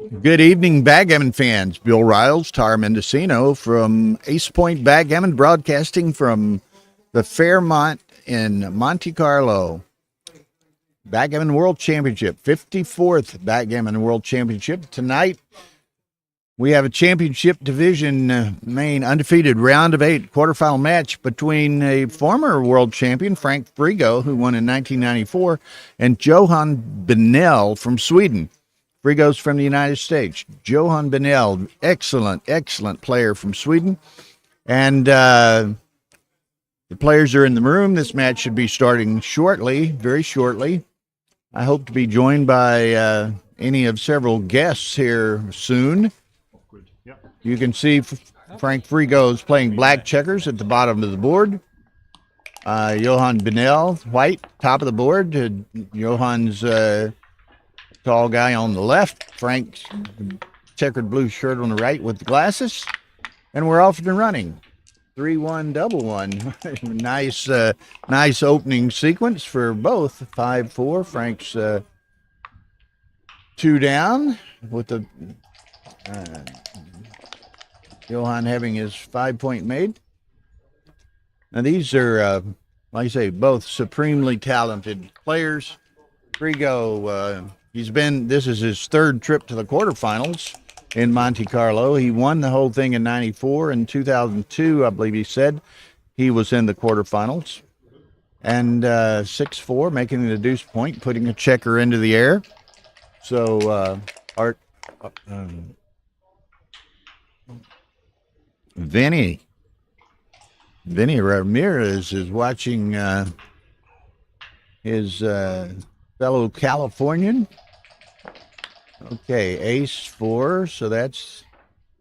Good evening, Backgammon fans. Bill Riles, Tara Mendocino from Ace Point Backgammon, broadcasting from the Fairmont in Monte-Carlo. Backgammon World Championship, 54th Backgammon World Championship. Tonight, we have a championship division main undefeated round of 8 quarterfinal match between a former world champion, Frank Frigo, who won in 1994, and Johan Benell from Sweden. Frigo's from the United States. Johan Benell, excellent player from Sweden. And the players are in the room. This match should be starting shortly, very shortly. I hope to be joined by any of several guests here soon. You can see Frank Frigo's playing black checkers at the bottom of the board. Johan Benell, white, top of the board. Johan's tall guy on the left. Frank's checkered blue shirt on the right with the glasses. And we're off and running. 3-1, double one. Nice opening sequence for both. 5-4. Frank's 2 down with the Johan having his 5-point made. Now these are, like I say, both supremely talented players. Frigo, this is his 3rd trip to the quarterfinals in Monte Carlo. He won the whole thing in 94. In 2002, I believe he said, he was in the quarterfinals. And 6-4, making the deuce point, putting a checker into the air. So, Vinny Ramirez is watching his fellow Californian. Okay, ace 4, so that's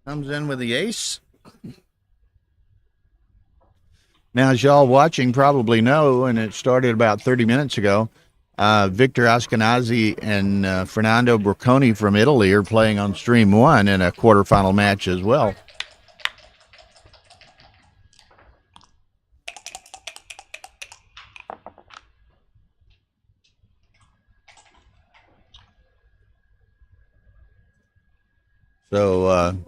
comes in with the ace. Now, as y'all watching probably know, and it started about 30 minutes ago, Victor Askenazi and Fernando Bracconi from Italy are playing on Stream 1 in a quarterfinal match as well. So,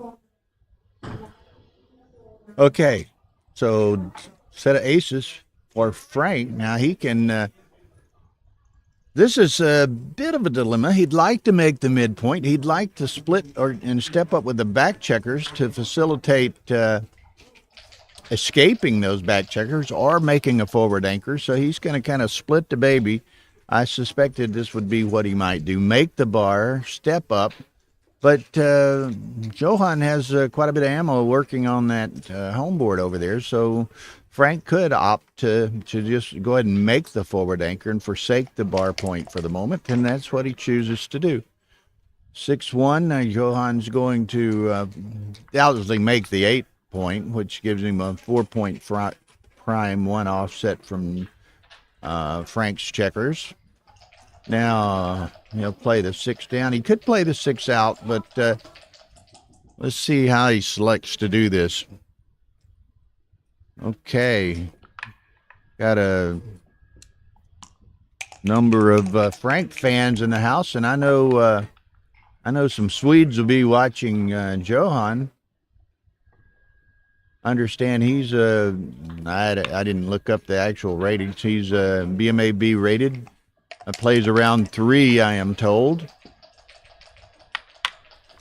okay, so set of aces for Frank. Now he can, this is a bit of a dilemma. He'd like to make the midpoint. He'd like to split and step up with the back checkers to facilitate escaping those back checkers or making a forward anchor. So he's going to kind of split the baby. I suspected this would be what he might do. Make the bar, step up. But Johan has quite a bit of ammo working on that home board over there, so Frank could opt to just go ahead and make the forward anchor and forsake the bar point for the moment, and that's what he chooses to do. 6-1, Johan's going to doubtlessly make the 8-point, which gives him a 4-point prime, 1 offset from Frank's checkers. Now, he'll play the 6 down. He could play the 6 out, but let's see how he selects to do this. Okay. Got a number of Frank fans in the house, and I know some Swedes will be watching Johan. Understand he's I didn't look up the actual ratings. He's BMAB rated. Plays around 3, I am told.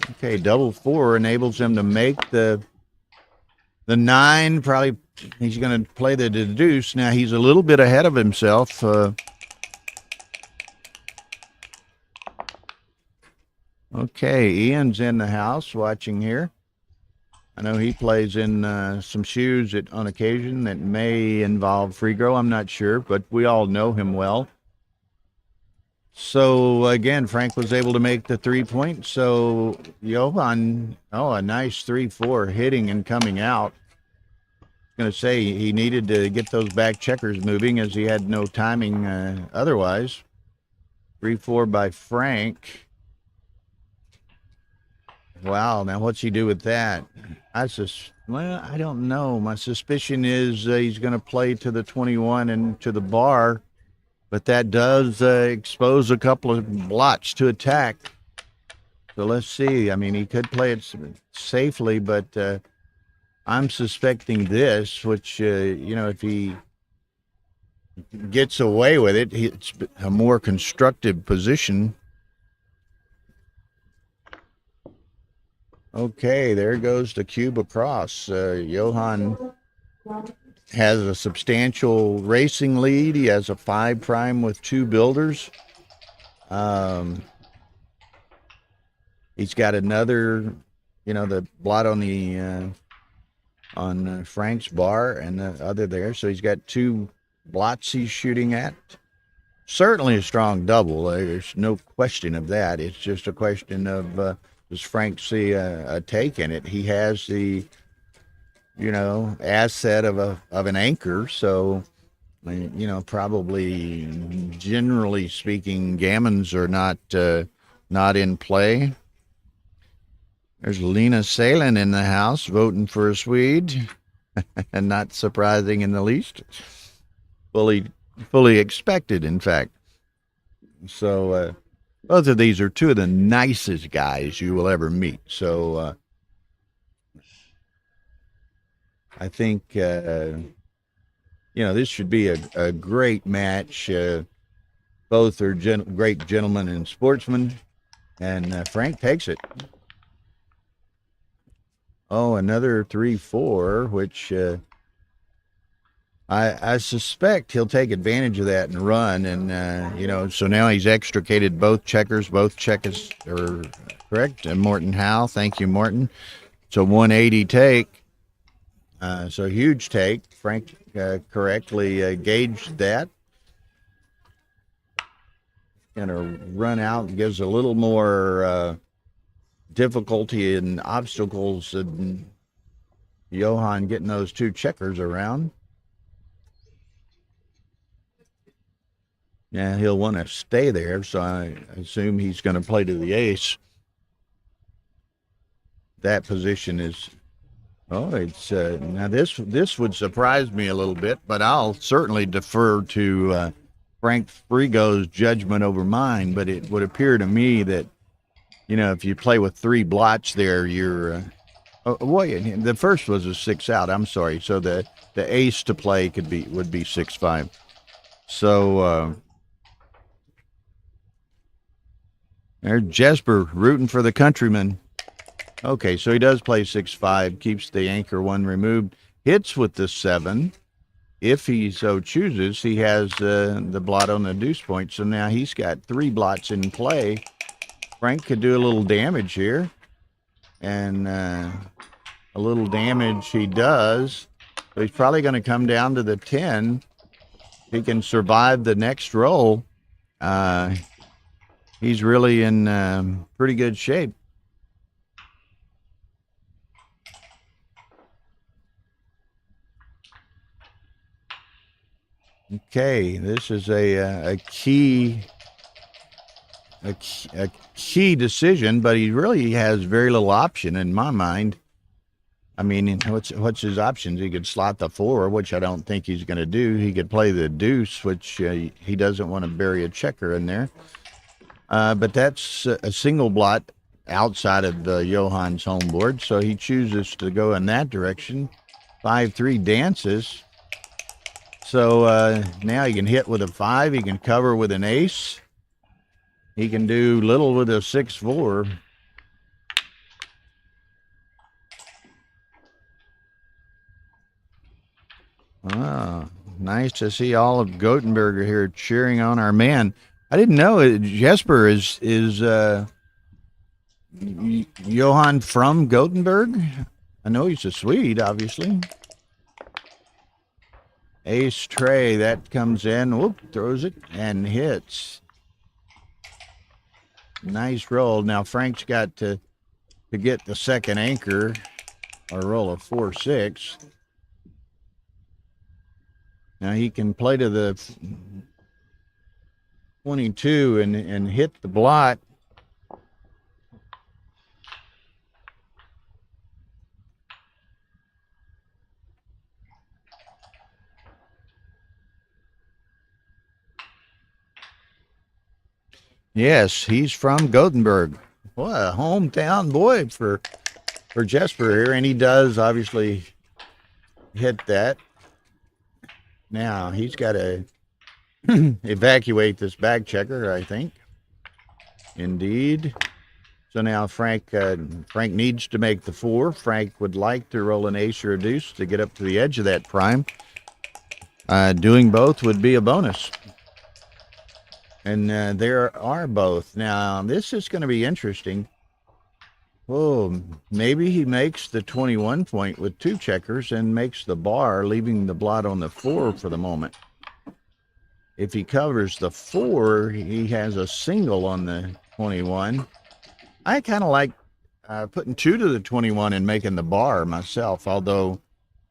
Okay, double 4 enables him to make the 9. Probably he's going to play the deuce. Now he's a little bit ahead of himself. Okay, Ian's in the house watching here. I know he plays in some shoes on occasion that may involve Frigo. I'm not sure, but we all know him well. So, again, Frank was able to make the 3-point. So, Johan, a nice 3-4 hitting and coming out. I was going to say he needed to get those back checkers moving as he had no timing otherwise. 3-4 by Frank. Wow, now what's he do with that? I don't know. My suspicion is he's going to play to the 21 and to the bar. But that does expose a couple of blots to attack. So let's see. I mean, he could play it safely, but I'm suspecting this, which, if he gets away with it, it's a more constructive position. Okay, there goes the cube across. Johan has a substantial racing lead. He has a 5 prime with 2 builders. He's got another, the blot on the on Frank's bar and the other there. So he's got 2 blots he's shooting at. Certainly a strong double. There's no question of that. It's just a question of does Frank see a take in it? He has the, asset of an anchor. So, probably generally speaking, gammons are not in play. There's Lena Salen in the house voting for a Swede, and not surprising in the least. Fully expected, in fact. So both of these are 2 of the nicest guys you will ever meet. So I think this should be a great match. Both are great gentlemen and sportsmen, and Frank takes it. Oh, another 3-4, which I suspect he'll take advantage of that and run. And, so now he's extricated both checkers. Both checkers are correct. And Morton Howe, thank you, Morton. It's a 180 take. So huge take. Frank correctly gauged that. Going to run out and gives a little more difficulty and obstacles and Johan getting those 2 checkers around. Yeah, he'll want to stay there, so I assume he's going to play to the ace. That position is, it's now this would surprise me a little bit, but I'll certainly defer to Frank Frigo's judgment over mine. But it would appear to me that, if you play with 3 blots there, you're the first was a 6 out. I'm sorry. So the ace to play would be 6-5. So there's Jesper rooting for the countryman. Okay, so he does play 6-5, keeps the anchor 1 removed, hits with the 7. If he so chooses, he has the blot on the deuce point. So now he's got 3 blots in play. Frank could do a little damage here, and a little damage he does. So he's probably going to come down to the 10. He can survive the next roll. He's really in pretty good shape. Okay, this is a key decision, but he really has very little option in my mind. I mean, what's his options? He could slot the 4, which I don't think he's going to do. He could play the deuce, which he doesn't want to bury a checker in there. But that's a single blot outside of Johan's home board, so he chooses to go in that direction. 5-3 dances. So now he can hit with a 5. He can cover with an ace. He can do little with a 6-4. Nice to see all of Gothenburg here cheering on our man. I didn't know Jesper is Johan from Gothenburg. I know he's a Swede, obviously. Ace tray, that comes in. Whoop, throws it and hits. Nice roll. Now Frank's got to get the second anchor, or roll a 4-6. Now he can play to the 22 and hit the blot. Yes, he's from Gothenburg. What a hometown boy for Jesper here, and he does obviously hit that. Now he's got to evacuate this bag checker, I think. Indeed. So now Frank needs to make the 4. Frank would like to roll an ace or a deuce to get up to the edge of that prime. Doing both would be a bonus. And there are both. Now, this is going to be interesting. Oh, maybe he makes the 21 point with 2 checkers and makes the bar, leaving the blot on the 4 for the moment. If he covers the 4, he has a single on the 21. I kind of like putting 2 to the 21 and making the bar myself, although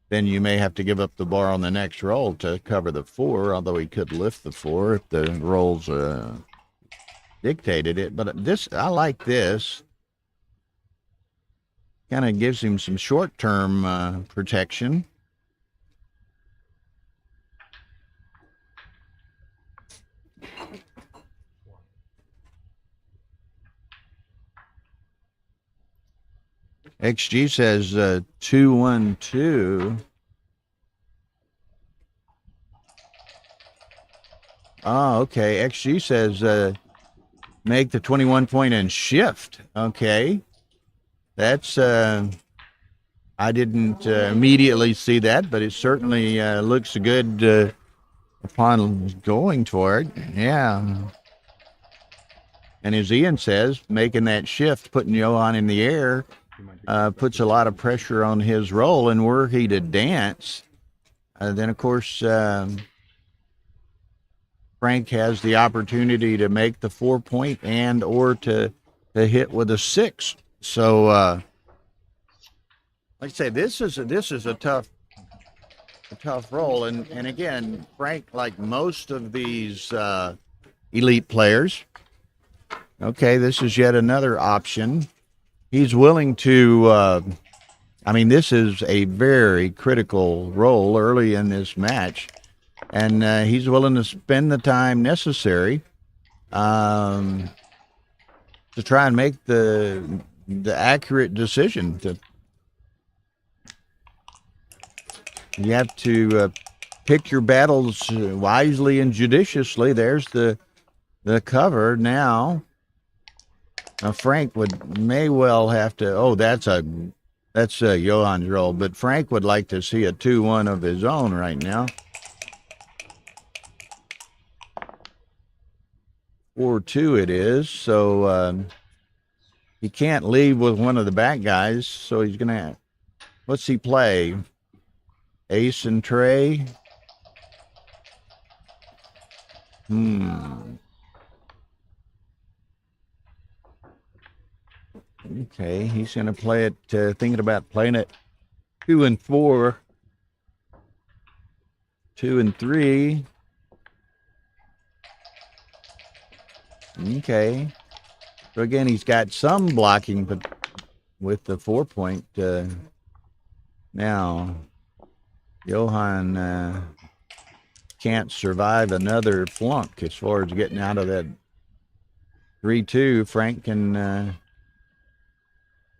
then you may have to give up the bar on the next roll to cover the 4, although he could lift the 4 if the rolls dictated it. But this, I like this. Kind of gives him some short-term protection. XG says 2-1-2. Oh, okay. XG says make the 21 point and shift. Okay. That's, I didn't immediately see that, but it certainly looks good upon going toward. Yeah. And as Ian says, making that shift, putting Johan in the air, puts a lot of pressure on his roll, and were he to dance, then of course Frank has the opportunity to make the 4 point and or to hit with a 6. So like I say, this is a tough roll, and again, Frank, like most of these elite players, okay, this is yet another option. He's willing to, I mean, this is a very critical role early in this match, and he's willing to spend the time necessary to try and make the accurate decision. You have to pick your battles wisely and judiciously. There's the cover now. Now Frank may well have to. Oh, that's Johan's roll, but Frank would like to see a 2-1 of his own right now. 4-2 it is. So he can't leave with one of the back guys. So he's gonna. What's he play? Ace and Trey. Okay, he's going to play it, thinking about playing it 2 and 4, 2 and 3. Okay. So again, he's got some blocking, but with the 4 point. Now, Johan can't survive another flunk as far as getting out of that 3-2. Frank can.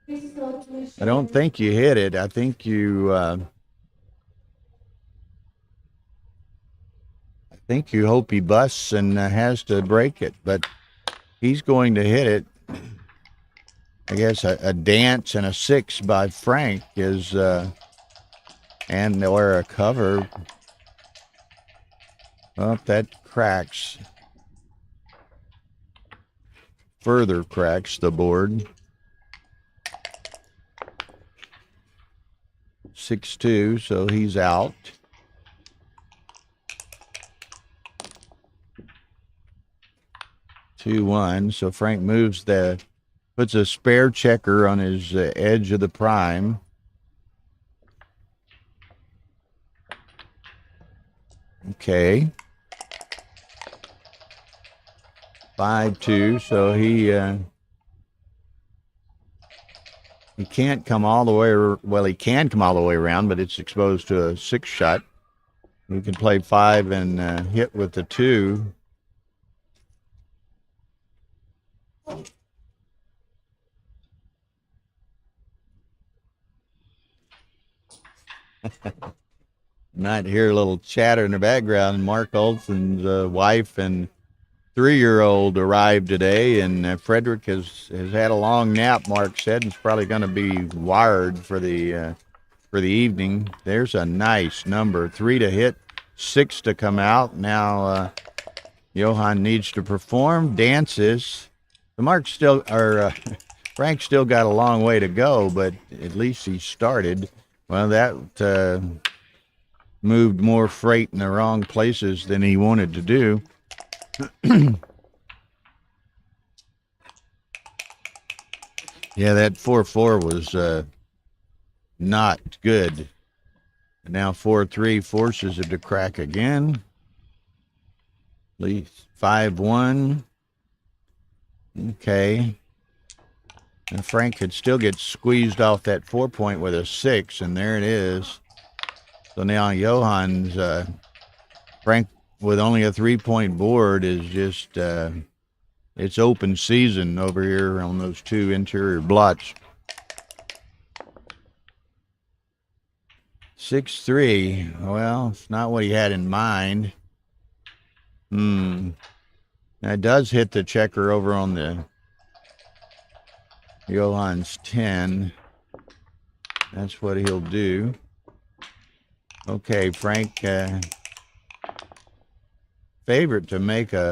I don't think you hit it. I think you hope he busts and has to break it, but he's going to hit it. I guess a dance and a 6 by Frank is and or a cover. Oh, that cracks. Further cracks the board. 6-2, so he's out. Two, 1. So Frank moves puts a spare checker on his edge of the prime. Okay. 5-2, so he can't come all the way. Well, he can come all the way around, but it's exposed to a 6 shot. You can play 5 and hit with the 2. Might hear a little chatter in the background. Mark Olson's wife and 3-year-old arrived today, and Frederick has had a long nap. Mark said and is probably going to be wired for the evening. There's a nice number, 3 to hit, 6 to come out. Now Johan needs to perform, dances. The Mark still or Frank still got a long way to go, but at least he started. Well, that moved more freight in the wrong places than he wanted to do. Yeah, that 4-4 was not good. And now 4-3 forces it to crack again. At least 5-1. Okay. And Frank could still get squeezed off that 4-point with a 6, and there it is. So now Johan's Frank with only a 3-point board is just it's open season over here on those 2 interior blots. 6-3. Well, it's not what he had in mind. That does hit the checker over on the Johan's 10. That's what he'll do. Okay, Frank favorite to make a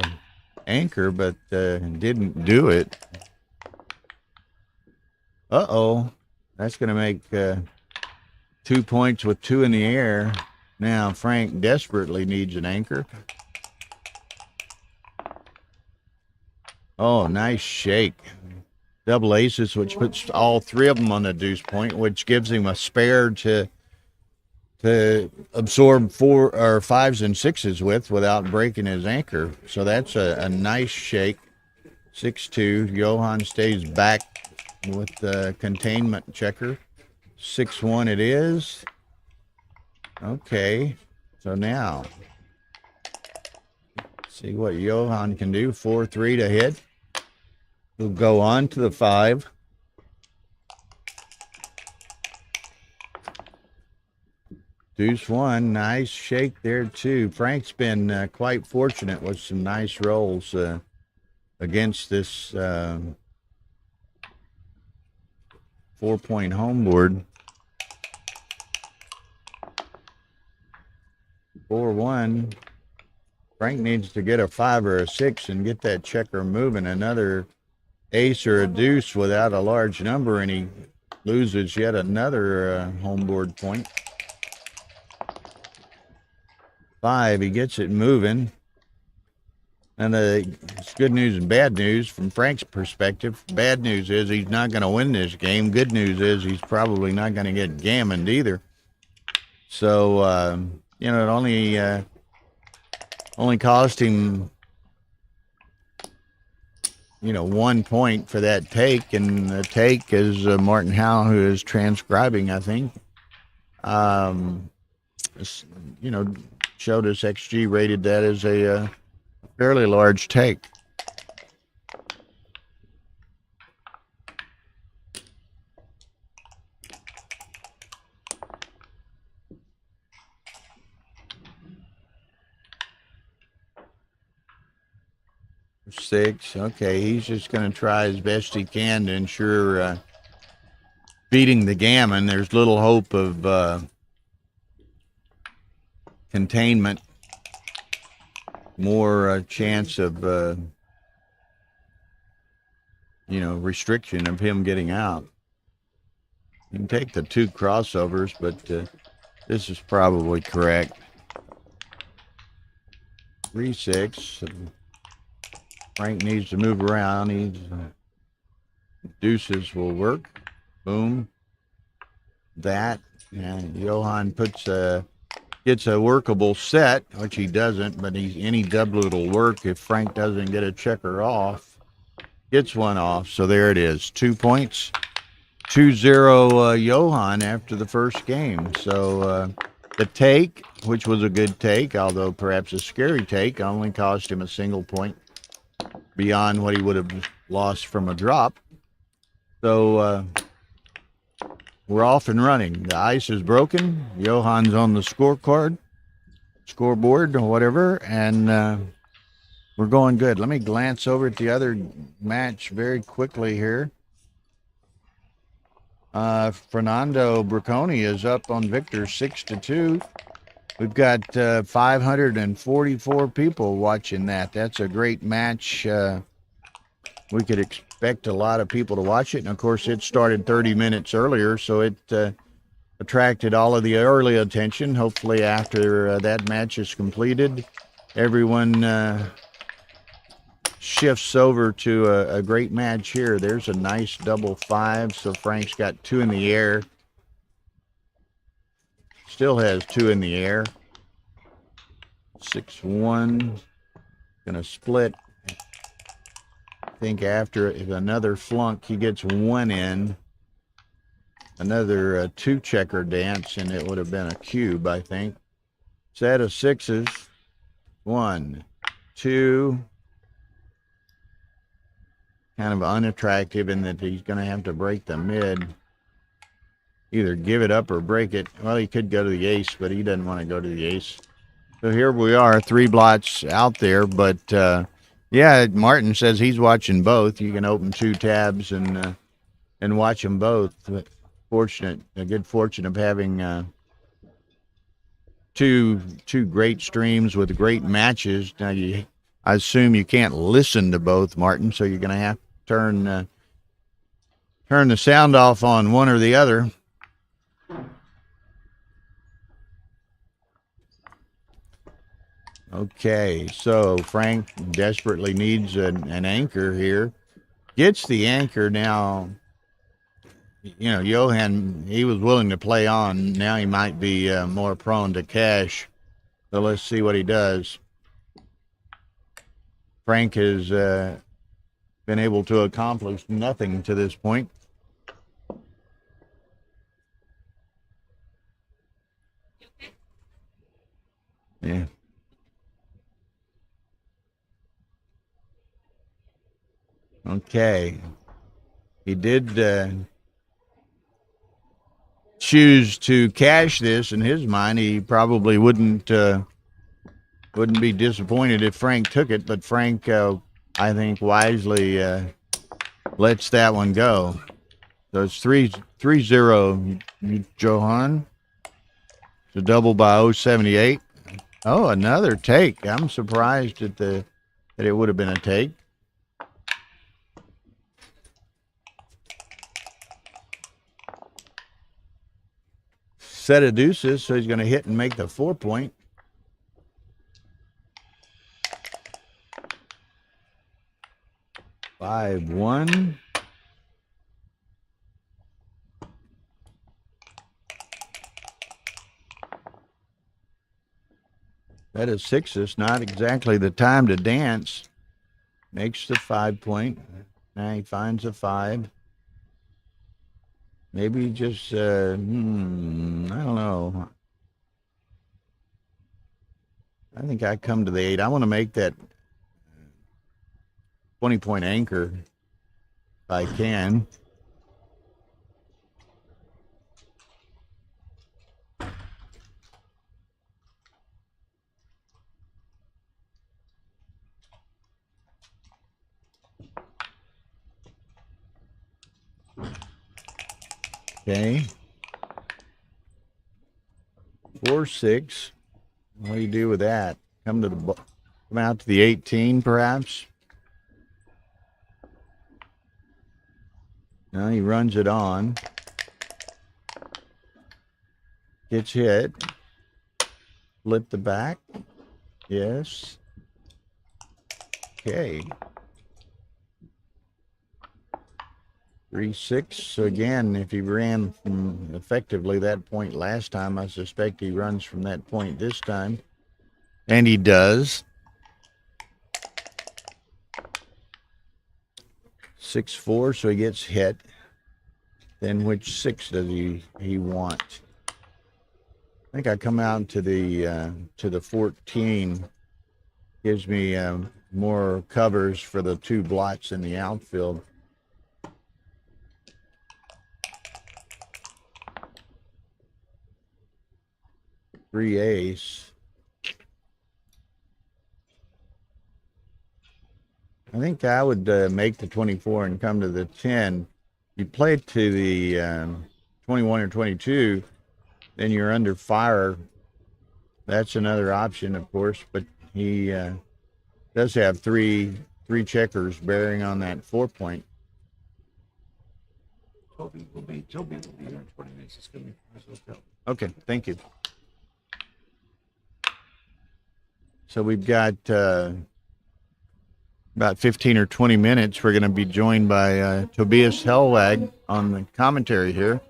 anchor, but didn't do it. Uh-oh. That's going to make 2 points with 2 in the air. Now Frank desperately needs an anchor. Oh, nice shake. Double aces, which puts all 3 of them on the deuce point, which gives him a spare to absorb 4 or 5s and 6s with without breaking his anchor. So that's a nice shake. 6-2. Johan stays back with the containment checker. 6-1 it is. Okay. So now, see what Johan can do. 4-3 to hit. He'll go on to the 5. Deuce 1, nice shake there too. Frank's been quite fortunate with some nice rolls against this 4-point home board. 4-1. Frank needs to get a 5 or a 6 and get that checker moving. Another ace or a deuce without a large number, and he loses yet another home board point. 5, he gets it moving. And it's good news and bad news from Frank's perspective. Bad news is he's not going to win this game. Good news is he's probably not going to get gammoned either. So, it only cost him, 1 point for that take. And the take is Martin Howe, who is transcribing, I think. Showed us XG rated that as a fairly large take. Six. Okay, he's just going to try as best he can to ensure beating the gammon. There's little hope of containment, more chance of restriction of him getting out. You can take the 2 crossovers, but this is probably correct. 3-6. Frank needs to move around. Deuces will work. Boom. That, and Johan gets a workable set, which he doesn't, but any doublet will work if Frank doesn't get a checker off. Gets one off, so there it is. 2 points. 2-0 Johan after the first game. So the take, which was a good take, although perhaps a scary take, only cost him a single point beyond what he would have lost from a drop. So we're off and running. The ice is broken. Johan's on the scoreboard, or whatever, and we're going good. Let me glance over at the other match very quickly here. Fernando Bracconi is up on Victor 6-2. We've got 544 people watching that. That's a great match. We could expect a lot of people to watch it. And, of course, it started 30 minutes earlier, so it attracted all of the early attention. Hopefully after that match is completed, everyone shifts over to a great match here. There's a nice double five, so Frank's got 2 in the air. Still has 2 in the air. 6-1. Gonna split. I think after another flunk, he gets 1 in. Another 2 checker dance, and it would have been a cube, I think. Set of 6s. 1, 2. Kind of unattractive in that he's going to have to break the mid. Either give it up or break it. Well, he could go to the ace, but he doesn't want to go to the ace. So here we are, 3 blots out there. But, yeah, Martin says he's watching both. You can open 2 tabs and watch them both. But a good fortune of having two great streams with great matches. Now, I assume you can't listen to both, Martin, so you're going to have to turn the sound off on one or the other. Okay, so Frank desperately needs an anchor here. Gets the anchor now. You know, Johan, he was willing to play on. Now he might be more prone to cash. So let's see what he does. Frank has been able to accomplish nothing to this point. Yeah. Okay. He did choose to cash this. In his mind, he probably wouldn't be disappointed if Frank took it, but Frank, I think, wisely lets that one go. So it's 3-0, Johan. It's a double by 078. Oh, another take. I'm surprised that it would have been a take. Set of deuces, so he's going to hit and make the 4-point. Five, 1. That is 6s, not exactly the time to dance. Makes the 5-point. Now he finds a 5. Maybe just, I don't know. I think I come to the 8. I want to make that 20-point anchor if I can. Okay. 4-6. What do you do with that? Come out to the 18, perhaps. Now he runs it on. Gets hit. Flip the back. Yes. Okay. 3-6. So again, if he ran from effectively that point last time, I suspect he runs from that point this time. And he does. 6-4, so he gets hit. Then which 6 does he want? I think I come out to the 14. Gives me more covers for the 2 blots in the outfield. 3 ace. I think I would make the 24 and come to the 10. You play it to the 21 or 22, then you're under fire. That's another option, of course, but he does have three checkers bearing on that 4 point. Toby will be here in 20 minutes. It's going to be his hotel. Okay, thank you. So we've got about 15 or 20 minutes. We're going to be joined by Tobias Hellwag on the commentary here.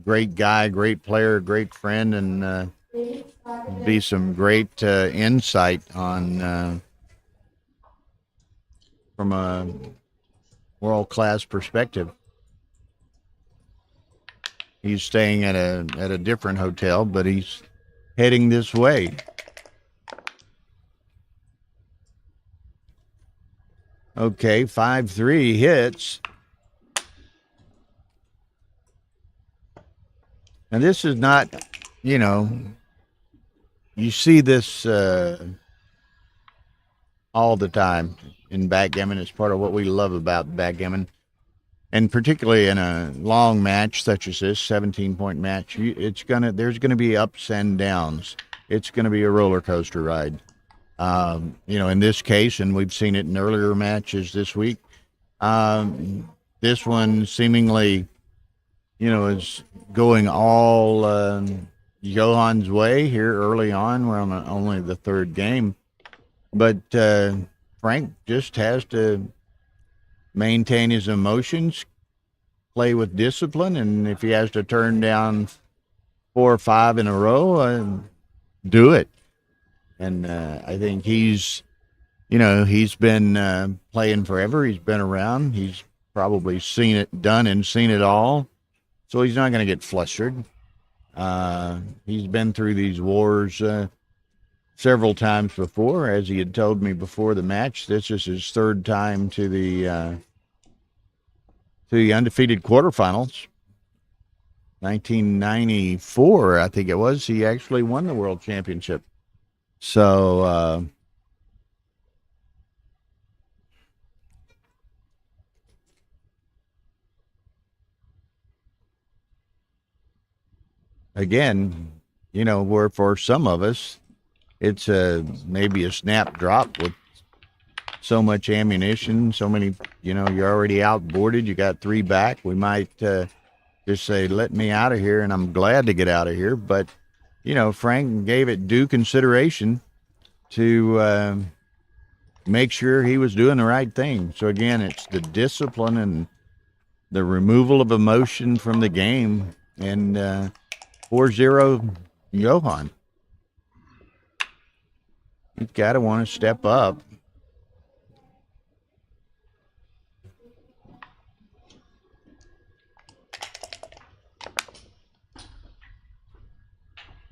Great guy, great player, great friend, and be some great insight on from a world-class perspective. He's staying at a different hotel, but he's heading this way. Okay, 5-3 hits. And this is not, you see this all the time in backgammon. It's part of what we love about backgammon. And particularly in a long match such as this 17-point match, there's going to be ups and downs. It's going to be a roller coaster ride. In this case, and we've seen it in earlier matches this week, this one seemingly, is going all Johan's way here early on. We're on only the third game. But Frank just has to maintain his emotions, play with discipline, and if he has to turn down 4 or 5 in a row, do it. And I think he's been playing forever. He's been around. He's probably seen it done and seen it all. So he's not going to get flustered. He's been through these wars several times before. As he had told me before the match, this is his third time to the undefeated quarterfinals. 1994, I think it was, he actually won the world championship. So again, where for some of us, it's maybe a snap drop with so much ammunition, so many, you're already outboarded, you got 3 back. We might just say, let me out of here, and I'm glad to get out of here. But, Frank gave it due consideration to make sure he was doing the right thing. So, again, it's the discipline and the removal of emotion from the game. And 4-0 Johan. You've got to want to step up.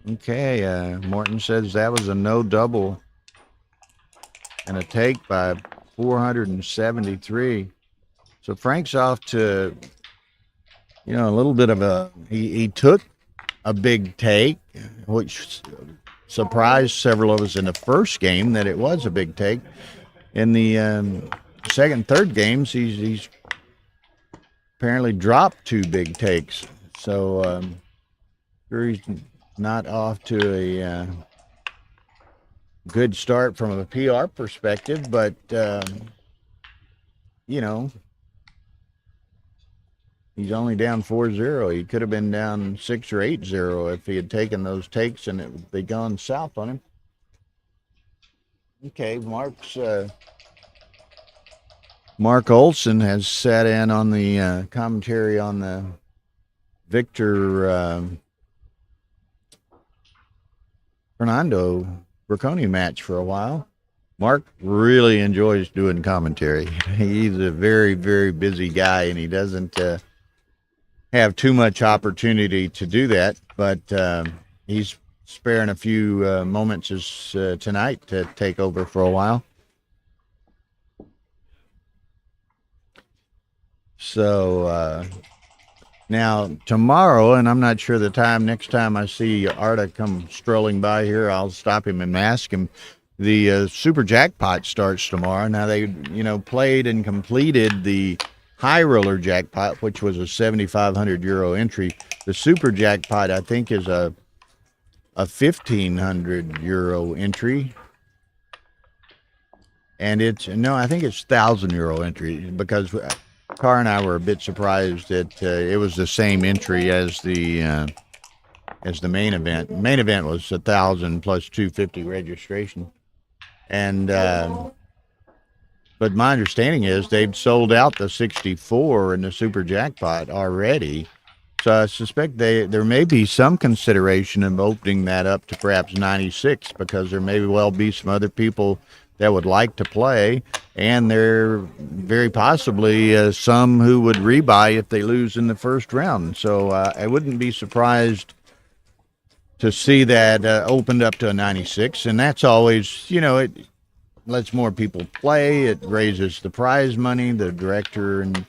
Okay, Morton says that was a no double and a take by 473. So Frank's off to, a little bit of he took a big take, which surprised several of us in the first game that it was a big take. In the second, third games, he's apparently dropped 2 big takes. So sure he's not off to a good start from a PR perspective, but he's only down 4-0. He could have been down 6 or 8-0 if he had taken those takes and they'd gone south on him. Okay, Mark Olson has sat in on the commentary on the Victor Fernando Bracconi match for a while. Mark really enjoys doing commentary. He's a very, very busy guy, and he doesn't have too much opportunity to do that, but he's sparing a few moments tonight to take over for a while. So Now, tomorrow, and I'm not sure the time, next time I see Arta come strolling by here, I'll stop him and ask him. The Super Jackpot starts tomorrow. Now, they, played and completed the High Roller Jackpot, which was a 7,500 euro entry. The Super Jackpot, I think, is a 1,500 euro entry. And I think it's 1,000 euro entry, because Car and I were a bit surprised that it was the same entry as the main event. The main event was 1,000 plus 250 registration, and but my understanding is they've sold out the 64 and the Super Jackpot already. So I suspect there may be some consideration of opening that up to perhaps 96, because there may well be some other people that would like to play, and there very possibly some who would rebuy if they lose in the first round. So I wouldn't be surprised to see that opened up to a 96, and that's always, it lets more people play. It raises the prize money. The director and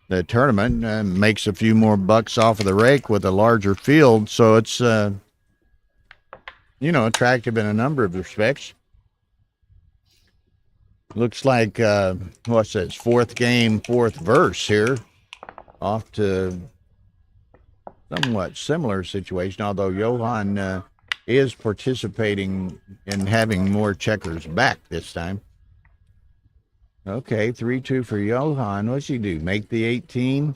the tournament makes a few more bucks off of the rake with a larger field. So it's, attractive in a number of respects. Looks like, what's this, fourth game, fourth verse here. Off to somewhat similar situation, although Johan is participating in having more checkers back this time. Okay, 3-2 for Johan. What's he do? Make the 18?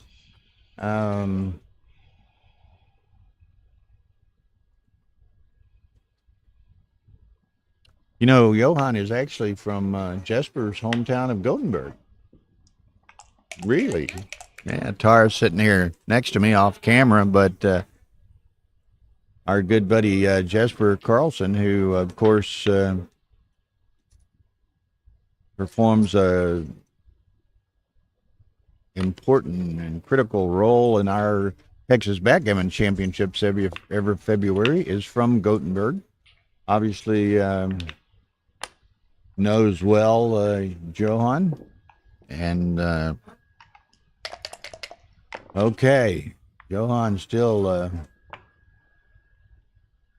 Johan is actually from Jesper's hometown of Gothenburg. Really? Yeah, Tara's sitting here next to me off camera, but our good buddy Jesper Carlson, who, of course, performs a important and critical role in our Texas Backgammon Championships every February, is from Gothenburg. Obviously, knows well Johan. And okay, Johan still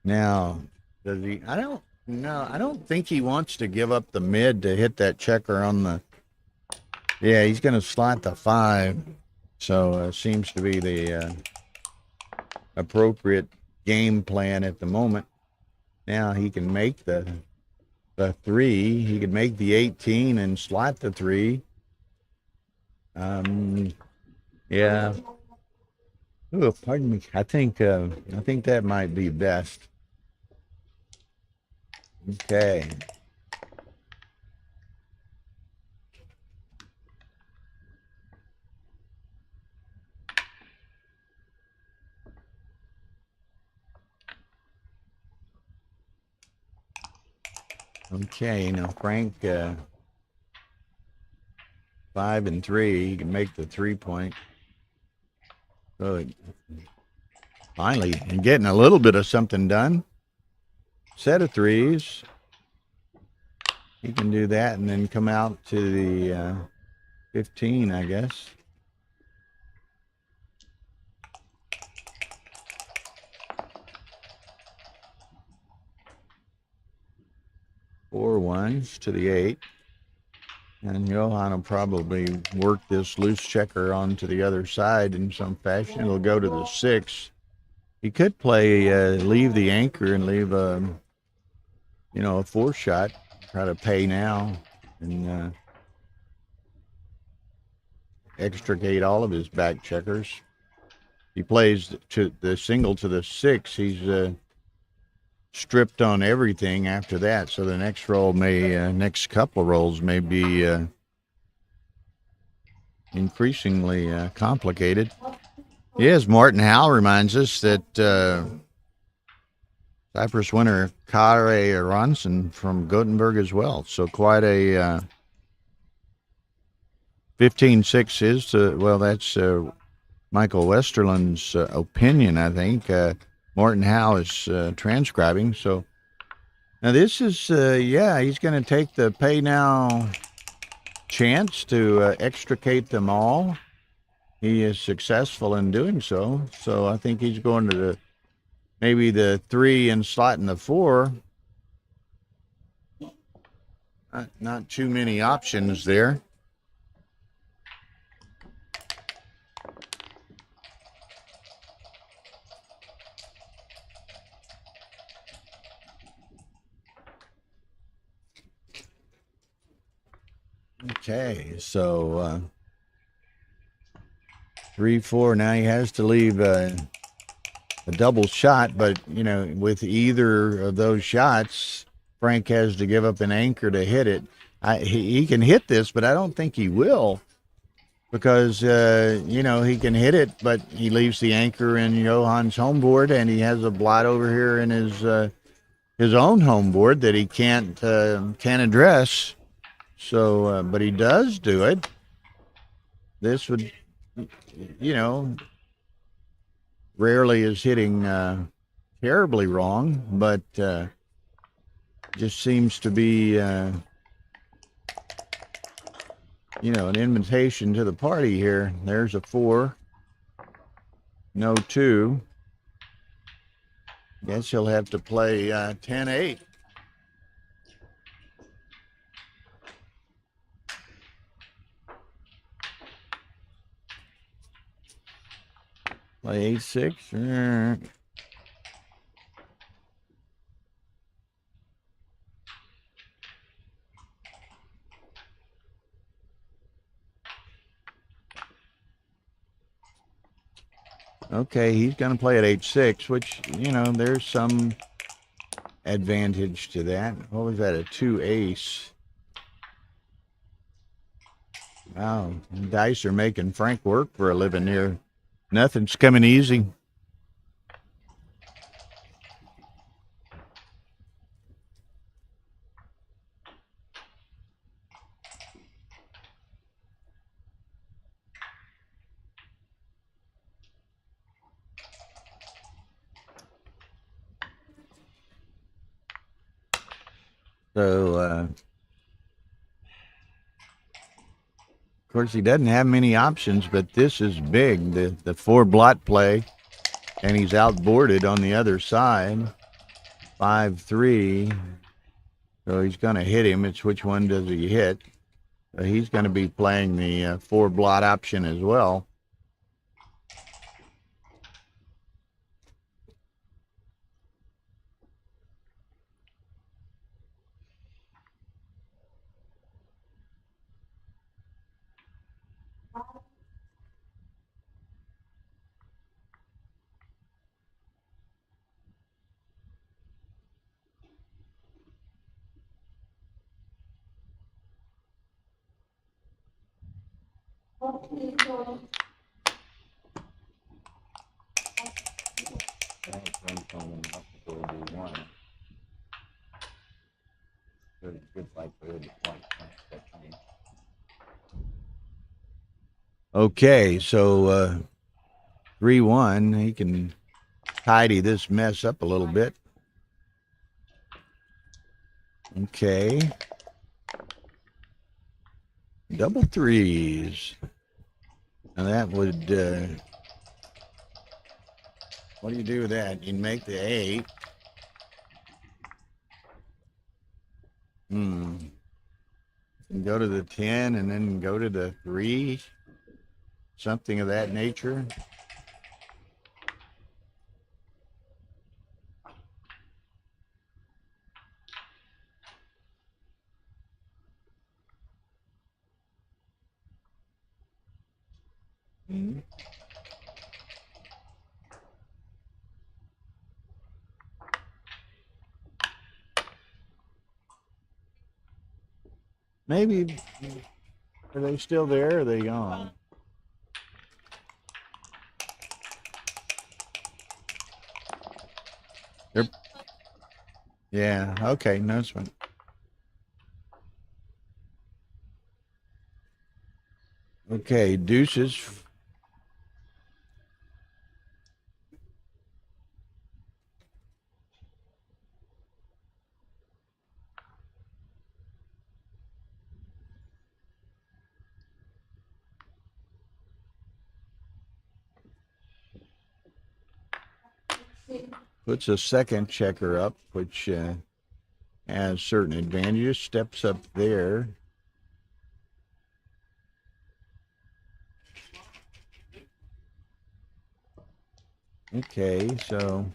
now, does he? I don't think he wants to give up the mid to hit that checker on the. Yeah, he's going to slot the 5. So seems to be the appropriate game plan at the moment. Now he can make the 3. He could make the 18 and slot the 3. Yeah. Oh, pardon me. I think that might be best. Okay. Okay, now Frank, 5 and 3, he can make the 3-point. So finally, and getting a little bit of something done. Set of 3s. He can do that and then come out to the 15, I guess. Four ones to the 8. And Johan will probably work this loose checker onto the other side in some fashion. It'll go to the 6. He could play, leave the anchor and leave a 4 shot. Try to pay now and extricate all of his back checkers. He plays to the single to the 6. He's stripped on everything after that. So the next roll next couple of rolls may be increasingly complicated. Yes, Martin Howell reminds us that Cyprus winner Kare Aronson from Gothenburg as well. So quite a 15-6 is that's Michael Westerland's opinion, I think. Martin Howe is transcribing. So now this is, he's going to take the pay now chance to extricate them all. he is successful in doing so. So I think he's going to maybe the 3 and slotting the 4. Not too many options there. Okay, so 3-4. Now he has to leave a double shot, but with either of those shots, Frank has to give up an anchor to hit it. He can hit this, but I don't think he will, because he can hit it, but he leaves the anchor in Johan's home board, and he has a blot over here in his own home board that he can't address. So, but he does do it. This would, rarely is hitting terribly wrong, but just seems to be, an invitation to the party here. There's a 4, no 2. Guess he'll have to play 10-8. Play 8-6. Okay, he's going to play at 8-6, which, there's some advantage to that. What was that, a 2 ace? Wow, dice are making Frank work for a living here. Nothing's coming easy. So, of course, he doesn't have many options, but this is big. The 4 blot play, and he's outboarded on the other side. 5-3. So he's going to hit him. It's which one does he hit? He's going to be playing the 4 blot option as well. Okay, so 3-1. He can tidy this mess up a little bit. Okay. Double 3s. Now that would, what do you do with that? You make the 8. And go to the 10 and then go to the 3. Something of that nature. Maybe, are they still there or are they gone? They're, yeah, okay, no, that's fine. Okay, deuces. Puts a second checker up, which has certain advantages. Steps up there. Okay, so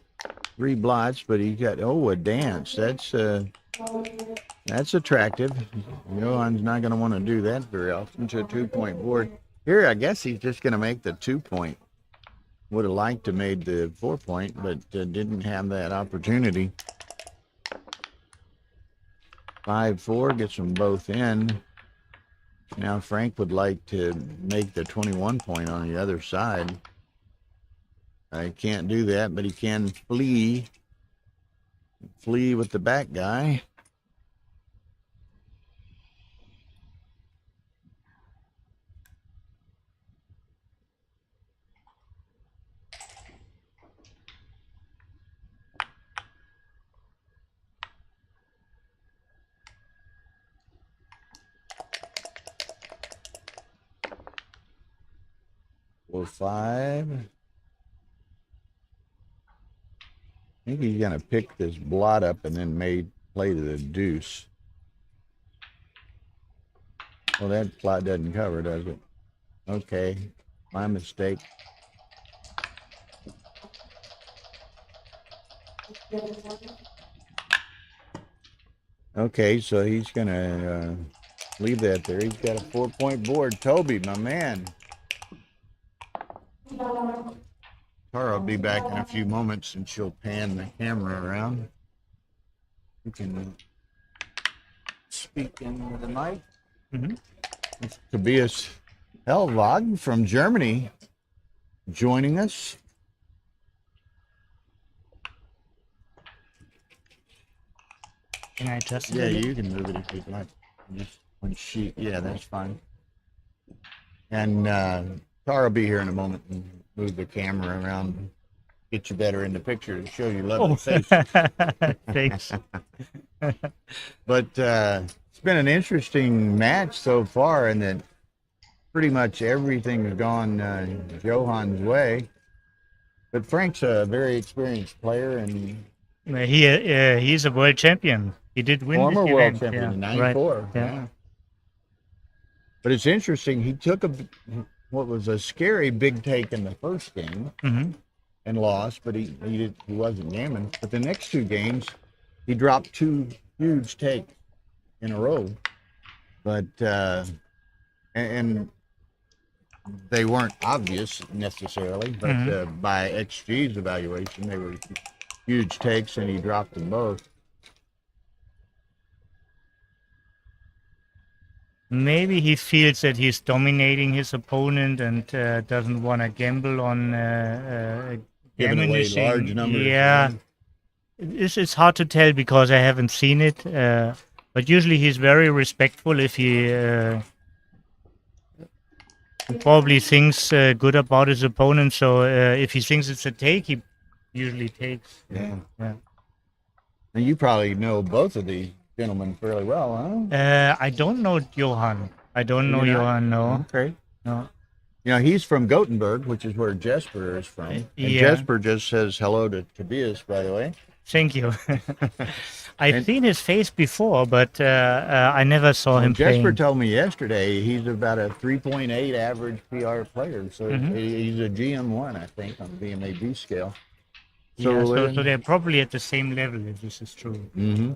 3 blots, but he got a dance. That's attractive. Johan's not going to want to do that very often to a 2-point board. Here, I guess he's just going to make the 2-point. Would have liked to made the 4-point, but didn't have that opportunity. 5-4 gets them both in. Now Frank would like to make the 21-point on the other side. I can't do that, but he can flee with the back guy. Or 5. I think he's going to pick this blot up and then play to the deuce. Well, that blot doesn't cover, does it? Okay, my mistake. Okay, so he's going to leave that there. He's got a 4-point board. Toby, my man. Tara will be back in a few moments, and she'll pan the camera around. You can speak into the mic. It's Tobias Hellwag from Germany joining us. Can I adjust it? Yeah, you can move it if you'd like. Just when yeah, that's fine. And Tara will be here in a moment and move the camera around, get you better in the picture and show you lovely face. Thanks. But it's been an interesting match so far, and that pretty much everything has gone Johan's way. But Frank's a very experienced player, and He's a world champion. He did win former this world event. champion in Yeah, '94. right. Yeah. But it's interesting. He took what was a scary big take in the first game and lost, but he wasn't gamming. But the next 2 games, he dropped 2 huge takes in a row. But and they weren't obvious necessarily, but by XG's evaluation, they were huge takes, and he dropped them both. Maybe he feels that he's dominating his opponent and doesn't want to gamble on Giving away diminishing. large numbers. Yeah, it's hard to tell because I haven't seen it. But usually he's very respectful if he probably thinks good about his opponent. So if he thinks it's a take, he usually takes. Yeah. Yeah. And you probably know both of these gentlemen fairly well, huh? I don't know Johan. I don't know You not? Johan. No. Okay. No. He's from Gothenburg, which is where Jesper is from. And Yeah. Jesper just says hello to Tobias, by the way. Thank you. I've seen his face before, but I never saw him Jesper playing. told me yesterday he's about a 3.8 average PR player, so he's a GM1, I think, on the VMAB scale. So they're probably at the same level, if this is true. Mm-hmm.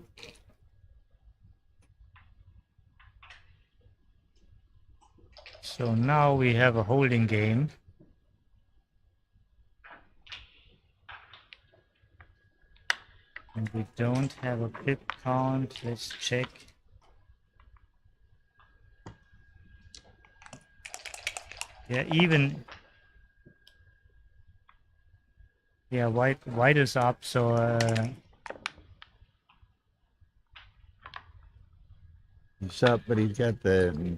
So now we have a holding game. And we don't have a pip count. Let's check. Yeah, even. Yeah, white is up, so It's up, but he's got the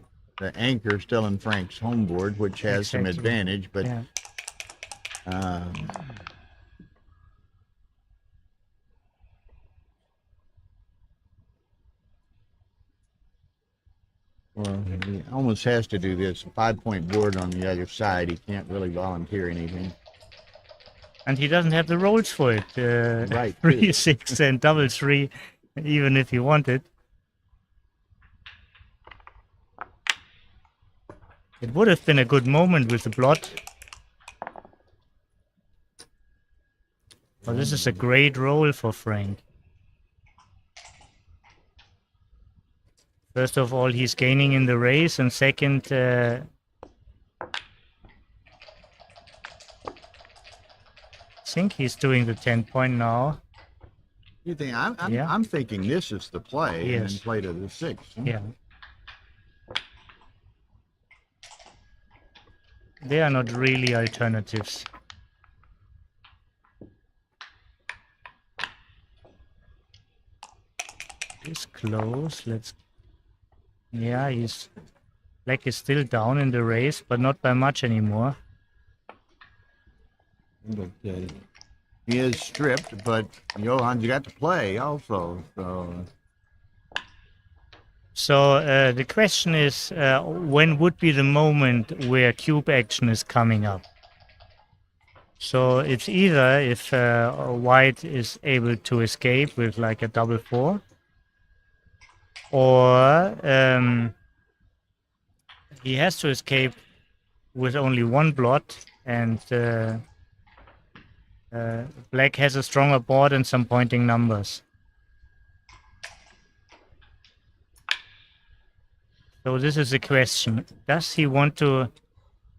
anchor still in Frank's home board, which has some Exactly. advantage, but yeah. Well, he almost has to do this. A 5-point board on the other side. He can't really volunteer anything. And he doesn't have the rolls for it. Right, 3-6 and double 3, even if he wanted. It would have been a good moment with the blot. Well, this is a great roll for Frank. First of all, he's gaining in the race, and second, I think he's doing the 10-point now. You think Yeah. I'm thinking this is the play, and then Yes. play to the 6. Yeah. They are not really alternatives. He's close. Yeah, Black is still down in the race, but not by much anymore. But, he is stripped, but Johan's got to play also. So the question is, when would be the moment where cube action is coming up? So it's either if White is able to escape with like a double 4, or he has to escape with only one blot, and Black has a stronger board and some pointing numbers. So this is the question. Does he want to...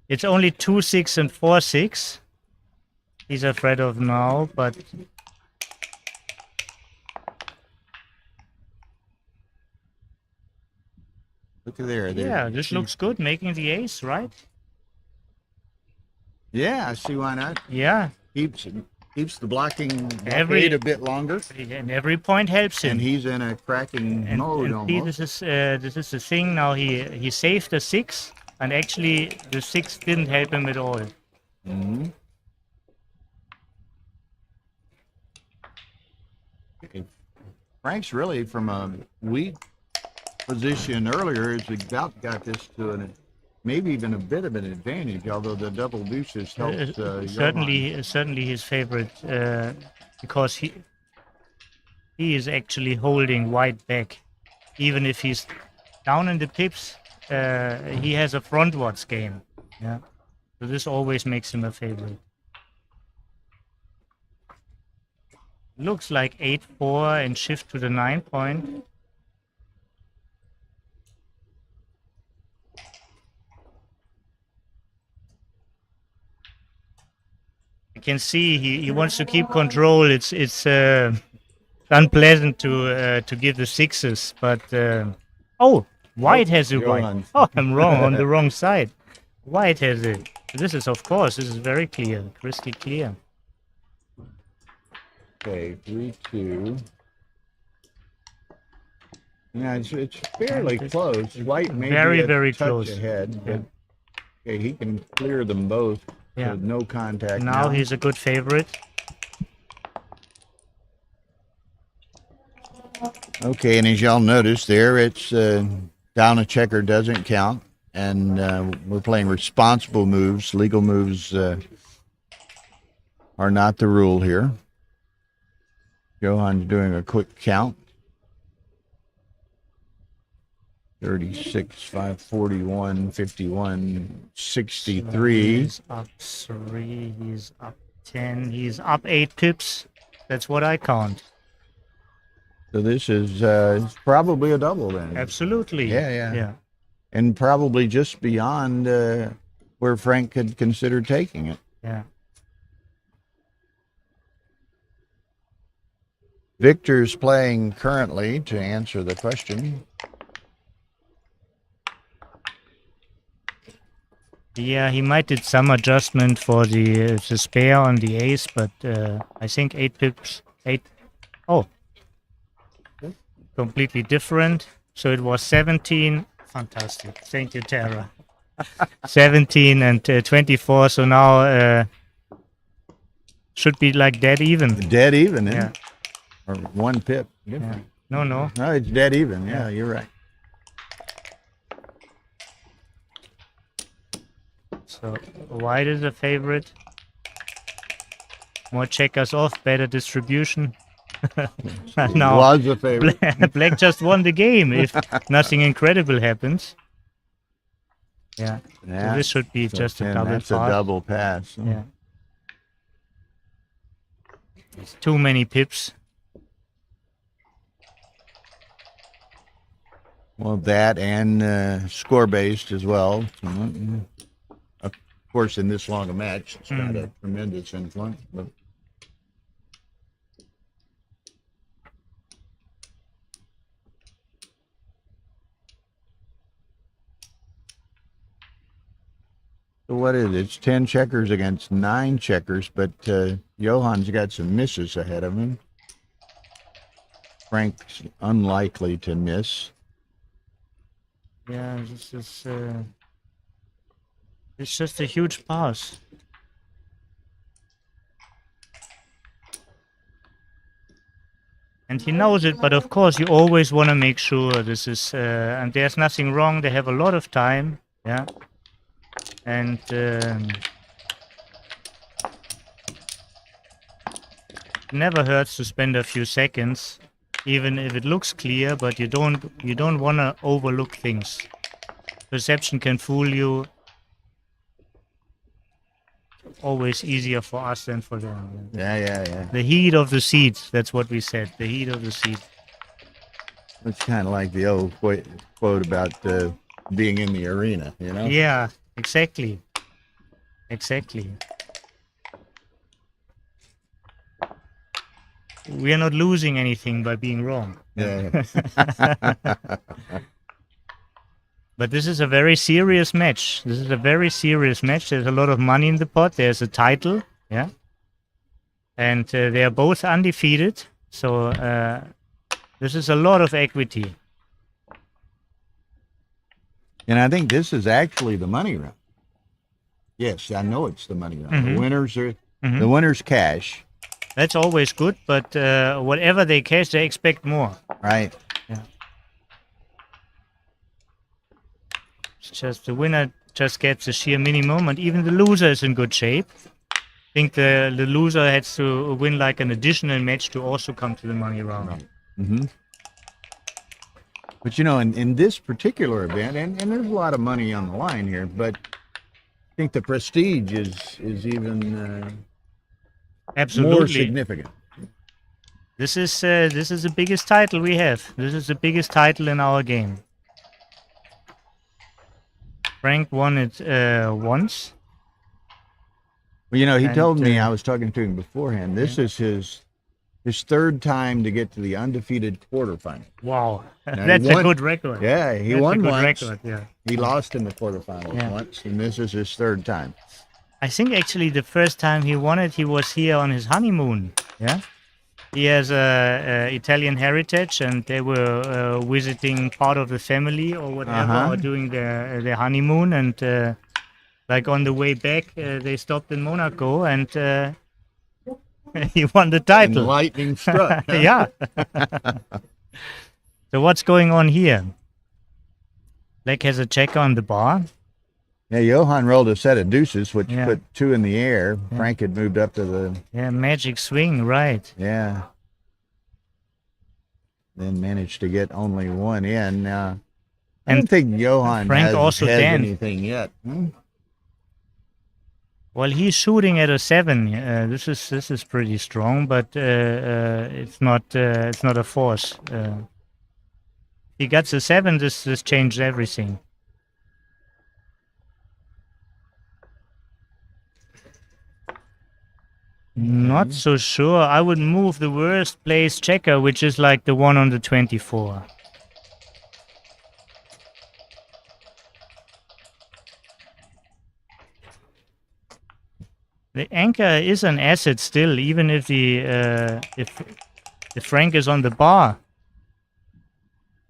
It's only 2-6 and 4-6. He's afraid of now, but... Look at there. Yeah, this looks good, making the ace, right? Yeah, I see why not. Yeah. Keeps the blocking Every- blockade a bit longer, And every point helps him. and he's in a cracking mode and see, almost. this is the thing now. He saved the 6, and actually the 6 didn't help him at all. Mhm. Frank's really from a weak position earlier has about got this to maybe even a bit of an advantage, although the double deuces helps. Certainly his favorite, because he is actually holding White back, even if he's down in the pips. He has a frontwards game. Yeah, so this always makes him a favorite. Looks like 8-4 and shift to the 9-point. You can see he wants to keep control. It's unpleasant to give the 6s, but oh, White has it right. Johan. Oh, I'm wrong on the wrong side. White has it. This is, of course, this is very clear, crystal clear. Okay, 3-2. Yeah, it's fairly close. White may Very, be a very touch close. ahead, Yeah. but okay, he can clear them both. Yeah. With no contact. Now he's a good favorite. Okay, and as y'all notice there, it's down a checker doesn't count, and we're playing responsible moves. Legal moves are not the rule here. Johan's doing a quick count. 36, 541, 51, 63. He's up 3, he's up 10, he's up 8 pips. That's what I count. So this is probably a double then. Absolutely. Yeah. And probably just beyond where Frank could consider taking it. Yeah. Victor's playing currently to answer the question. Yeah, he might did some adjustment for the spare on the ace, but I think 8 pips, 8. Oh, completely different. So it was 17. Fantastic. Thank you, Tara. 17 and 24. So now should be like dead even. Dead even, Yeah. Or 1 pip. Yeah. No. No, it's dead even. Yeah, you're right. So White is a favorite. More checkers off, better distribution. Now, Was a favorite. Black just won the game if nothing incredible happens. Yeah. So this should be So just a 10, double that's pass. a double pass. Yeah. It's too many pips. Well, that and score-based as well. Of course, in this long a match, it's not a tremendous influence. But so what is it? It's 10 checkers against 9 checkers, but Johann's got some misses ahead of him. Frank's unlikely to miss. Yeah, this is it's just a huge pass. And he knows it, but of course you always want to make sure this is and there's nothing wrong. They have a lot of time, yeah. And never hurts to spend a few seconds, even if it looks clear, but you don't want to overlook things. Perception can fool you. Always easier for us than for them. Yeah. The heat of the seat, that's what we said. The heat of the seat. It's kind of like the old quote about being in the arena, you know? Yeah, exactly. Exactly. We are not losing anything by being wrong. Yeah. But this is a very serious match. This is a very serious match. There's a lot of money in the pot. There's a title, yeah. And they are both undefeated. So this is a lot of equity. And I think this is actually the money round. Yes, I know it's the money round. The winners are the winners cash. That's always good, but whatever they cash, they expect more. Right. Yeah. It's just the winner just gets the sheer minimum, and even the loser is in good shape. I think the loser has to win like an additional match to also come to the money round. Mm-hmm. But you know, in this particular event, and there's a lot of money on the line here, but I think the prestige is even Absolutely more significant. This is the biggest title we have. This is the biggest title in our game. Frank won it once. Well, you know, he And, told me, I was talking to him beforehand, this is his third time to get to the undefeated quarterfinal. Wow, Now, that's he a won- good record. Yeah, he That's won a good once. record, yeah. He lost in the quarterfinals once, and this is his third time. I think actually the first time he won it, he was here on his honeymoon. Yeah, he has a Italian heritage, and they were visiting part of the family or whatever, or doing their honeymoon, and like on the way back, they stopped in Monaco, and he won the And title. lightning struck. huh? Yeah. So what's going on here? Black has a checker on the bar. Yeah, Johann rolled a set of deuces, which Yeah. put 2 in the air. Frank had moved up to the, Yeah, magic swing, right? yeah. Then managed to get only 1 in. I And don't think Johann Frank has also had danced. anything yet. Well, he's shooting at a 7. This is pretty strong, but it's not a force. He gets a 7. This changed everything. Not so sure. I would move the worst place checker, which is like the one on the 24. The anchor is an asset still, even if if Frank is on the bar.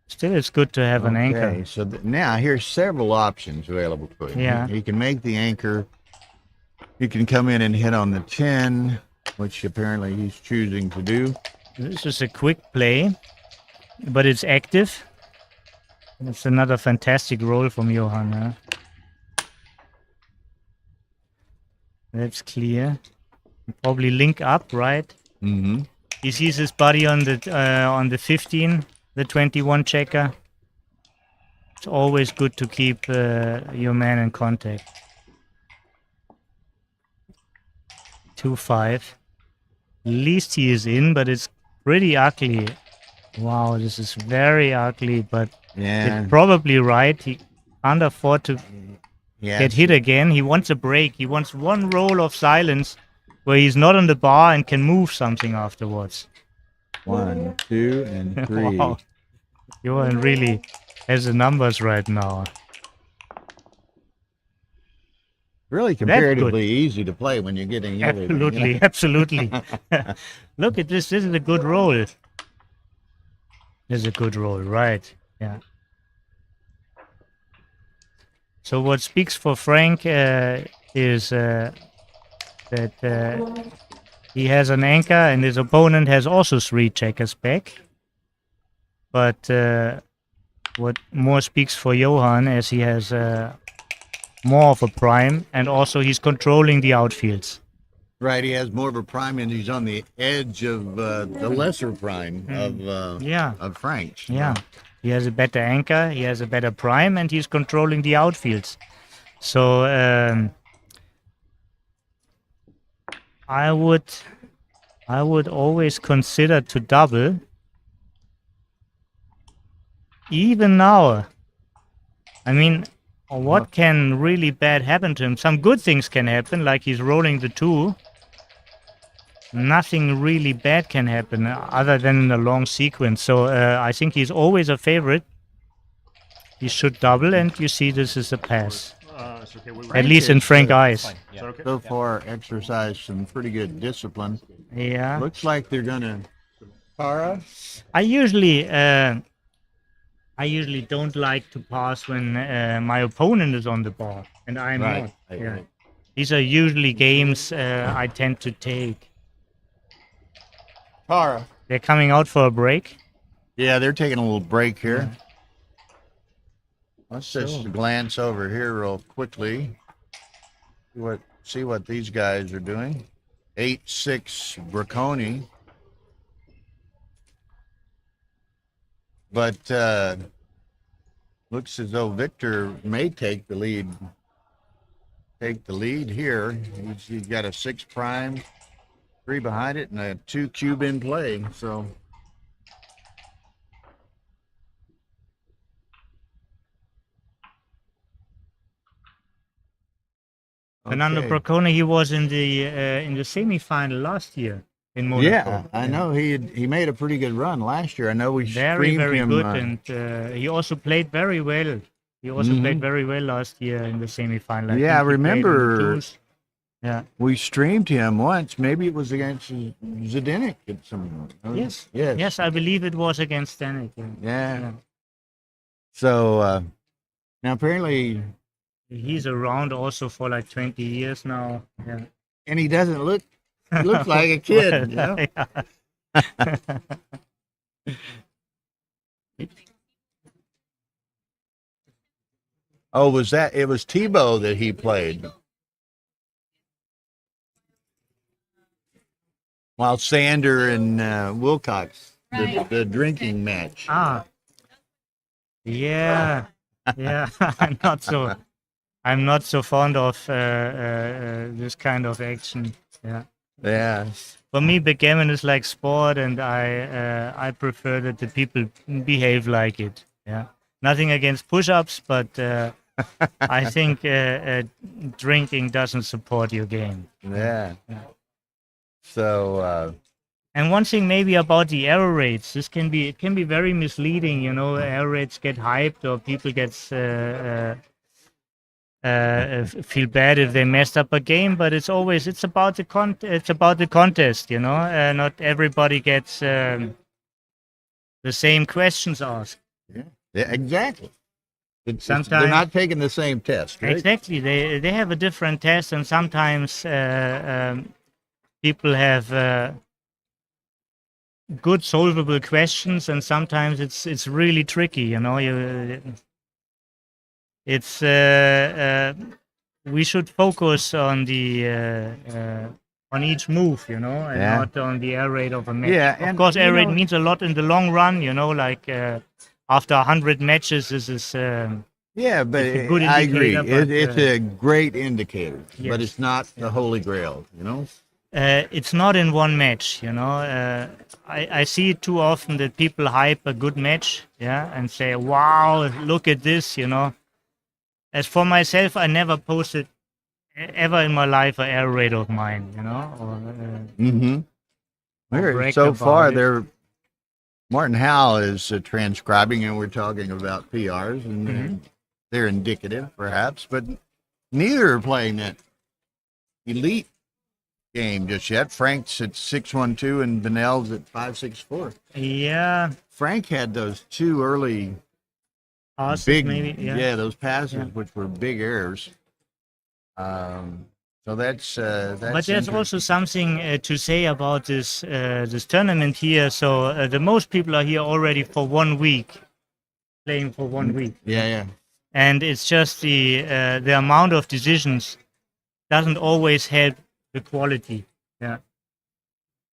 Still, it's good to have an anchor. Okay, so now here's several options available to him. Yeah. He can make the anchor. He can come in and hit on the 10, which apparently he's choosing to do. This is a quick play, but it's active. It's another fantastic roll from Johann. Huh? That's clear. Probably link up, right? Mm-hmm. He sees his buddy on the 15, the 21 checker. It's always good to keep your man in contact. 2-5. Least he is in, but it's pretty ugly. Wow, this is very ugly, but Yeah. it's probably right. He can't afford to Yeah. get hit again. He wants a break. He wants one roll of silence where he's not on the bar and can move something afterwards. 1, 2, and 3. Wow. Johan really has the numbers right now. Really comparatively easy to play when you're getting everything. Absolutely, absolutely. Look at this. This is a good roll. This is a good roll, right? Yeah. So what speaks for Frank is that he has an anchor and his opponent has also 3 checkers back. But what more speaks for Johan, as he has more of a prime, and also he's controlling the outfields. Right, he has more of a prime, and he's on the edge of the lesser prime of Frank's. Yeah, he has a better anchor, he has a better prime, and he's controlling the outfields. So I would always consider to double. Even now, I mean, what can really bad happen to him? Some good things can happen, like he's rolling the 2. Nothing really bad can happen other than in a long sequence. So I think he's always a favorite. He should double, and you see this is a pass. It's okay. At least in Frank eyes. So far, exercised some pretty good discipline. Yeah. Looks like they're gonna. Tara? I usually don't like to pass when my opponent is on the ball and I'm not. Yeah. These are usually games I tend to take. Tara. They're coming out for a break. Yeah, they're taking a little break here. Let's just glance over here real quickly. See what these guys are doing. 8-6 Bracconi. But looks as though Victor may take the lead. Here. He's got a 6 prime, 3 behind it, and a 2 cube in play. So. Fernando Bracconi, he was in the semi-final last year in Monaco. Yeah, I know he made a pretty good run last year. I know we very streamed him, good, and he also played very well. He also played very well last year in the semi-final. I remember. Yeah, we streamed him once. Maybe it was against Zdenek at some. Yes, I believe it was against Zdenek. Yeah. So now apparently. He's around also for like 20 years now. Yeah. And he doesn't look like a kid, you know? Oh, it was Tebow that he played. While Sander and Wilcox, the drinking match. Yeah. I'm not so fond of this kind of action. Yeah. For me, backgammon is like sport, and I prefer that the people behave like it. Yeah. Nothing against push-ups, but I think drinking doesn't support your game. Yeah. So. And one thing maybe about the error rates, it can be very misleading. You know, error rates get hyped, or people get feel bad if they messed up a game, but it's about the contest, you know. Not everybody gets the same questions asked. Yeah, exactly. Sometimes they're not taking the same test, right? Exactly, they have a different test, and sometimes people have good solvable questions, and sometimes it's really tricky, you know. We should focus on the on each move, you know, and Yeah. not on the air rate of a match. Yeah, Of and, course, air you rate know- means a lot in the long run, you know, like after 100 matches, this is Yeah, but It's a good I agree. indicator, but, It's a great indicator, but yes. it's not the holy grail, you know? it's not in one match, you know. I see it too often that people hype a good match, yeah, and say, wow, look at this, you know. As for myself, I never posted ever in my life an air rate of mine, you know, Mm-hmm. bragged So about far, it. Martin Howell is transcribing, and we're talking about PRs, and they're indicative, perhaps, but neither are playing that elite game just yet. Frank's at 6-1-2, and Vanel's at 5-6-4. Yeah, Frank had those two early passes big, maybe, yeah. those passes, Yeah. which were big errors. So that's But there's also something to say about this tournament here. So the most people are here already for 1 week, playing for 1 week, yeah. and it's just the amount of decisions doesn't always help the quality. Yeah,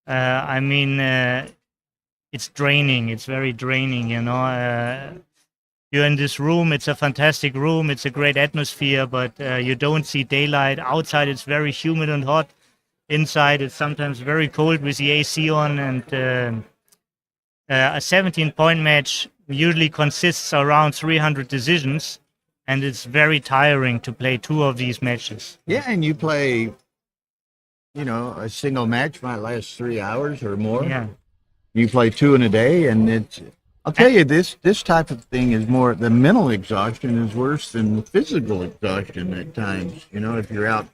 I mean it's draining. It's very draining. You know, you're in this room. It's a fantastic room. It's a great atmosphere, but you don't see daylight. Outside, it's very humid and hot. Inside, it's sometimes very cold with the AC on. And a 17-point match usually consists around 300 decisions, and it's very tiring to play two of these matches. Yeah, and you play, you know, a single match might last 3 hours or more. Yeah. You play two in a day, and I'll tell you, this type of thing is more, the mental exhaustion is worse than the physical exhaustion at times. You know, if you're out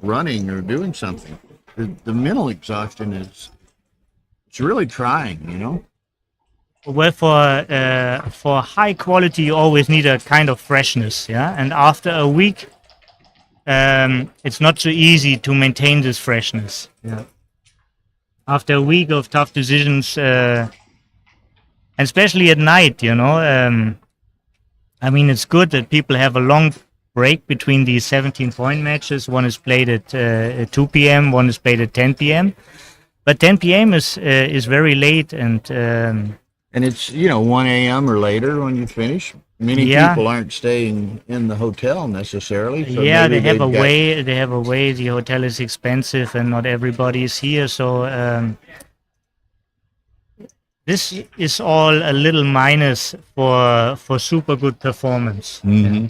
running or doing something, the mental exhaustion it's really trying, you know. Well, for high quality, you always need a kind of freshness, yeah. And after a week, it's not so easy to maintain this freshness. Yeah. After a week of tough decisions, and especially at night, you know. I mean, it's good that people have a long break between these 17-point matches. One is played at 2 p.m., one is played at 10 p.m. But 10 p.m. is very late, and it's, you know, 1 a.m. or later when you finish. Many people aren't staying in the hotel necessarily. So yeah, they have a way. They have a way. The hotel is expensive, and not everybody is here. So this is all a little minus for super good performance. Mm-hmm.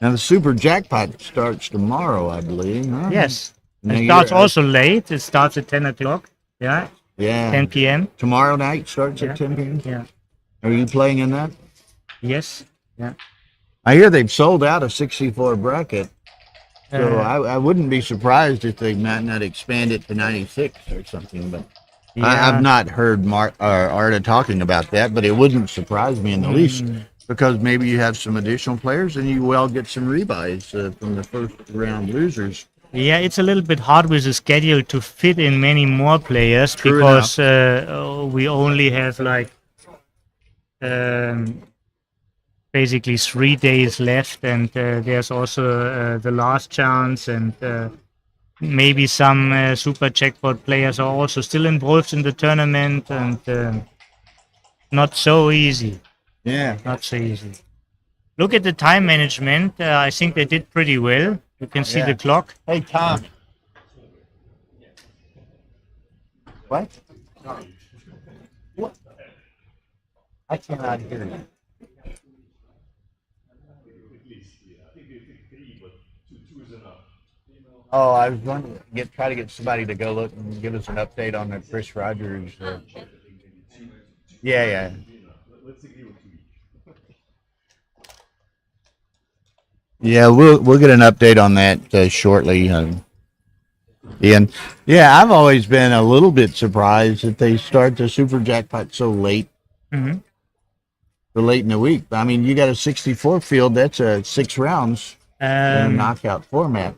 Now the Super Jackpot starts tomorrow, I believe. Huh? Yes, it starts also late. It starts at 10 o'clock. Yeah. Yeah. 10 p.m. Tomorrow night starts at 10 p.m. Yeah. Are you playing in that? Yes. Yeah. I hear they've sold out a 64 bracket. So I wouldn't be surprised if they might not expand it to 96 or something. But I've not heard Arda talking about that, but it wouldn't surprise me in the least, because maybe you have some additional players and you will get some rebuys from the first round losers. Yeah, it's a little bit hard with the schedule to fit in many more players. True because we only have like basically 3 days left, and there's also the last chance, and maybe some super jackpot players are also still involved in the tournament, and not so easy. Yeah. Not so easy. Look at the time management. I think they did pretty well. You can see the clock. Hey, Tom. What? What? I cannot hear you. Oh, I was going to try to get somebody to go look and give us an update on the Chris Rogers. Yeah. Yeah, we'll get an update on that shortly. Ian, yeah, I've always been a little bit surprised that they start the Super Jackpot so late. Mm-hmm. So late in the week. I mean, you got a 64 field. That's 6 rounds in a knockout format.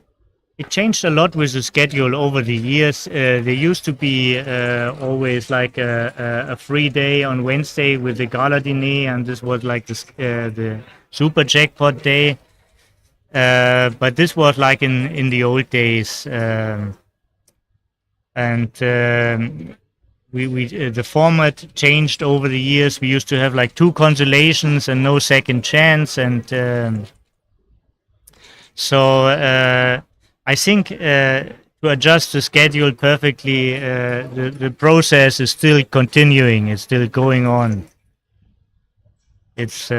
It changed a lot with the schedule over the years. There used to be always like a free day on Wednesday with the gala diner, and this was like the super jackpot day. But this was like in the old days. And the format changed over the years. We used to have like 2 consolations and no second chance, and so I think to adjust the schedule perfectly, the process is still continuing. It's still going on. It's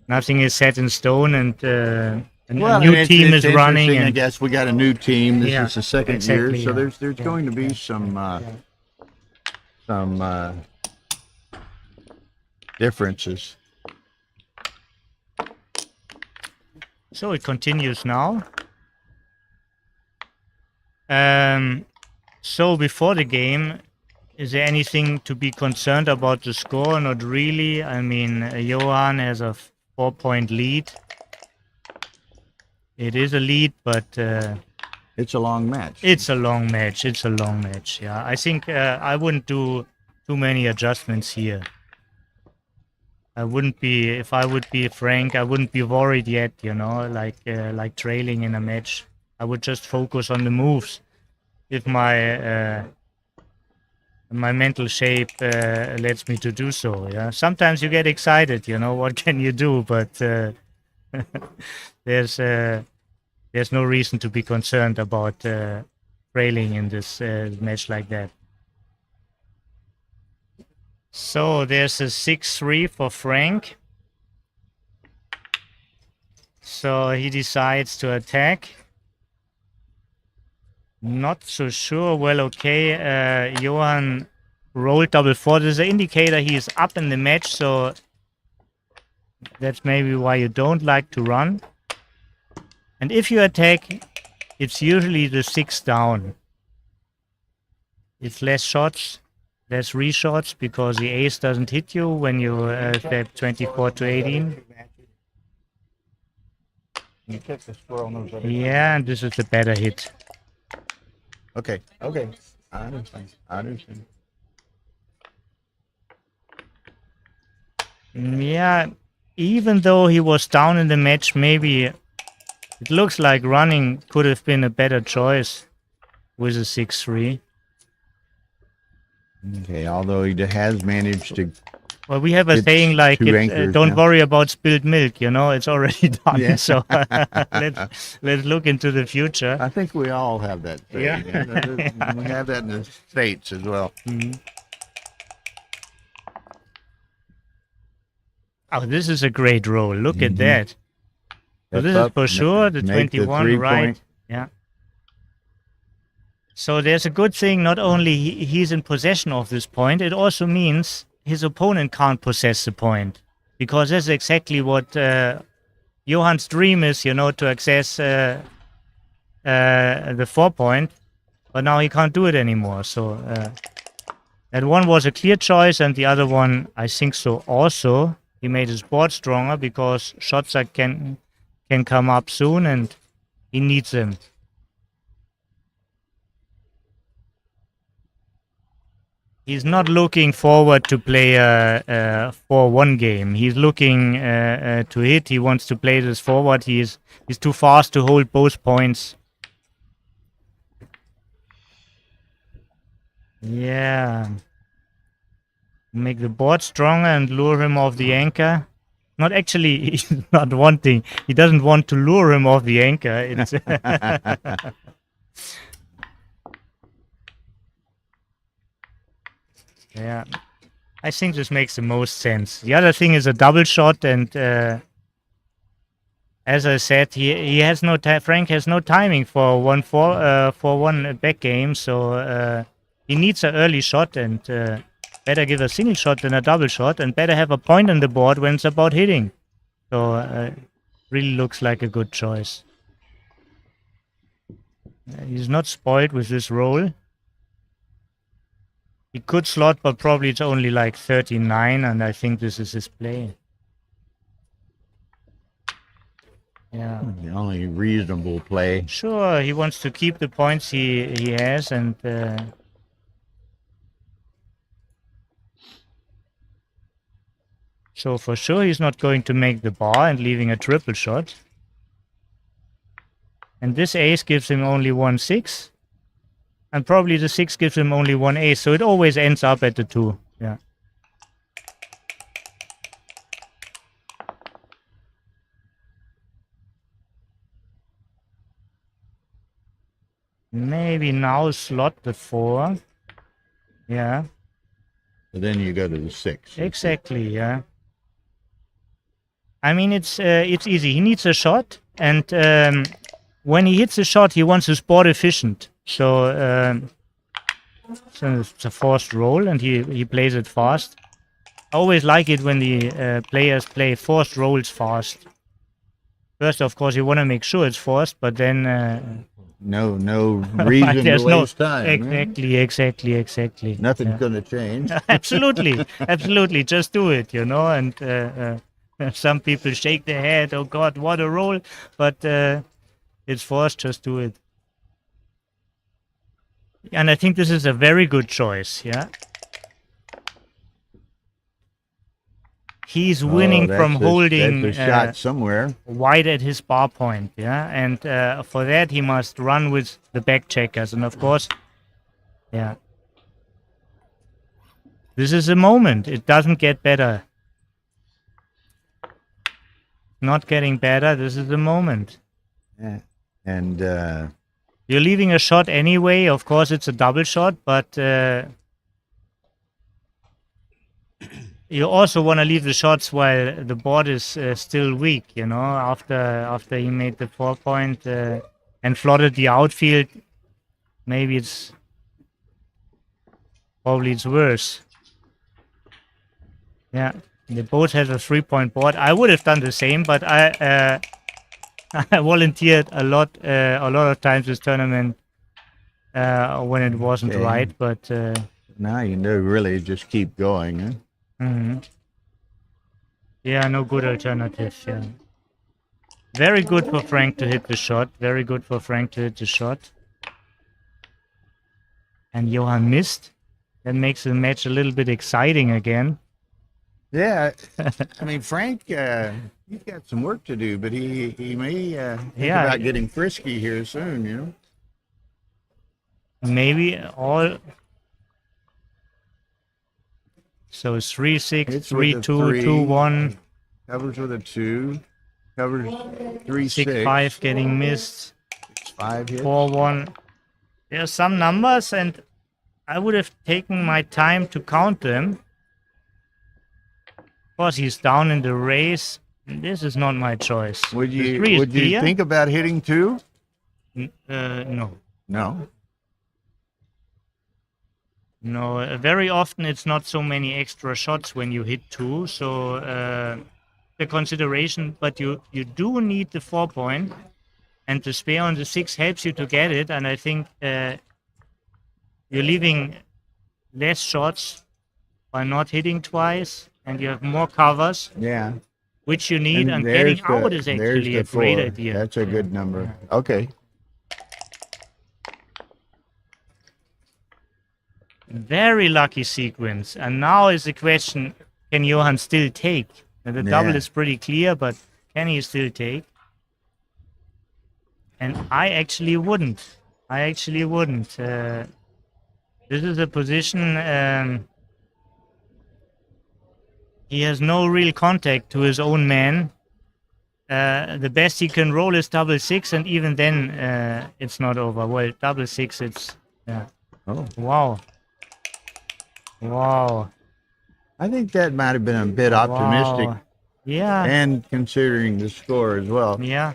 nothing is set in stone, and a new team is running. I And guess we got a new team. This Yeah, is the second exactly, year, so yeah. there's going to be some differences. So it continues now. So before the game, is there anything to be concerned about the score? Not really. I mean, Johan has a 4-point lead. It is a lead, but It's a long match. it's a long match. It's a long match. Yeah, I think I wouldn't do too many adjustments here. I wouldn't be, if I would be frank, I wouldn't be worried yet. Like trailing in a match. I would just focus on the moves. If my mental shape lets me to do so. Yeah. Sometimes you get excited. What can you do? But there's no reason to be concerned about trailing in this match like that. So there's a 6-3 for Frank. So he decides to attack. Not so sure. Well, okay. Johan rolled double 4. There's an indicator he is up in the match, so that's maybe why you don't like to run. And if you attack, it's usually the 6 down. It's less shots, less reshots, because the ace doesn't hit you when you step 24 to 18. You check the score on those other. Yeah, and this is the better hit. Okay. I understand. Yeah, even though he was down in the match, maybe it looks like running could have been a better choice with a 6-3. Okay, although he has managed to. Well, we have a It's saying like, 2 anchors don't now. worry about spilled milk, it's already done. Yeah. So let's look into the future. I think we all have that. Thing. Yeah. We have that in the States as well. Mhm. Oh, this is a great roll. Look at that. So That's this is up. for sure the Make the 21, 3 right? point. Yeah. So there's a good thing. Not only he's in possession of this point, it also means his opponent can't possess the point, because that's exactly what Johan's dream is, to access the 4 point. But now he can't do it anymore. So that one was a clear choice, and the other one, I think so also. He made his board stronger because shots can come up soon, and he needs them. He's not looking forward to play a 4-1 game. He's looking to hit. He wants to play this forward. He's too fast to hold both points. Yeah. Make the board stronger and lure him off the anchor. Not actually, he's not wanting. He doesn't want to lure him off the anchor. It's yeah, I think this makes the most sense. The other thing is a double shot, and as I said, he has no Frank has no timing for 1-4 back game, so he needs an early shot, and better give a single shot than a double shot, and better have a point on the board when it's about hitting. So really looks like a good choice. He's not spoiled with this roll. He could slot, but probably it's only like 39, and I think this is his play. Yeah. The only reasonable play. Sure, he wants to keep the points he has, and so for sure he's not going to make the bar and leaving a triple shot. And this ace gives him only 1-6. And probably the 6 gives him only one ace, so it always ends up at the 2. Yeah. Maybe now slot the 4. Yeah. But then you go to the 6. Exactly, yeah. I mean, it's easy. He needs a shot, and when he hits a shot, he wants to sport efficient. So, so it's a forced roll, and he plays it fast. I always like it when the players play forced rolls fast. First, of course, you want to make sure it's forced, but then no reason to there's waste time. Exactly. Nothing's Yeah. going to change. absolutely. Just do it, you know. And some people shake their head. Oh God, what a roll! But it's forced. Just do it. And I think this is a very good choice. Yeah. He's winning from holding that's a shot somewhere. wide at his bar point, yeah, and for that he must run with the back checkers, and of course, yeah, this is a moment. It doesn't get better. Not getting better. This is the moment. Yeah. And You're leaving a shot anyway. Of course, it's a double shot, but you also want to leave the shots while the board is still weak, you know, after he made the 4 point and flooded the outfield. Maybe it's worse. Yeah, they both have a 3-point board. I would have done the same, but I I volunteered a lot of times this tournament when it wasn't right, but now you know, really just keep going, huh? Yeah, no good alternative. Yeah, very good for Frank to hit the shot. And Johan missed. That makes the match a little bit exciting again. Yeah, I mean, Frank, he's got some work to do, but he may think about getting frisky here soon, you know? Maybe all... So 3-6, 3-2, 2-1. Covers with a 2. Covers 3-6. 6-5 getting missed. 6-5 hit. 4-1. There are some numbers, and I would have taken my time to count them. Of course, he's down in the race. This is not my choice. Would you think about hitting 2? No. No. No, very often it's not so many extra shots when you hit 2, so the consideration, but you do need the 4 point, and the spare on the 6 helps you to get it, and I think you're leaving less shots by not hitting twice, and you have more covers. Yeah. Which you need, and getting out is actually a great idea. That's a good number. Okay. Very lucky sequence. And now is the question, can Johan still take? The double is pretty clear, but can he still take? And I actually wouldn't. This is a position he has no real contact to his own man. The best he can roll is double 6, and even then it's not over. Well, double 6, it's... Yeah. Oh. Wow. I think that might have been a bit optimistic. Wow. Yeah. And considering the score as well. Yeah.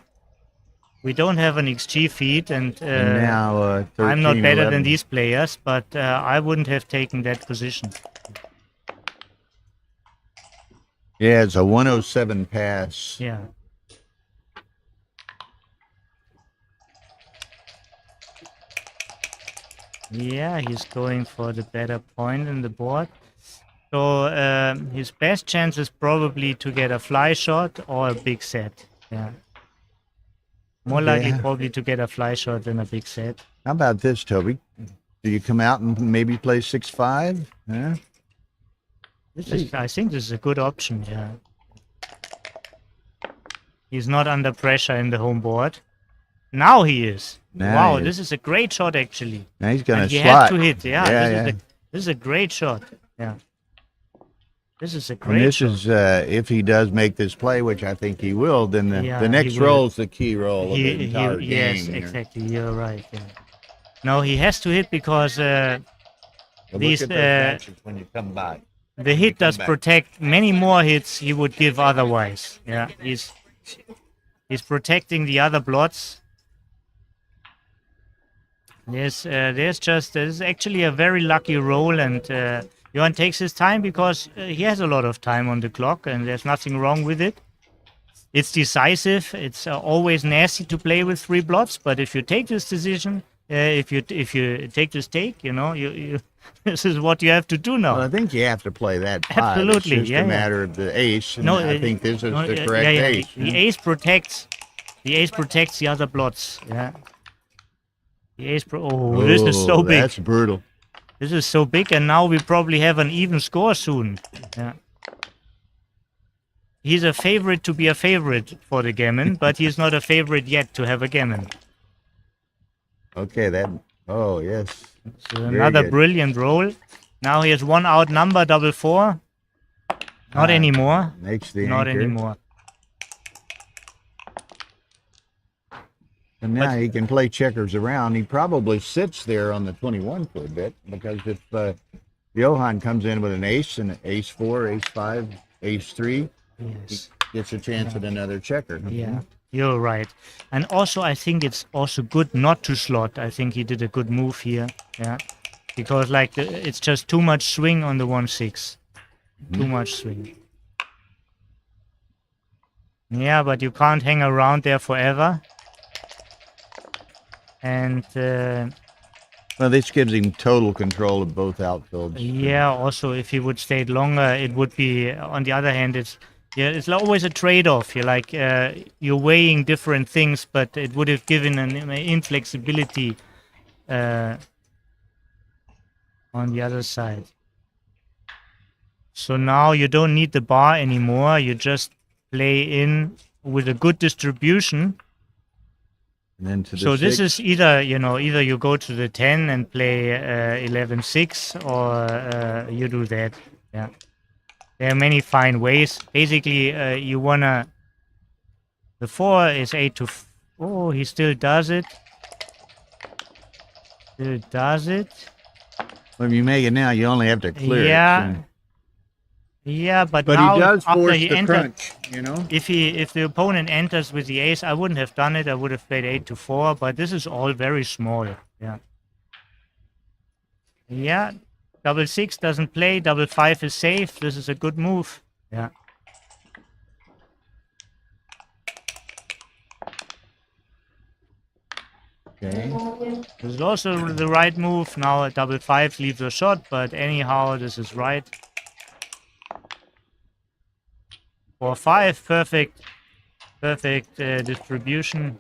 We don't have an XG feed, and now 13, I'm not better 11. than these players, but I wouldn't have taken that position. Yeah, it's a 107 pass. Yeah. Yeah, he's going for the better point in the board. So his best chance is probably to get a fly shot or a big set. Yeah. More likely probably to get a fly shot than a big set. How about this, Toby? Do you come out and maybe play 6-5? Yeah. I think this is a good option, yeah. He's not under pressure in the home board. Now he is. Now Wow, he this is. is a great shot actually. Now he's going And to he slot. has to hit. Yeah, Yeah, this is a great shot. Yeah. This is a And great this shot. is if he does make this play, which I think he will. Then the Yeah, he next will. roll is the key roll of the He entire yes, game. exactly. You're right. Yeah. No, he has to hit because But look these at those matches when you come by. the hit come does back. protect many more hits he would give otherwise. Yeah, he's protecting the other blots. There's actually a very lucky roll, and Johan takes his time because he has a lot of time on the clock, and there's nothing wrong with it. It's decisive. It's always nasty to play with 3 blots, but if you take this decision, if you take this take, you this is what you have to do now. Well, I think you have to play that 5. Absolutely, It's just yeah, a yeah. matter of the ace, and No, I think this is no, the correct yeah, ace. The ace protects. The ace protects the other blots. Yeah. The ace. Oh, this is so big. That's brutal. This is so big, and now we probably have an even score soon. Yeah. He's a favorite to be a favorite for the gammon, but he's not a favorite yet to have a gammon. Okay, that. Oh yes. So Very another good. brilliant roll. Now he has 1 out number, 4-4. Not anymore. Makes the Not anchor. anymore. And now he can play checkers around. He probably sits there on the 21 for a bit, because if Johan comes in with an ace and an ace 4, ace 5, ace 3, Yes. he gets a chance at another checker. Yeah, you're right. And also, I think it's also good not to slot. I think he did a good move here. Yeah, because it's just too much swing on the 1-6. Too much swing. Yeah, but you can't hang around there forever. And Well, this gives him total control of both outfields. yeah, also if he would stayed longer, it would be. On the other hand, it's always a trade-off. You're weighing different things, but it would have given an inflexibility on the other side. So now you don't need the bar anymore. You just play in with a good distribution. And then to the So this 6. is either you go to the 10 and play 11-6, or you do that. Yeah, there are many fine ways. Basically, you wanna. The 4 is 8 to. Oh, he still does it. Still does it. Well, if you make it now, you only have to clear Yeah. it. Yeah, but But now he does after force he the entered, crunch, you know? if the opponent enters with the ace, I wouldn't have done it. I would have played 8 to 4, but this is all very small. Yeah. Yeah. 6-6 doesn't play. 5-5 is safe. This is a good move. Yeah. Okay. This is also the right move. Now 5-5 leaves a shot, but anyhow, this is right. 4-5, perfect distribution.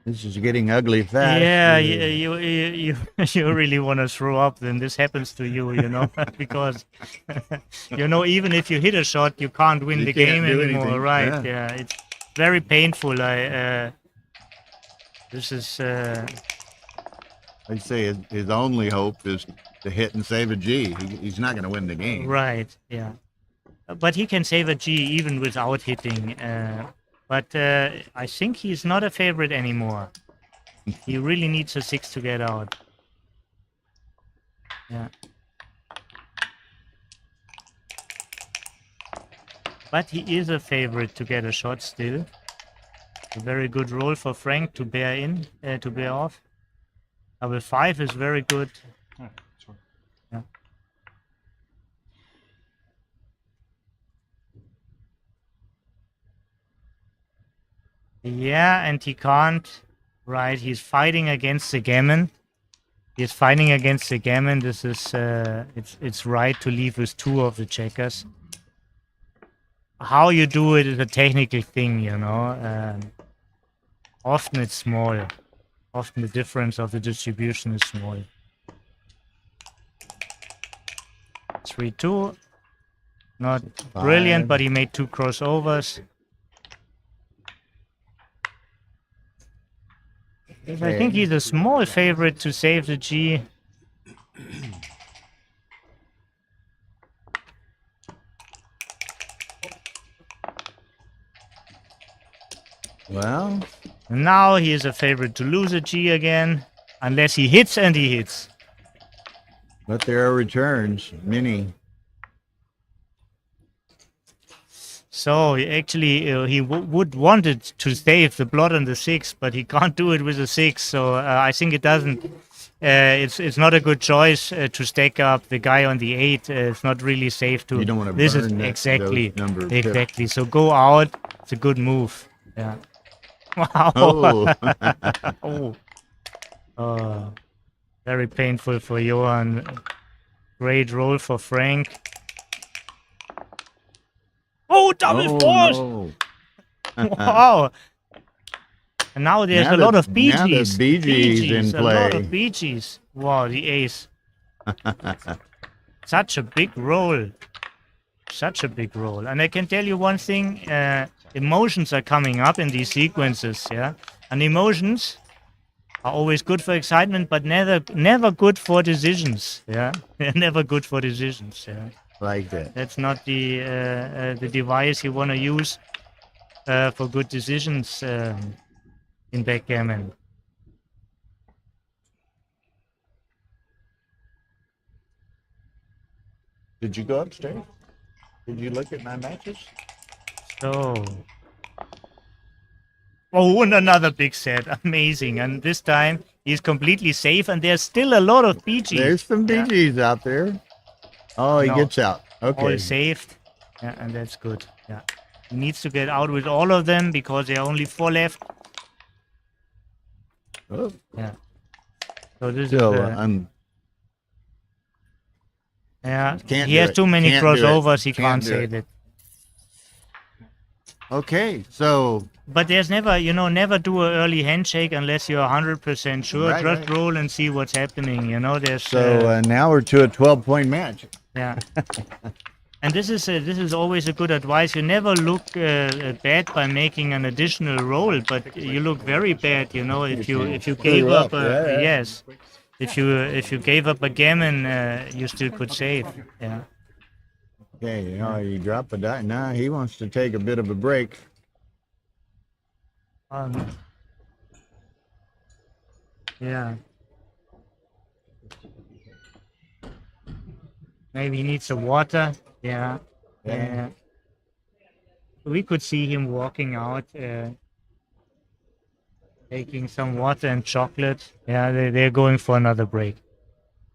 This is getting ugly fast. Yeah, you really want to throw up when this happens to you, because even if you hit a shot, you can't win You the can't game do anymore, anything. right? Yeah. Yeah, it's very painful. This is They say his only hope is to hit and save a G. He's not going to win the game. right. Yeah, but he can save a G even without hitting. But I think he's not a favorite anymore. He really needs a 6 to get out. Yeah. But he is a favorite to get a shot still. A very good roll for Frank to bear off. 5 is very good. Oh, sorry. Yeah. Yeah, and he can't. Right, he's fighting against the gammon. He's fighting against the gammon. This is it's right to leave with 2 of the checkers. How you do it is a technical thing, often it's small. Often the difference of the distribution is small. 3-2. Not brilliant, but he made 2 crossovers. I think he's a small favorite to save the G. Well, Now he is a favorite to lose a G again, unless he hits, and he hits. but there are returns, many. So actually, he would want it to save the blot on the 6, but he can't do it with a 6. So I think it doesn't. It's not a good choice to stack up the guy on the 8. It's not really safe to. You don't want to This is burn exactly those number of pips. exactly. So go out. It's a good move. Yeah. Wow. Oh, Oh. Very painful for Johan. Great roll for Frank. Oh, double force! no. Wow. And now there's Now a lot the- of BGs. now the BGs in A lot play. of BGs. Wow, the ace. Such a big roll. Such a big roll. And I can tell you one thing, emotions are coming up in these sequences, yeah? And emotions are always good for excitement, but never good for decisions, yeah? They're never good for decisions, yeah? Like that. That's not the device you want to use for good decisions in backgammon. Did you go upstairs? Did you look at my matches? So, oh, and another big set, amazing! And this time he's completely safe, and there's still a lot of BGs. There's some yeah? BGs out there. Oh, he No. gets out. Okay. All saved, yeah, and that's good. Yeah, he needs to get out with all of them because there are only 4 left. Oh, Yeah. So this so is. Yeah, Can't he do has it. too many Can't do it. crossovers. He Can't can't do save it. it. okay. So But there's never, never do an early handshake unless you're 100% sure. Right, Just right. roll and see what's happening. There's. now we're to a 12-point match. Yeah. And this is always a good advice. You never look bad by making an additional roll, but you look very bad, if you gave Screw up. up, yeah. Yes. If you gave up a gammon, you still could save. Yeah. Okay, you drop a die. Now he wants to take a bit of a break. Yeah. Maybe he needs some water. Yeah. Yeah. We could see him walking out, taking some water and chocolate. Yeah, they're going for another break.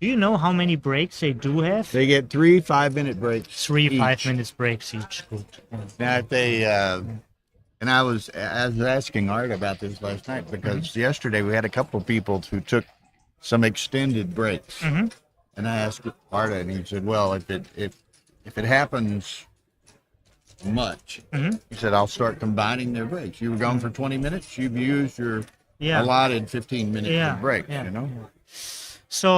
Do you know how many breaks they do have? They get 3 5-minute breaks. 3 each. 5 minutes breaks each. Good. Yeah. Now, if they, and I was asking Art about this last night because yesterday we had a couple of people who took some extended breaks, Mhm. and I asked Art, and he said, "Well, if it happens much," Mhm. he said, "I'll start combining their breaks. You were gone for 20 minutes. You've used your Yeah. allotted 15 minutes Yeah, of breaks. yeah, You know." So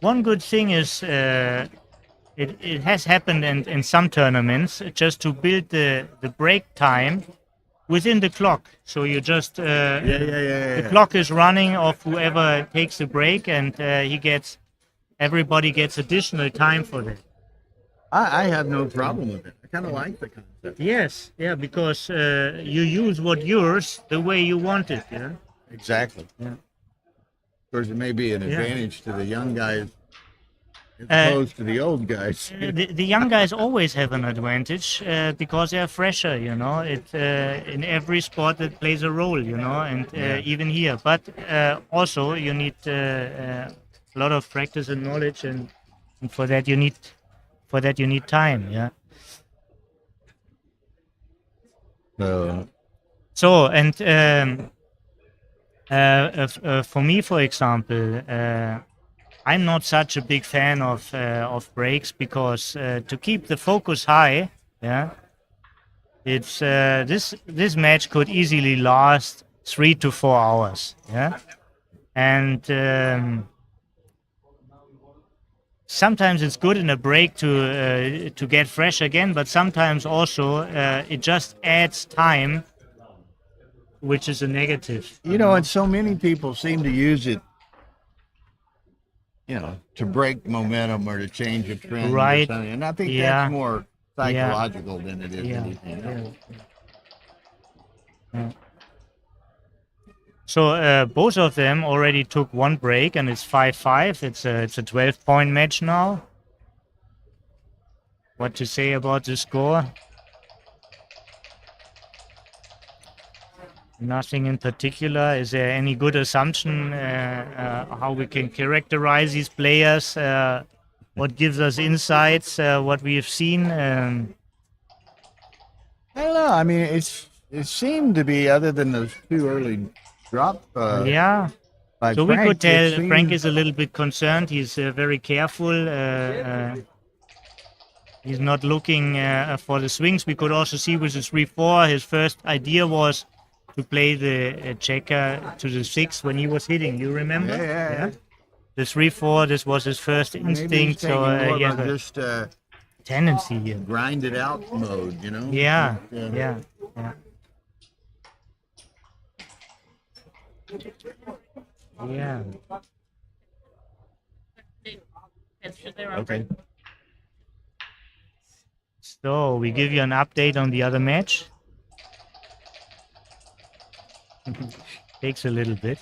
one good thing is it has happened in some tournaments just to build the break time within the clock. So you just the clock is running of whoever takes the break, and everybody gets additional time for that. I have no problem with it. I kind of like the concept. Yes, yeah, because you use what yours the way you want it. Yeah. Exactly. Yeah. Of course, it may be an Yeah. advantage to the young guys as Uh, opposed to the old guys. The young guys always have an advantage because they are fresher, It in every sport it plays a role, and even here. But also you need a lot of practice and knowledge, and for that you need time. Yeah. So, So and for me, for example. I'm not such a big fan of breaks because to keep the focus high, yeah, it's this match could easily last 3 to 4 hours, yeah, and sometimes it's good in a break to get fresh again, but sometimes also it just adds time which is a negative. You know, and so many people seem to use it, you know, to break momentum or to change a trend Right. or something. And I think Yeah. that's more psychological than it is Yeah. anything else. Yeah. So both of them already took one break, and it's 5-5. It's a 12-point match now. What to say about the score? Nothing in particular. Is there any good assumption how we can characterize these players? What gives us insights? What we have seen? I don't know. I mean, it seemed to be, other than those two early drop Yeah. by So Frank, we could tell it Frank seemed- is a little bit concerned. He's very careful. He's not looking for the swings. We could also see with the 3-4, his first idea was to play the checker to the 6 when he was hitting. You remember? Yeah. The 3-4, this was his first Maybe he's instinct. taking So more he of has a a just tendency here. grind it out mode, you know? Yeah, But, yeah. Yeah. Okay. So we give you an update on the other match. Takes a little bit.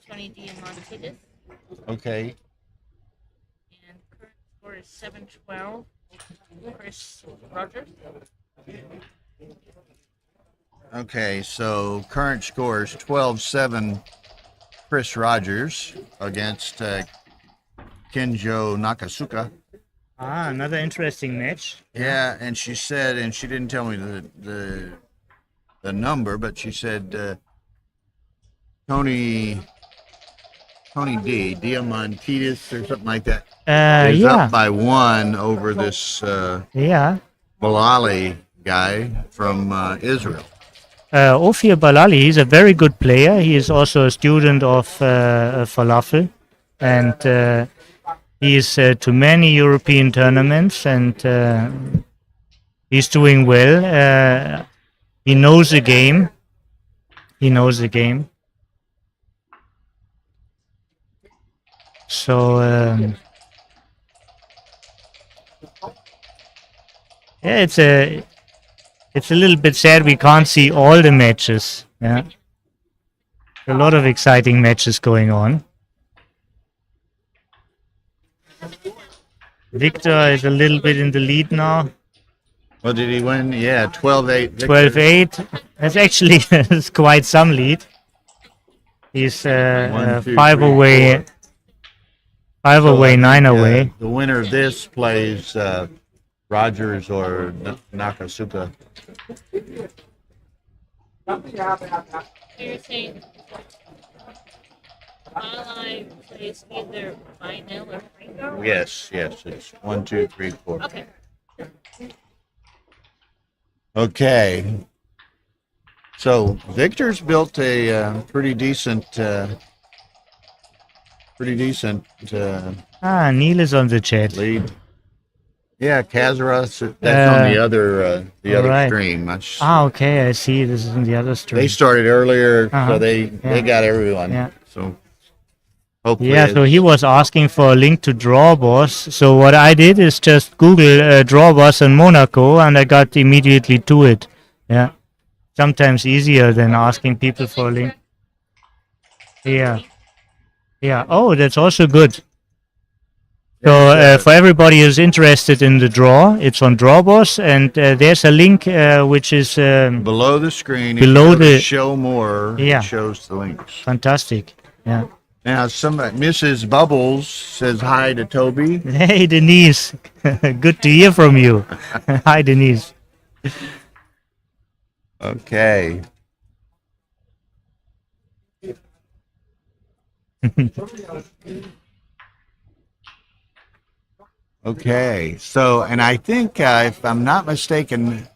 Tony Diamantis, Okay. and current score is 7-12. Chris Rogers. Okay, so current score is 12-7 Chris Rogers against Kenjo Nakasuka. Ah, another interesting match. Yeah, and she said, and she didn't tell me the number, but she said Tony Diamantis or something like that is Yeah, up by 1 over this yeah. Bilali guy from Israel. Ophir Balali, he's a very good player. He is also a student of Falafel, and he is to many European tournaments, and he's doing well. He knows the game. So yeah, it's a little bit sad we can't see all the matches. Yeah, a lot of exciting matches going on. Victor is a little bit in the lead now. What did he win? Yeah, 12-8. 12-8. That's actually that's quite some lead. He's 1, 2, 5 3, away. 4. 5 So I away, think, 9 away. The winner of this plays Rogers or Nakasuka. You're saying Malai plays either final or free throw? Yes, it's 1, 2, 3, 4. Okay. Okay. So Victor's built a pretty decent Neil is on the chat. lead. Yeah, Kazara. That's on the other right. stream. Okay, I see. This is on the other stream. They started earlier, Uh-huh. so they got everyone. Yeah. So hopefully, Yeah, so he was asking for a link to Drawboss. So what I did is just Google Drawboss in Monaco, and I got immediately to it. Yeah, sometimes easier than asking people for a link. Yeah. Oh, that's also good. So for everybody who's interested in the draw, it's on Drawboss, and there's a link which is below the screen. below if you go to the- show more. Yeah. It shows the links. fantastic. Yeah. Now, Mrs. Bubbles says hi to Toby. Hey, Denise. Good to hear from you. Hi, Denise. Okay. Okay. So, and I think, if I'm not mistaken,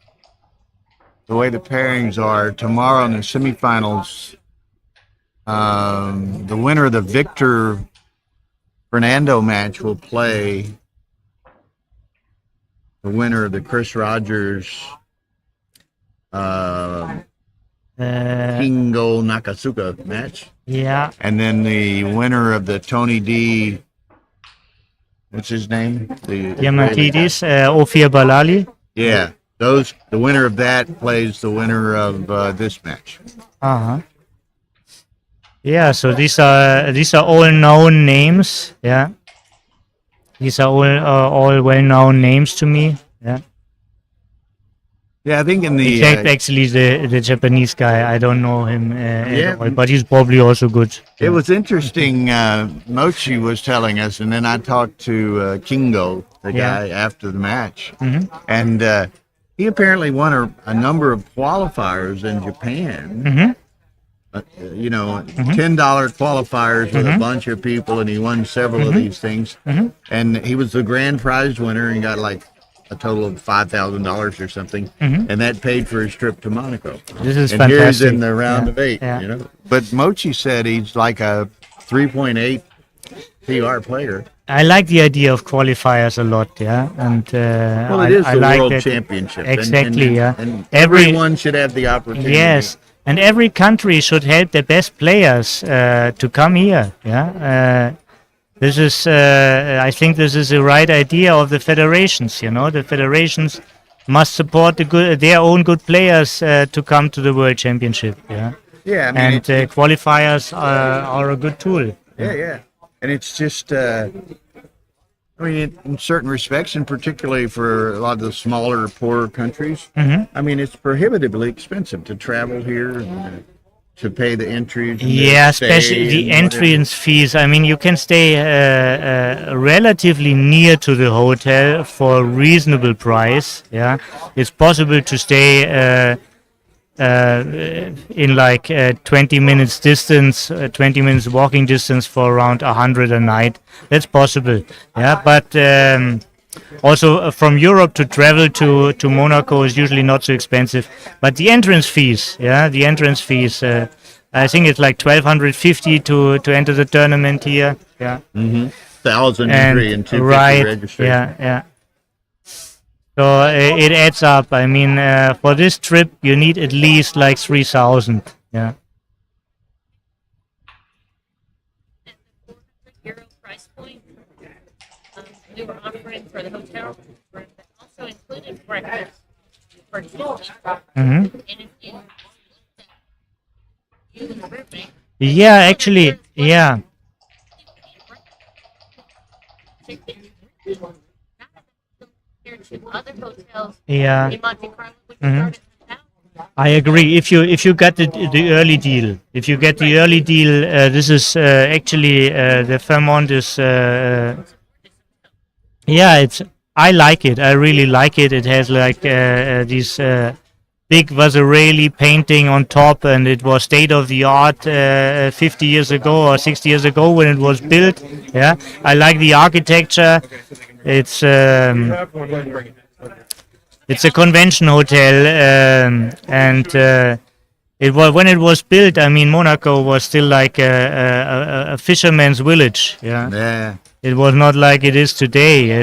the way the pairings are tomorrow in the semifinals, the winner of the Victor Fernando match will play the winner of the Chris Rogers Kingo Nakasuka match, yeah, and then the winner of the Tony D. What's his name? The Diamantidis, Ophir Balali. Yeah, the winner of that plays the winner of this match. Uh-huh. Yeah, so these are all known names. Yeah, these are all well-known names to me. Yeah. Yeah, I think in the Except actually the Japanese guy, I don't know him Yeah. at all, but he's probably also good. it was interesting. Mochi was telling us, and then I talked to Kingo, the Yeah. guy, after the match, Mhm. and he apparently won a number of qualifiers in Japan. Mhm. $10 qualifiers with a bunch of people, and he won several of these things. And he was the grand prize winner and got like a total of $5,000 or something, and that paid for his trip to Monaco. This is And here's fantastic. in the round of 8. Yeah. But Mochi said he's like a 3.8 PR player. I like the idea of qualifiers a lot, yeah, and Well, it I, is I the like World that. Championship. Exactly, yeah. And Every- everyone should have the opportunity. Yes, and every country should help the best players to come here. Yeah, this is. I think this is the right idea of the federations. The federations must support their own good players to come to the World Championship. Yeah, Yeah, I mean, and qualifiers are a good tool. yeah. And it's just, I mean, in certain respects, and particularly for a lot of the smaller, poorer countries, I mean, it's prohibitively expensive to travel here, and to pay the entry. and the Yeah, stay especially the and whatever. entrance fees. I mean, you can stay relatively near to the hotel for a reasonable price. Yeah, it's possible to stay in like 20 minutes distance, 20 minutes walking distance for around 100 a night. That's possible. Yeah, but also from Europe to travel to Monaco is usually not so expensive. But the entrance fees, I think it's like 1,250 to enter the tournament here. Yeah. 1,000 entry and 250 right, registration. yeah. So it adds up. I mean, for this trip, you need at least like 3,000. Yeah. €400 price point. We were offering for the hotel, but also included breakfast for 2 people. hmm And if you and the roommate, Yeah, actually, yeah. compared to other hotels Yeah. in Monte-Carlo, which Mhm. started at 1,000. I agree. If you get the early deal, this is actually the Fairmont is. Yeah, I like it. I really like it. It has like these big Vasarely painting on top, and it was state of the art 50 years ago or 60 years ago when it was built. Yeah, I like the architecture. It's a convention hotel, and it was when it was built. I mean, Monaco was still like a fisherman's village. Yeah. Yeah. It was not like it is today.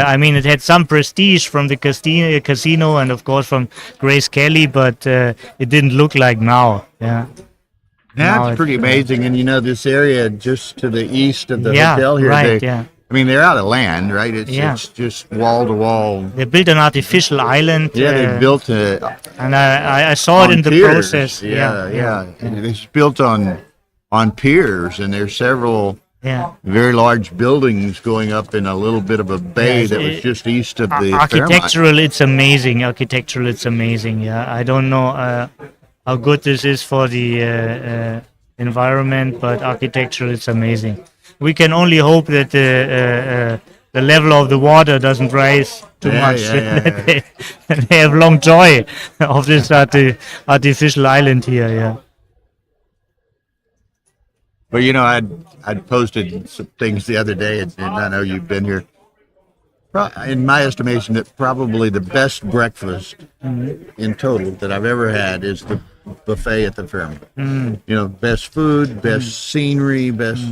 I mean, it had some prestige from the casino and, of course, from Grace Kelly, but it didn't look like now. Yeah. Now That's pretty amazing. And this area just to the east of the Yeah, hotel here, right, yeah. I mean, they're out of land, right? It's just wall to wall. They built an artificial island. Yeah, they built it and I saw it on in the piers. process. Yeah. And it's built on piers, and there's several Yeah. very large buildings going up in a little bit of a bay that was just east of the Fairmont. Architectural, it's amazing. Yeah, I don't know how good this is for the environment, but architectural, it's amazing. We can only hope that the level of the water doesn't rise too much. That they have long joy of this artificial island here. Yeah. But I'd posted some things the other day, and I know you've been here. In my estimation, that probably the best breakfast in total that I've ever had is the buffet at the Fairmont. Best food, best scenery, best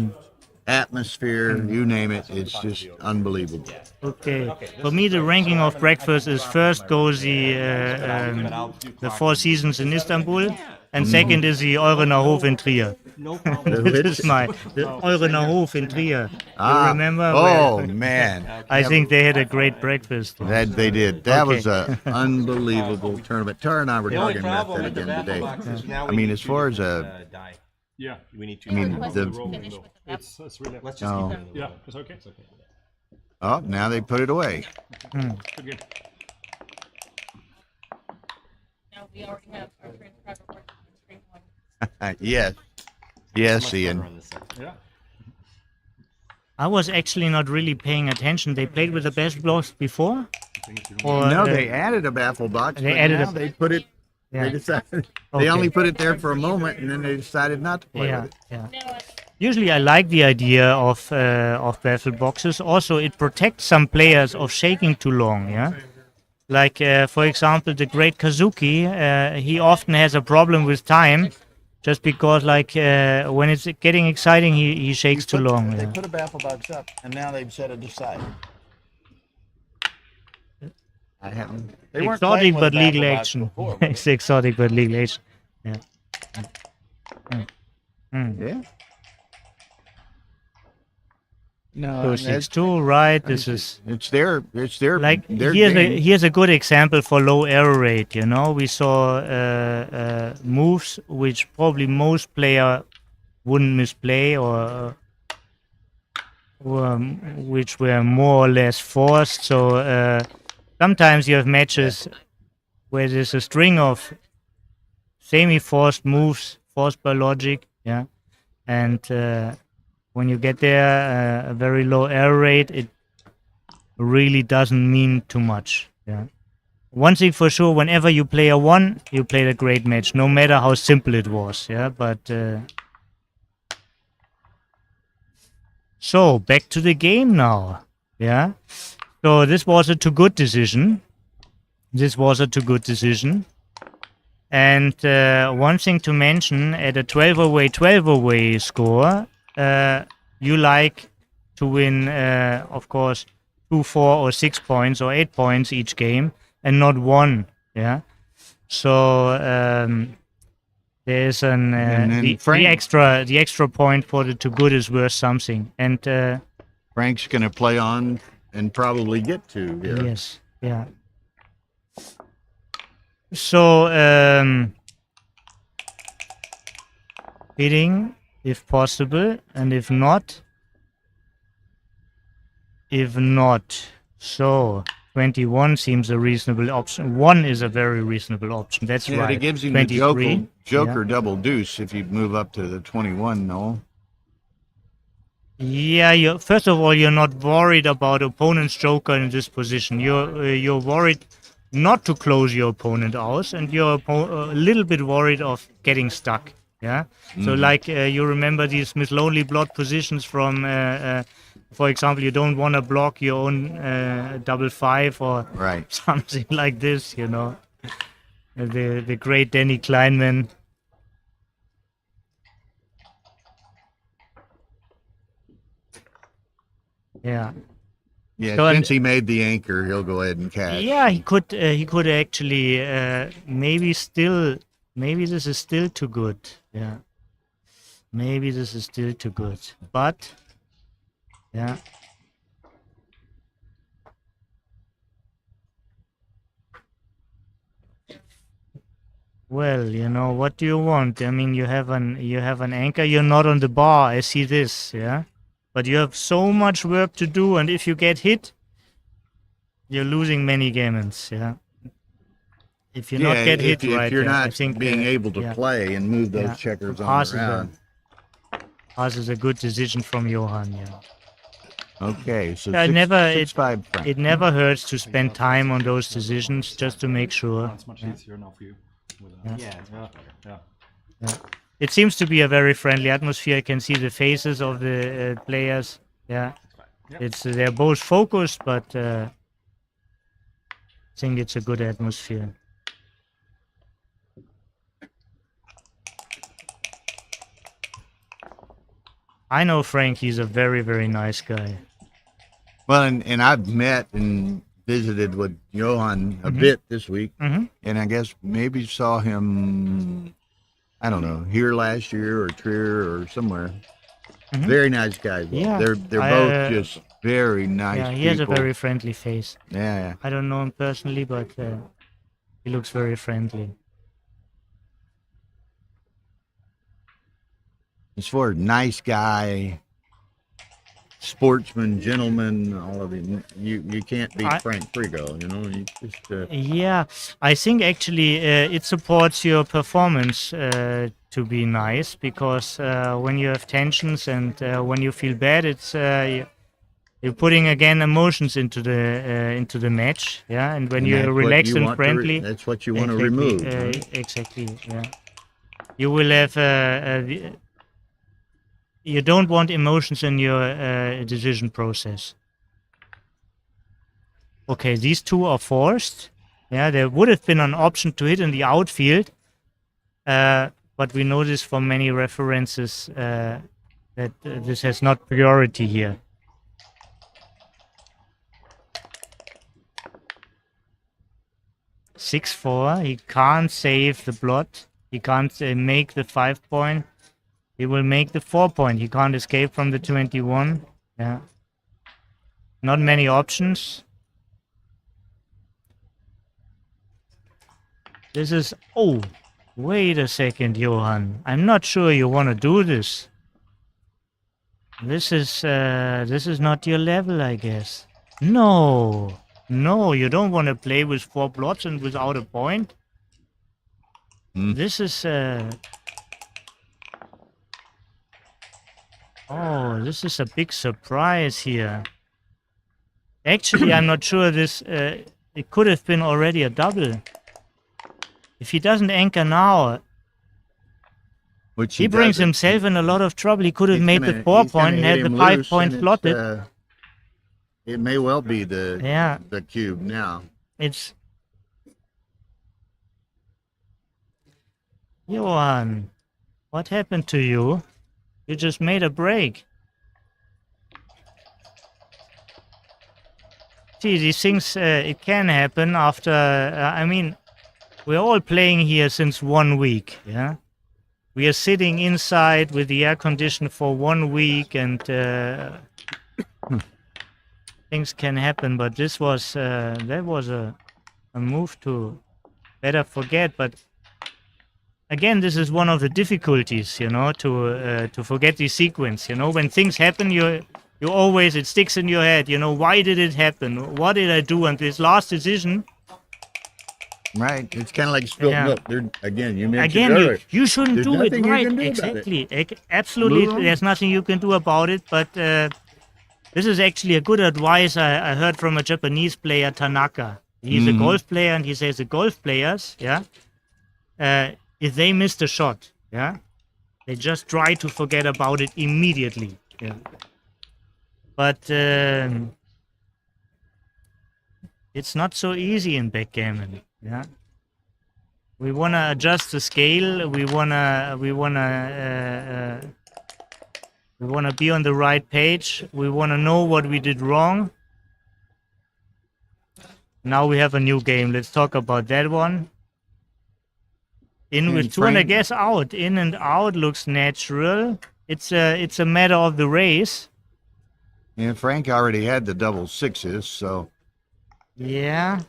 atmosphere, you name it. It's just unbelievable. Okay. For me, the ranking of breakfast is first goes the Four Seasons in Istanbul, and second is the Eurener Hof in Trier. This is the Eurener Hof in Trier. You remember? Oh, man. I think they had a great breakfast. That they did. That Okay. was an unbelievable tournament. Tara and I were talking about that again today. I mean, as far as a, Yeah. We need to. I mean, Let's the, finish with the map. It's really. Let's just No. keep it. Yeah, it's okay. oh, now they put it away. Again. Now we already have our transcriber working on stream one. Yes. Yes, Much Ian. better on this side. Yeah. I was actually not really paying attention. They played with the best blocks before? Or, No, they added a baffle box. they but added now a- they put it. Yeah. They decided. Okay. They only put it there for a moment, and then they decided not to play Yeah, with it. yeah. No, I mean, Usually, I like the idea of baffle boxes. Also, it protects some players of shaking too long. Yeah, like for example, the great Kazuki. He often has a problem with time, just because like when it's getting exciting, he shakes too long. They Yeah. put a baffle box up, and now they've set it aside. I haven't. They weren't Exotic playing with but a baffle legal box action. before, were It's exotic but legal action. Yeah. they? Yeah. No, So 6-2, right? This is it's their. It's their. like their here's a good example for low error rate. You know, we saw moves which probably most player wouldn't misplay or which were more or less forced. So sometimes you have matches where there's a string of semi-forced moves forced by logic. Yeah, and when you get there, a very low error rate, it really doesn't mean too much. Yeah. One thing for sure, whenever you play a 1, you played a great match, no matter how simple it was. Yeah, but so back to the game now. Yeah. So this was a too good decision. And one thing to mention, at a 12-away score, you like to win, of course, 2, 4, or 6 points or 8 points each game, and not 1. Yeah. So there's an And then the Frank- extra point for the too good is worth something. And Frank's going to play on and probably get to. Yeah. yes, yeah. So hitting if possible, and if not, so 21 seems a reasonable option. 1 is a very reasonable option. That's Yeah, right. it gives him the 23, Joker double deuce if you move up to the 21. No. Yeah, first of all, you're not worried about opponent's joker in this position. You're worried not to close your opponent out, and you're a little bit worried of getting stuck. Yeah. So like you remember these Miss Lonely Blot positions from, for example, you don't want to block your own double 5 or Right. something like this. You know, the great Danny Kleinman. Yeah. Yeah. So, Since he made the anchor, he'll go ahead and cash. Yeah, he could actually maybe this is still too good. Yeah. Maybe this is still too good. But yeah. Well, you know, what do you want? I mean, you have an anchor, you're not on the bar. I see this, yeah? But you have so much work to do, and if you get hit, you're losing many gammons, yeah. If you not get hit if right, you're yeah, I not think being able to yeah, play and move those yeah. checkers on Pass around. Pass is a good decision from Johan, yeah. Okay, so Yeah, six, 5 Frank. It never hurts to spend time on those decisions just to make sure. It's much easier now for you. With that. Yeah, it's much better. Yeah. It seems to be a very friendly atmosphere. I can see the faces of the players. Yeah, Yeah. it's they're both focused, but I think it's a good atmosphere. I know Frank. He's a very, very nice guy. Well, and I've met and visited with Johan a Mhm. bit this week, Mm-hmm. and I guess maybe saw him, I don't know, here last year or Trier or somewhere. Mhm. Very nice guys. Yeah. They're both just very nice Yeah, he people. has a very friendly face. Yeah. I don't know him personally, but he looks very friendly. As far as nice guy, sportsman, gentleman, all of it, you can't beat I- Frank Frigo. You know, you just Yeah, I think actually it supports your performance to be nice, because when you have tensions and when you feel bad, it's you're putting again emotions into the match. Yeah, and when and you're that's what relaxed you and want friendly, that's what you want to exactly, remove. Huh? exactly. Yeah, you will have you don't want emotions in your decision process. Okay, these two are forced. Yeah, there would have been an option to hit in the outfield, but we know this from many references that this has not priority here. Six four. He can't save the blot. He can't make the 5 point. He will make the 4 point. He can't escape from the 21. Yeah. Not many options. This is... Oh, wait a second, Johan. I'm not sure you want to do this. This is not your level, I guess. No. No, you don't want to play with 4 blots and without a point. This is... Oh, this is a big surprise here. Actually, I'm not sure this... it could have been already a double. If he doesn't anchor now, Which he brings doesn't. himself in a lot of trouble. He could have He's made gonna- the 4 he's gonna point and hit had the him 5 loose, point and slotted. it may well be the Yeah. the cube now. It's... Johan, what happened to you? You just made a break. See, these things, it can happen after... I mean, we're all playing here since 1 week, yeah? We are sitting inside with the air condition for 1 week, and things can happen, but this was... that was a move to better forget, but... Again, this is one of the difficulties, you know, to forget the sequence. You know, when things happen, you always, it sticks in your head. You know, why did it happen? What did I do? And this last decision, Right. It's kind of like spilled Yeah. milk. Again, you mentioned again, earlier. you shouldn't There's do it nothing you right. can do about it. Exactly, absolutely. Move on. There's nothing you can do about it. But this is actually a good advice I heard from a Japanese player, Tanaka. He's a golf player, and he says the golf players, yeah, if they missed a shot, yeah, they just try to forget about it immediately. Yeah. But it's not so easy in backgammon. Yeah. We wanna adjust the scale. We wanna be on the right page. We wanna know what we did wrong. Now we have a new game. Let's talk about that one. In with And 2 and I Frank- guess out. In and out looks natural. It's a matter of the race. And Frank already had the double sixes, so Yeah.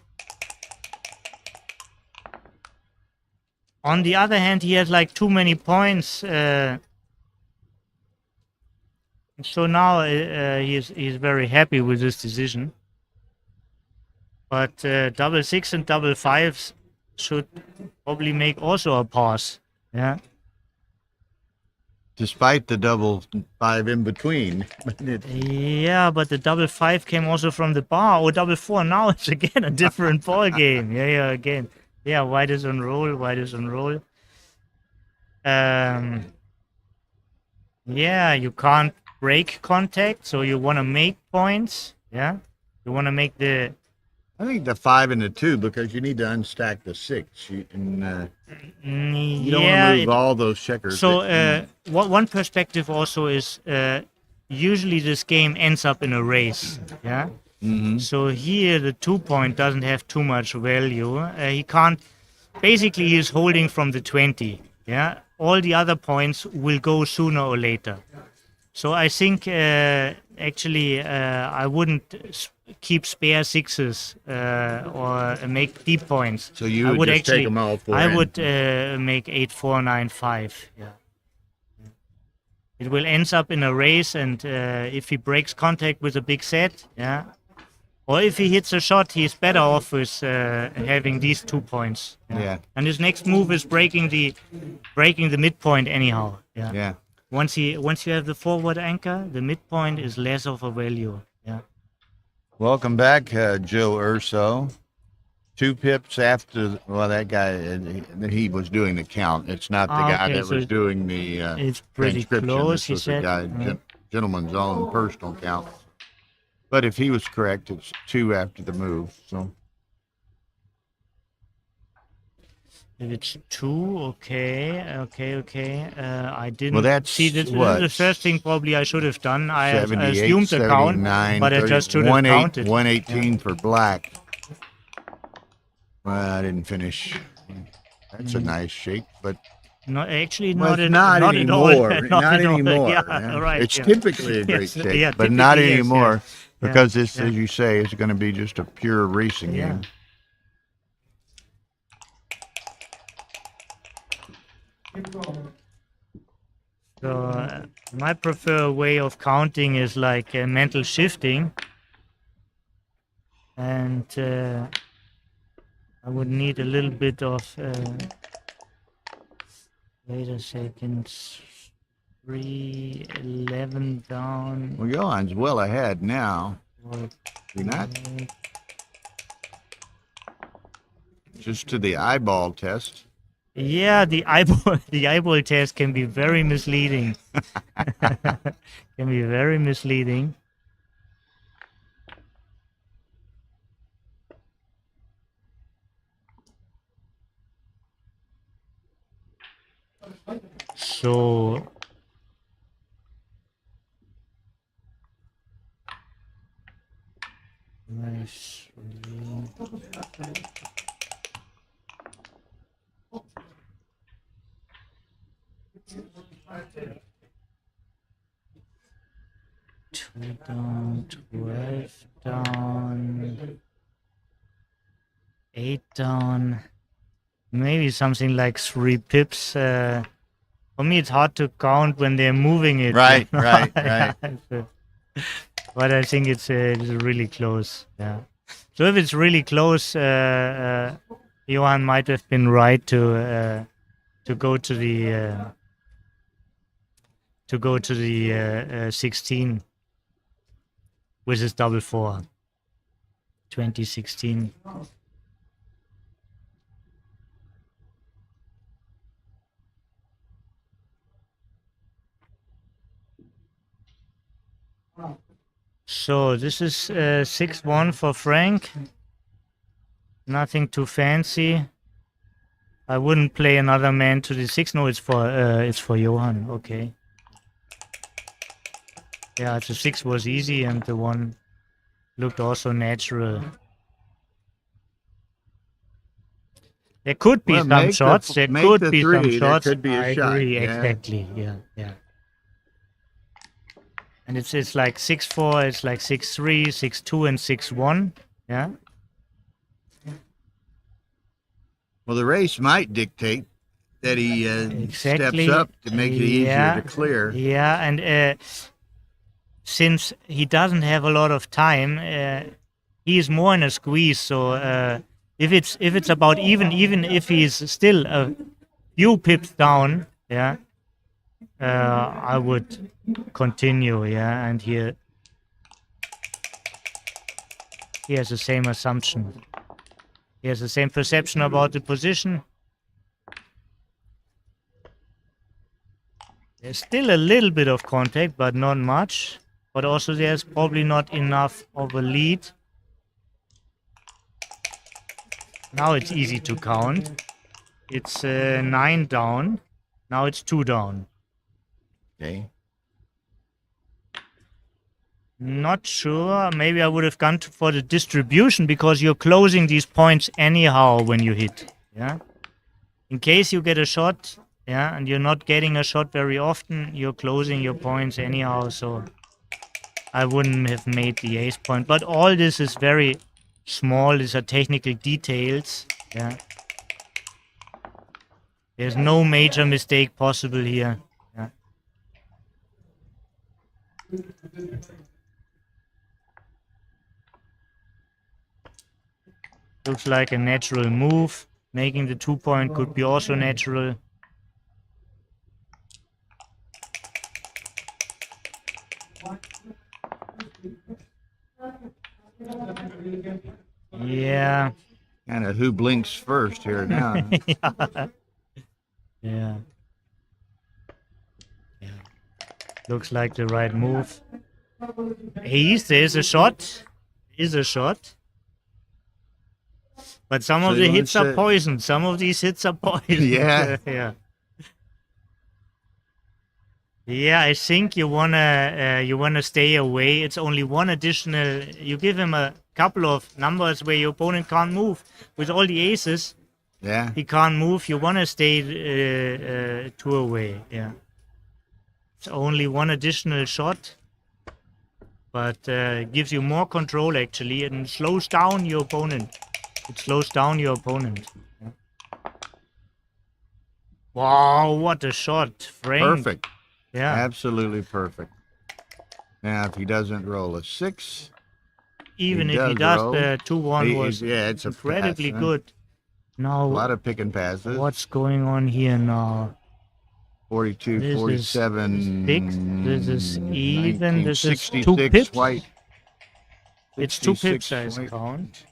On the other hand, he has like too many points. So now he's very happy with this decision. But double six and double fives should probably make also a pass. Yeah. despite the double five in between. Yeah, but the double five came also from the bar, or double four. Now it's again a different ball game. Yeah, again. Yeah, white is on roll, white is on roll. Yeah, you can't break contact, so you want to make points. Yeah, you want to make the I think the 5 and the 2 because you need to unstack the 6. You don't want to move all those checkers. So one perspective also is usually this game ends up in a race. Yeah. So here the 2-point doesn't have too much value. He can't. Basically, he's holding from the 20. Yeah. All the other points will go sooner or later. So I think actually I wouldn't keep spare 6s or make deep points. So you I would just actually, take them all 4 I in. would make 8-4, 9-5. Yeah. It will end up in a race, and if he breaks contact with a big set, yeah, or if he hits a shot, he's better off with having these 2 points. Yeah. And his next move is breaking the midpoint anyhow. Yeah. Yeah. Once you have the forward anchor, the midpoint is less of a value. Yeah. Welcome back, Joe Urso. 2 pips after, well, that guy, he was doing the count. It's not the guy that so was doing the it's pretty transcription. close, This he was said. the guy, gentleman's own personal count. But if he was correct, it's 2 after the move. So If it's 2, okay. I didn't Well, that's see this. This what? is the first thing probably I should have done. I 78, assumed the count, 79, but I 30, just should have counted. 118 for black. Well, I didn't finish. That's a nice shake, but No, actually, well, not, it's not not anymore. at all. Not at all. anymore. Yeah, yeah. right. It's yeah. typically a great Yes, shake, yeah, but not typically, yes, anymore yeah. because this, Yeah. as you say, is going to be just a pure racing Yeah. game. So my preferred way of counting is like mental shifting, and I would need a little bit of. Wait a second. 3-11 down. Well, Johan's well ahead now. Or You're not just to the eyeball test. Yeah, the eyeball test can be very misleading. Can be very misleading. So nice. 2 down, 12 down, 8 down. Maybe something like 3 pips. For me, it's hard to count when they're moving it. Right, right, right. But I think it's really close. Yeah. So if it's really close, Johan might have been right to go to the 16 with his double 4. 2016. So this is 6-1 for Frank. Nothing too fancy. I wouldn't play another man to the 6. No, it's for Johan. Okay. Yeah, the 6 was easy, and the 1 looked also natural. There could be some shots. There could be some shots. There could be a I shot. agree. Yeah. Exactly. Yeah. And it's like 6-4. It's like 6-3, 6-2, and 6-1. Yeah. Well, the race might dictate that he Exactly. steps up to make it easier to clear. Yeah, and since he doesn't have a lot of time, he is more in a squeeze. So if it's about even if he's still a few pips down, yeah, I would continue. Yeah, and he has the same assumption. He has the same perception about the position. There's still a little bit of contact, but not much. But also there's probably not enough of a lead. Now it's easy to count. It's 9 down. Now it's 2 down. Okay. Not sure. Maybe I would have gone for the distribution because you're closing these points anyhow when you hit. Yeah. In case you get a shot, yeah, and you're not getting a shot very often, you're closing your points anyhow. So I wouldn't have made the ace point. But all this is very small. These are technical details. Yeah. There's no major mistake possible here. Yeah. Looks like a natural move. Making the 2-point could be also natural. Yeah. Kind of who blinks first here now. Yeah. Yeah. Looks like the right move. Ace, there's a shot. Is a shot. But some So of you the wanna hits are say- poisoned. Some of these hits are poisoned. Yeah. Yeah. Yeah, I think you wanna stay away. It's only one additional. You give him a couple of numbers where your opponent can't move. With all the aces, Yeah. he can't move. You wanna stay 2 away. Yeah. It's only one additional shot, but gives you more control actually, and slows down your opponent. It slows down your opponent. Yeah. Wow, what a shot, Frank! Perfect. Yeah. Absolutely perfect. Now, if he doesn't roll a 6, Even he if he does does, roll. the 2-1 was yeah, it's a incredibly pass, huh? good. A Now, lot of pick and passes. what's going on here now? 42, This is 47, 6. This is even. This is 2 66 pips. white. It's 2 pips 66 size white. count.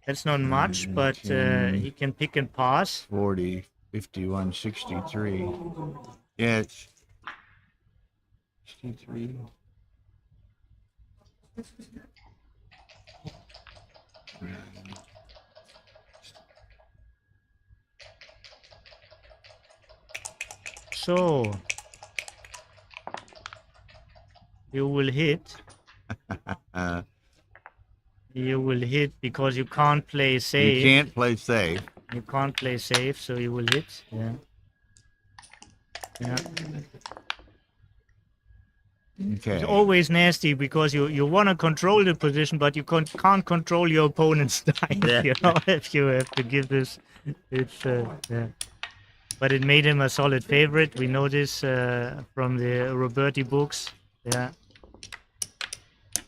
That's not much, but he can pick and pass. 40, 51, 63. Yeah, it's 63. So you will hit. Uh, You will hit because you can't play safe. you can't play safe. You can't play safe, so you will hit. Yeah. Yeah. Okay. It's always nasty because you want to control the position, but you can't control your opponent's time. Yeah. You know, if you have to give this, it's yeah. But it made him a solid favorite. We know this from the Roberti books. Yeah.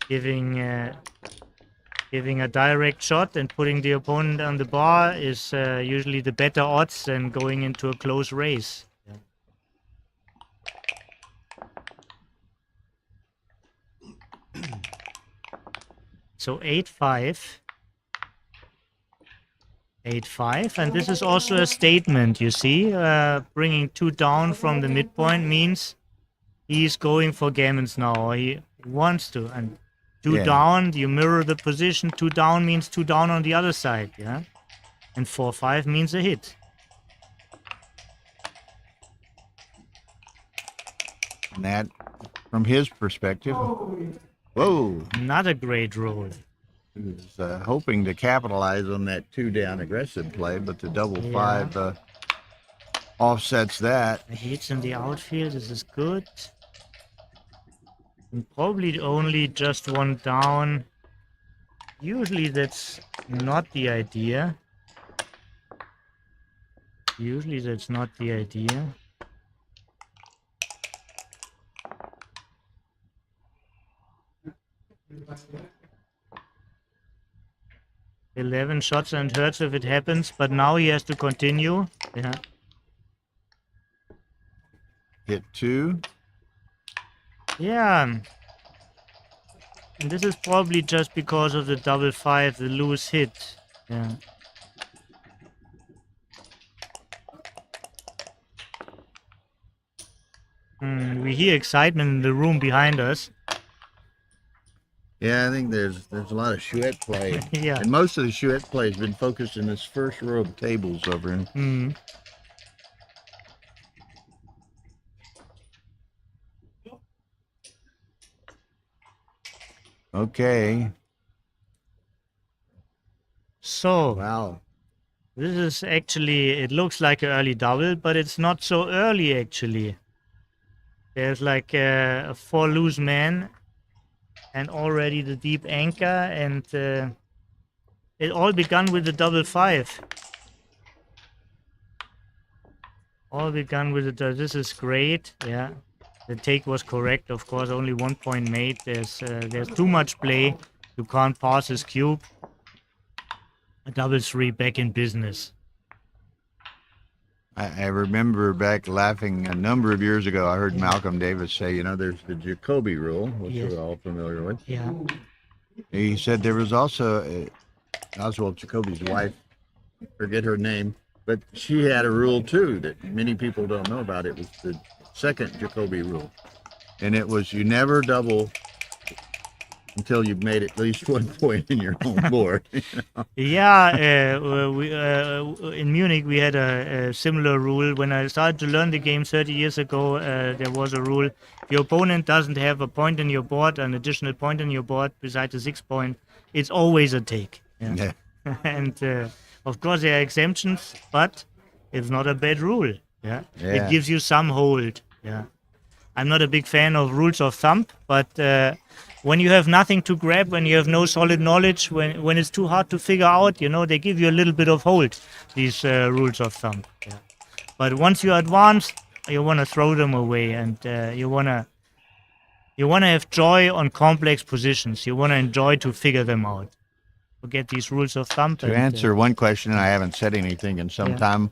Giving a direct shot and putting the opponent on the bar is usually the better odds than going into a close race. Yeah. So 8-5. 8-5, and this is also a statement, you see. Bringing 2 down from the midpoint means he's going for gammons now, or he wants to. And 2 Yeah. down, you mirror the position. 2 down means 2 down on the other side, yeah? And 4-5 means a hit. And that, from his perspective, whoa, Not a great roll. he was hoping to capitalize on that 2 down aggressive play, but the double 5 offsets that. The hits in the outfield, this is good. And probably only just 1 down. Usually that's not the idea. Usually that's not the idea. "11 shots and hurts if it happens," but now he has to continue. Yeah. Hit 2. Yeah. And this is probably just because of the double 5, the loose hit. Yeah. We hear excitement in the room behind us. Yeah, I think there's a lot of chouette play. Yeah. And most of the chouette play has been focused in this first row of tables over in. Mm. Okay. So Wow. this is actually, it looks like an early double, but it's not so early actually. There's like a 4 loose man and already the deep anchor, and it all began with the double 5. All begun with the. This is great. Yeah, the take was correct. Of course, only 1 point made. There's too much play. You can't pass his cube. A double 3 back in business. I remember back laughing a number of years ago. I heard Malcolm Davis say, there's the Jacoby rule, which Yes. we're all familiar with. Yeah. He said there was also Oswald Jacoby's wife, forget her name, but she had a rule too that many people don't know about. It was the second Jacoby rule. And it was you never double until you've made at least 1 point in your home board. Yeah, we in Munich we had a similar rule. When I started to learn the game 30 years ago, there was a rule: if your opponent doesn't have a point in your board, an additional point in your board besides the 6 point, it's always a take. Yeah. Yeah. And of course there are exemptions, but it's not a bad rule. Yeah, Yeah. it gives you some hold. Yeah, I'm not a big fan of rules of thumb, but when you have nothing to grab, when you have no solid knowledge, when it's too hard to figure out, they give you a little bit of hold, these rules of thumb. Yeah. But once you advance, you want to throw them away, and you want to have joy on complex positions. You want to enjoy to figure them out. Forget these rules of thumb. To answer one question, and I haven't said anything in some Yeah. time.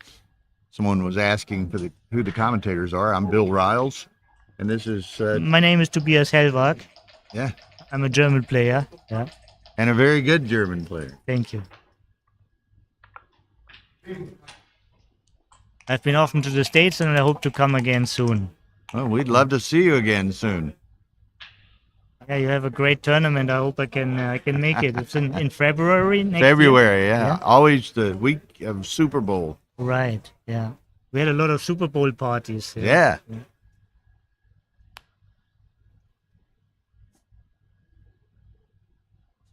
Someone was asking who the commentators are. I'm Bill Riles, and this is My name is Tobias Hellwag. yeah, I'm a German player. Yeah, and a very good German player. thank you. I've been often to the States, and I hope to come again soon. Well, we'd love to see you again soon. Yeah, you have a great tournament. I hope I can make it. It's in February next February, year. yeah. Always the week of Super Bowl. Right. Yeah. We had a lot of Super Bowl parties. Yeah.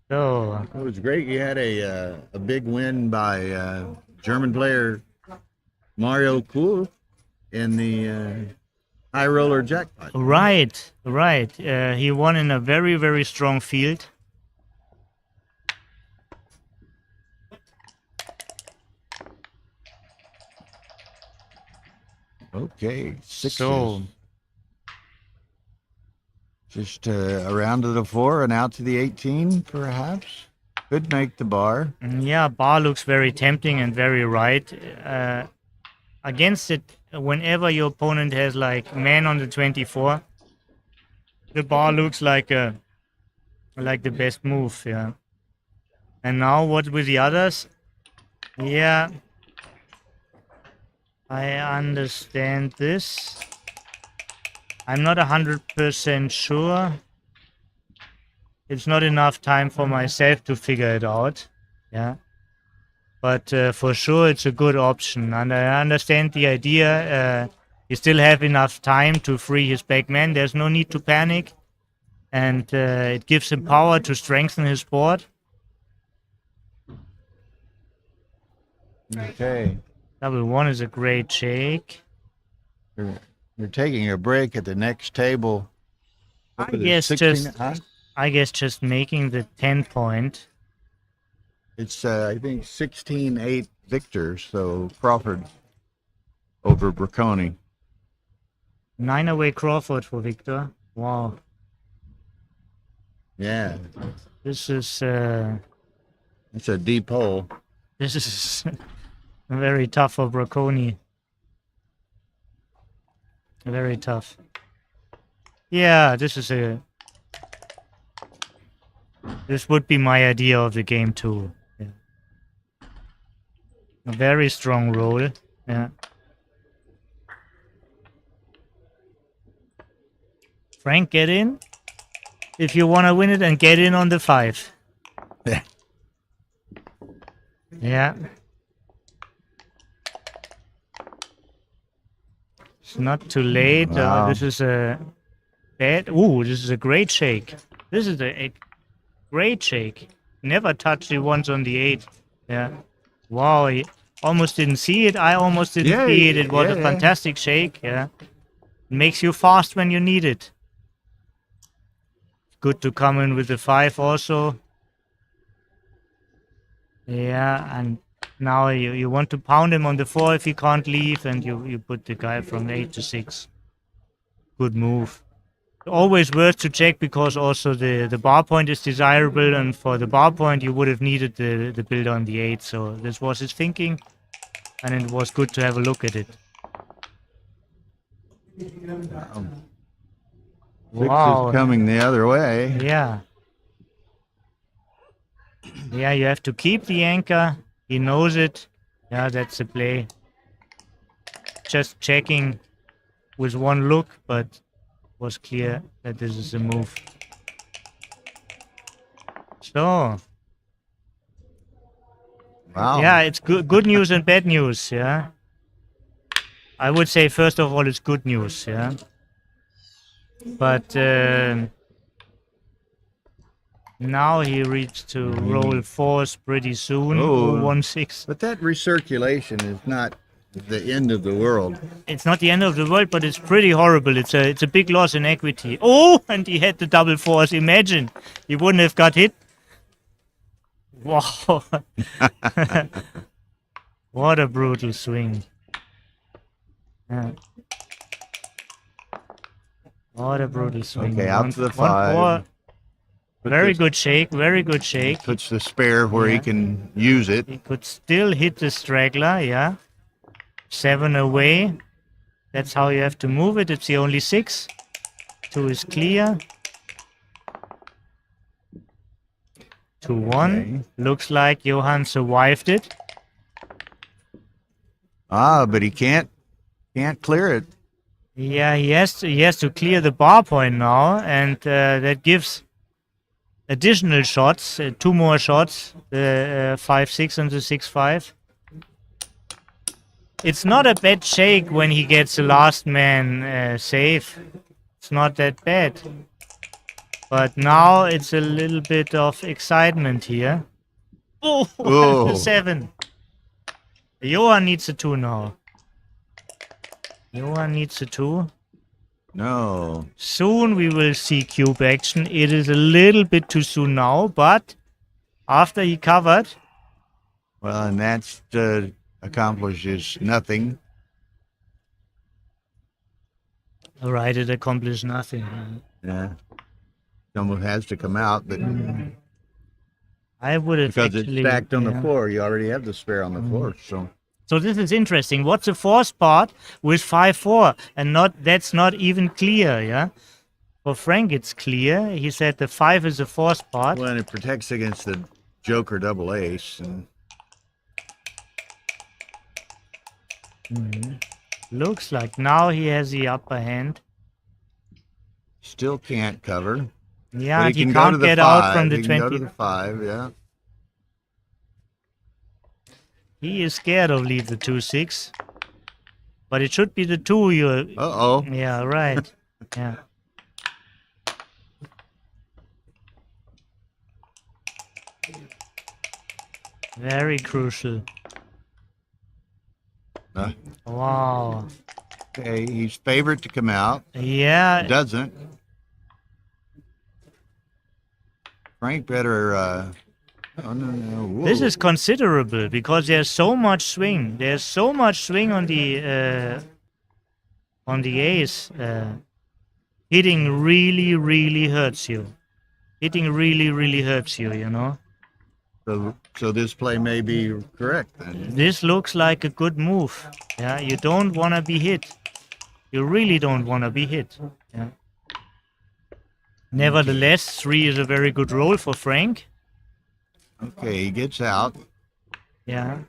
So It was great. You had a big win by German player Mario Kuhl in the high roller jackpot. right. He won in a very, very strong field. Okay, sixes. So Just around to the 4 and out to the 18, perhaps. Could make the bar. yeah, bar looks very tempting and very right. Against it, whenever your opponent has like man on the 24, the bar looks like the best move. Yeah. And now what with the others? Yeah, I understand this. I'm not 100% sure. It's not enough time for myself to figure it out. Yeah. But for sure, it's a good option. And I understand the idea. You still have enough time to free his backman. There's no need to panic. And it gives him power to strengthen his board. Okay. Double 1 is a great shake. You're taking a break at the next table. What was it, guess 16, just- I guess just making the 10 point. It's, I think, 16-8 Victor, so Crawford over Bracconi. 9 away Crawford for Victor. Wow. Yeah, This is it's a deep hole. this is very tough for Bracconi. Very tough. Yeah, this would be my idea of the game too. Yeah. A very strong roll. Yeah. Frank, get in. if you want to win it and get in on the 5. Yeah. Yeah. It's not too late. Wow. This is a bad. Ooh, this is a great shake. This is a great shake. Never touched it once on the 8. Yeah. Wow. He almost didn't see it. I almost didn't see it. It was a fantastic shake. Yeah. Makes you fast when you need it. Good to come in with the 5 also. Yeah, and now you want to pound him on the 4 if he can't leave, and you put the guy from 8 to 6. Good move. Always worth to check because also the bar point is desirable, and for the bar point you would have needed the build on the 8. So this was his thinking, and it was good to have a look at it. Six is coming the other way. Yeah. Yeah, you have to keep the anchor. He knows it. Yeah, that's the play. Just checking with one look, but was clear that this is a move. So. Wow. Yeah, it's good news and bad news, yeah. I would say first of all it's good news, yeah. But now he reached to roll 4s pretty soon. Oh. 1-6. But that recirculation is not the end of the world. It's not the end of the world, but it's pretty horrible. It's a big loss in equity. Oh, and he had the double 4s. Imagine he wouldn't have got hit. Wow. What a brutal swing. Yeah. What a brutal swing. Okay, out to the 5. Very good shake, very good shake. Puts the spare where he can use it. He could still hit the straggler, yeah. 7 away. That's how you have to move it. It's the only 6. 2 is clear. 2-1. Okay. Looks like Johan survived it. But he can't clear it. Yeah, he has to clear the bar point now, and that gives additional shots, 2 more shots, the 5-6 and the 6-5. It's not a bad shake when he gets the last man safe. It's not that bad. But now it's a little bit of excitement here. Oh, 7. Johan needs a 2 now. Johan needs a 2. No. Soon we will see cube action. It is a little bit too soon now, but after he covered. Well, and that's accomplishes nothing. All right, it accomplished nothing. Yeah. Someone has to come out, but I would have because actually, it's stacked on the floor, you already have the spare on the floor. So this is interesting. What's the 4th part with 5-4, and that's not even clear, yeah. For Frank, it's clear. He said the 5 is the 4th part. Well, and it protects against the Joker double ace. And Looks like now he has the upper hand. still can't cover. Yeah, But he can go to can't the get 5. out from the He can 20. go to the 5, yeah. He is scared of lead the 2-6. But it should be the 2 you're... Uh-oh. Yeah, right. Yeah. Very crucial. Wow. Okay, he's favorite to come out. Yeah. Doesn't. Frank better... oh, no. Whoa. This is considerable because there's so much swing. There's so much swing on the ace. Hitting really, really hurts you. Hitting really, really hurts you, you know. So this play may be correct then. This looks like a good move. Yeah, you don't want to be hit. You really don't want to be hit. Yeah. Nevertheless, 3 is a very good roll for Frank. Okay, he gets out. Yeah.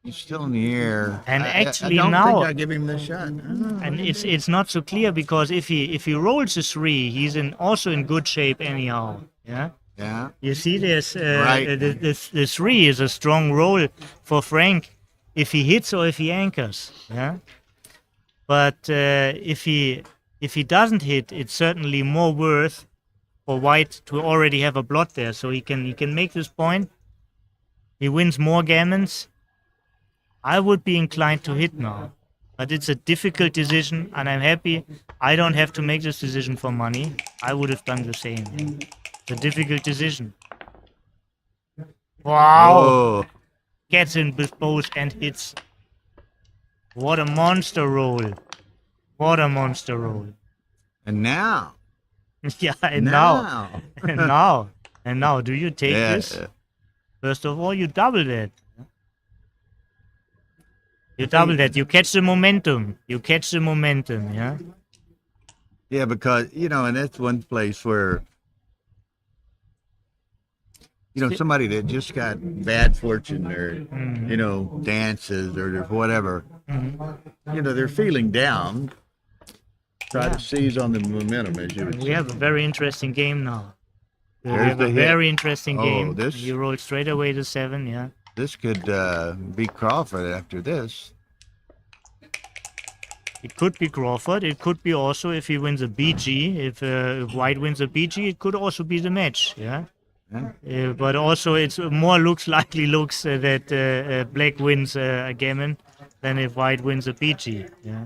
He's still in the air. And actually I don't now- think I give him the shot. And it's not so clear because if he rolls a 3, he's also in good shape anyhow. Yeah. Yeah. You see, there's Right. the 3 is a strong roll for Frank if he hits or if he anchors. Yeah. But if he doesn't hit, it's certainly more worth for White to already have a blot there, so he can make this point. He wins more gammons. I would be inclined to hit now, but it's a difficult decision, and I'm happy I don't have to make this decision for money. I would have done the same. It's a difficult decision. Wow! Oh, Gets in with both and hits. What a monster roll! What a monster roll! and now. Yeah, and now, and now, do you take Yeah. this? First of all, you double that. You double that. You catch the momentum. You catch the momentum. Yeah. Yeah, because, and that's one place where, somebody that just got bad fortune or, dances or whatever, they're feeling down. Try to seize on the momentum, as you would We say. have a very interesting game now. We There's have the a hit. very interesting Oh, game. this- You roll straight away to 7. Yeah. This could be Crawford after this. It could be Crawford. It could be also if he wins a BG. If White wins a BG, it could also be the match. Yeah. Yeah. But also, it's more likely that Black wins a gammon than if White wins a BG. Yeah.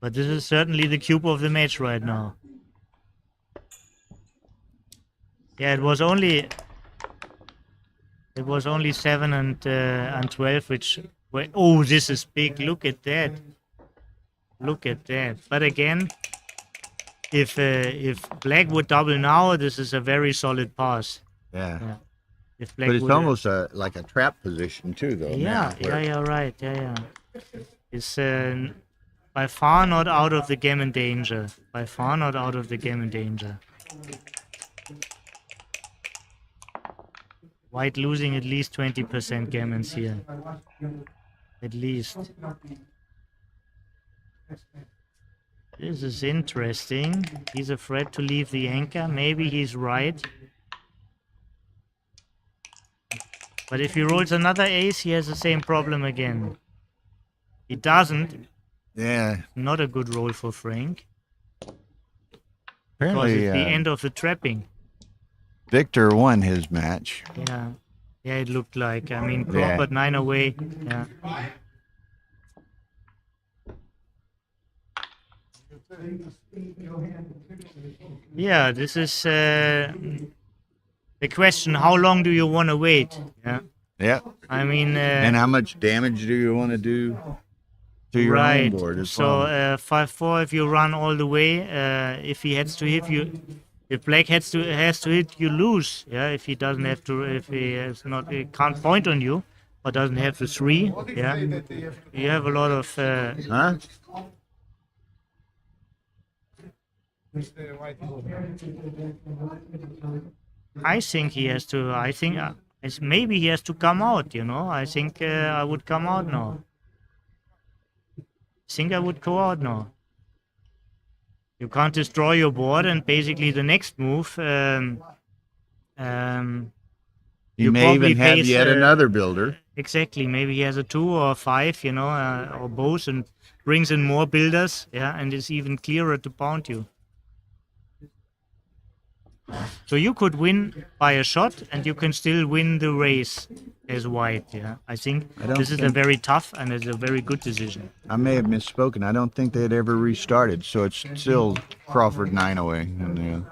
But this is certainly the cube of the match right now. Yeah, it was only 7 and 12, which were, oh, this is big. Look at that. Look at that. But again, if Black would double now, this is a very solid pass. Yeah. Yeah. If Black But it's would, almost like a trap position, too, though. yeah, now, where- yeah, right, yeah. It's by far not out of the gammon danger. By far not out of the gammon danger. White losing at least 20% gammons here. At least. This is interesting. He's afraid to leave the anchor. Maybe he's right. But if he rolls another ace, he has the same problem again. He doesn't. Yeah. Not a good roll for Frank. Because Apparently, it's the end of the trapping. Victor won his match. Yeah. Yeah, it looked like. I mean, Yeah. Crawford 9 away. Yeah. Yeah, this is the question. How long do you want to wait? Yeah. Yeah. I mean, And how much damage do you want to do to your right. own board as So well? 5-4. If you run all the way, if he has to hit you, if Black has to hit, you lose. Yeah. If he doesn't have to, if he has not, he can't point on you, or doesn't have the 3. Yeah. You have a lot of. Huh? I think he has to. I think maybe he has to come out. I think I would come out now. I think I would go out now. You can't destroy your board, and basically the next move. He You may probably even have face, yet another builder. Exactly. Maybe he has a 2 or a 5, or both, and brings in more builders. Yeah, and it's even clearer to pound you. So you could win by a shot, and you can still win the race as White. Yeah, I think don't this is a think- very tough and it's a very good decision. I may have misspoken. I don't think they had ever restarted, so it's still Crawford 9 away. And,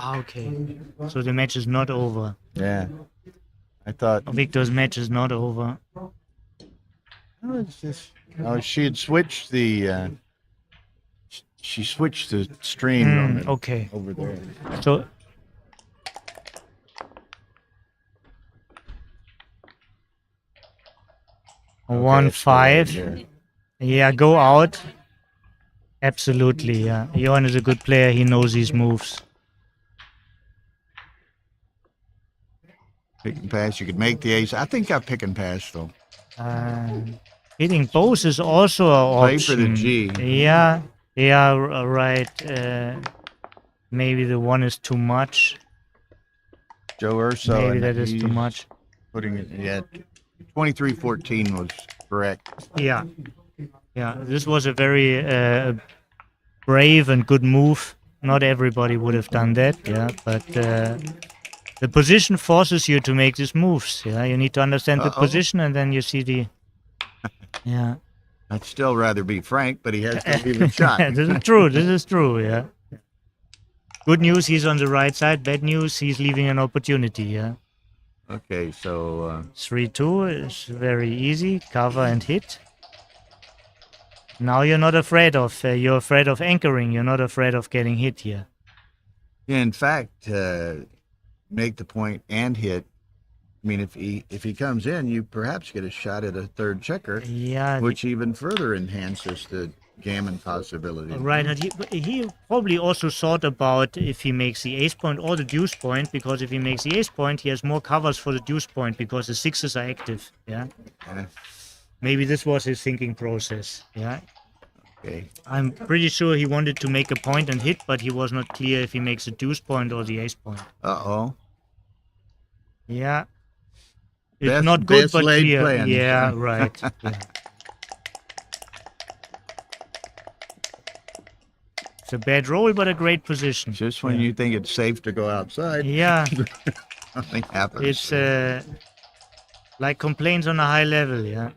Okay. So the match is not over. yeah. I thought Victor's match is not over. she had switched the she switched the stream on it Okay. over there. So Okay, 1-5. it's still right there. Yeah, go out. Absolutely, yeah. Johan is a good player. He knows these moves. Pick and pass. You could make the ace. I think I pick and pass though. Hitting both is also an Play option. for the G. Yeah, right. Maybe the one is too much. Joe Urso. Maybe and that is too he's much. Putting it, yeah, 23-14 was correct. Yeah, this was a very brave and good move. Not everybody would have done that, yeah, but the position forces you to make these moves. Yeah, you need to understand the position, and then you see the. Yeah. I'd still rather be Frank, but he has to leave a shot. This is true. This is true. Yeah. Good news, he's on the right side. Bad news, he's leaving an opportunity. Yeah. Okay, so 3-2 is very easy. Cover and hit. Now you're not afraid of. You're afraid of anchoring. You're not afraid of getting hit here. yeah, in fact, make the point and hit. I mean, if he comes in, you perhaps get a shot at a third checker, Yeah. which even further enhances the gammon possibility. Right, and he probably also thought about if he makes the ace point or the deuce point, because if he makes the ace point, he has more covers for the deuce point because the sixes are active. Yeah. Yeah. Maybe this was his thinking process. Yeah. Okay. I'm pretty sure he wanted to make a point and hit, but he was not clear if he makes a deuce point or the ace point. Uh-oh. Yeah. It's not good, best but laid clear. plans. Yeah, right. Yeah. It's a bad roll, but a great position. Just when you think it's safe to go outside, Yeah. nothing happens. It's like complaints on a high level, yeah.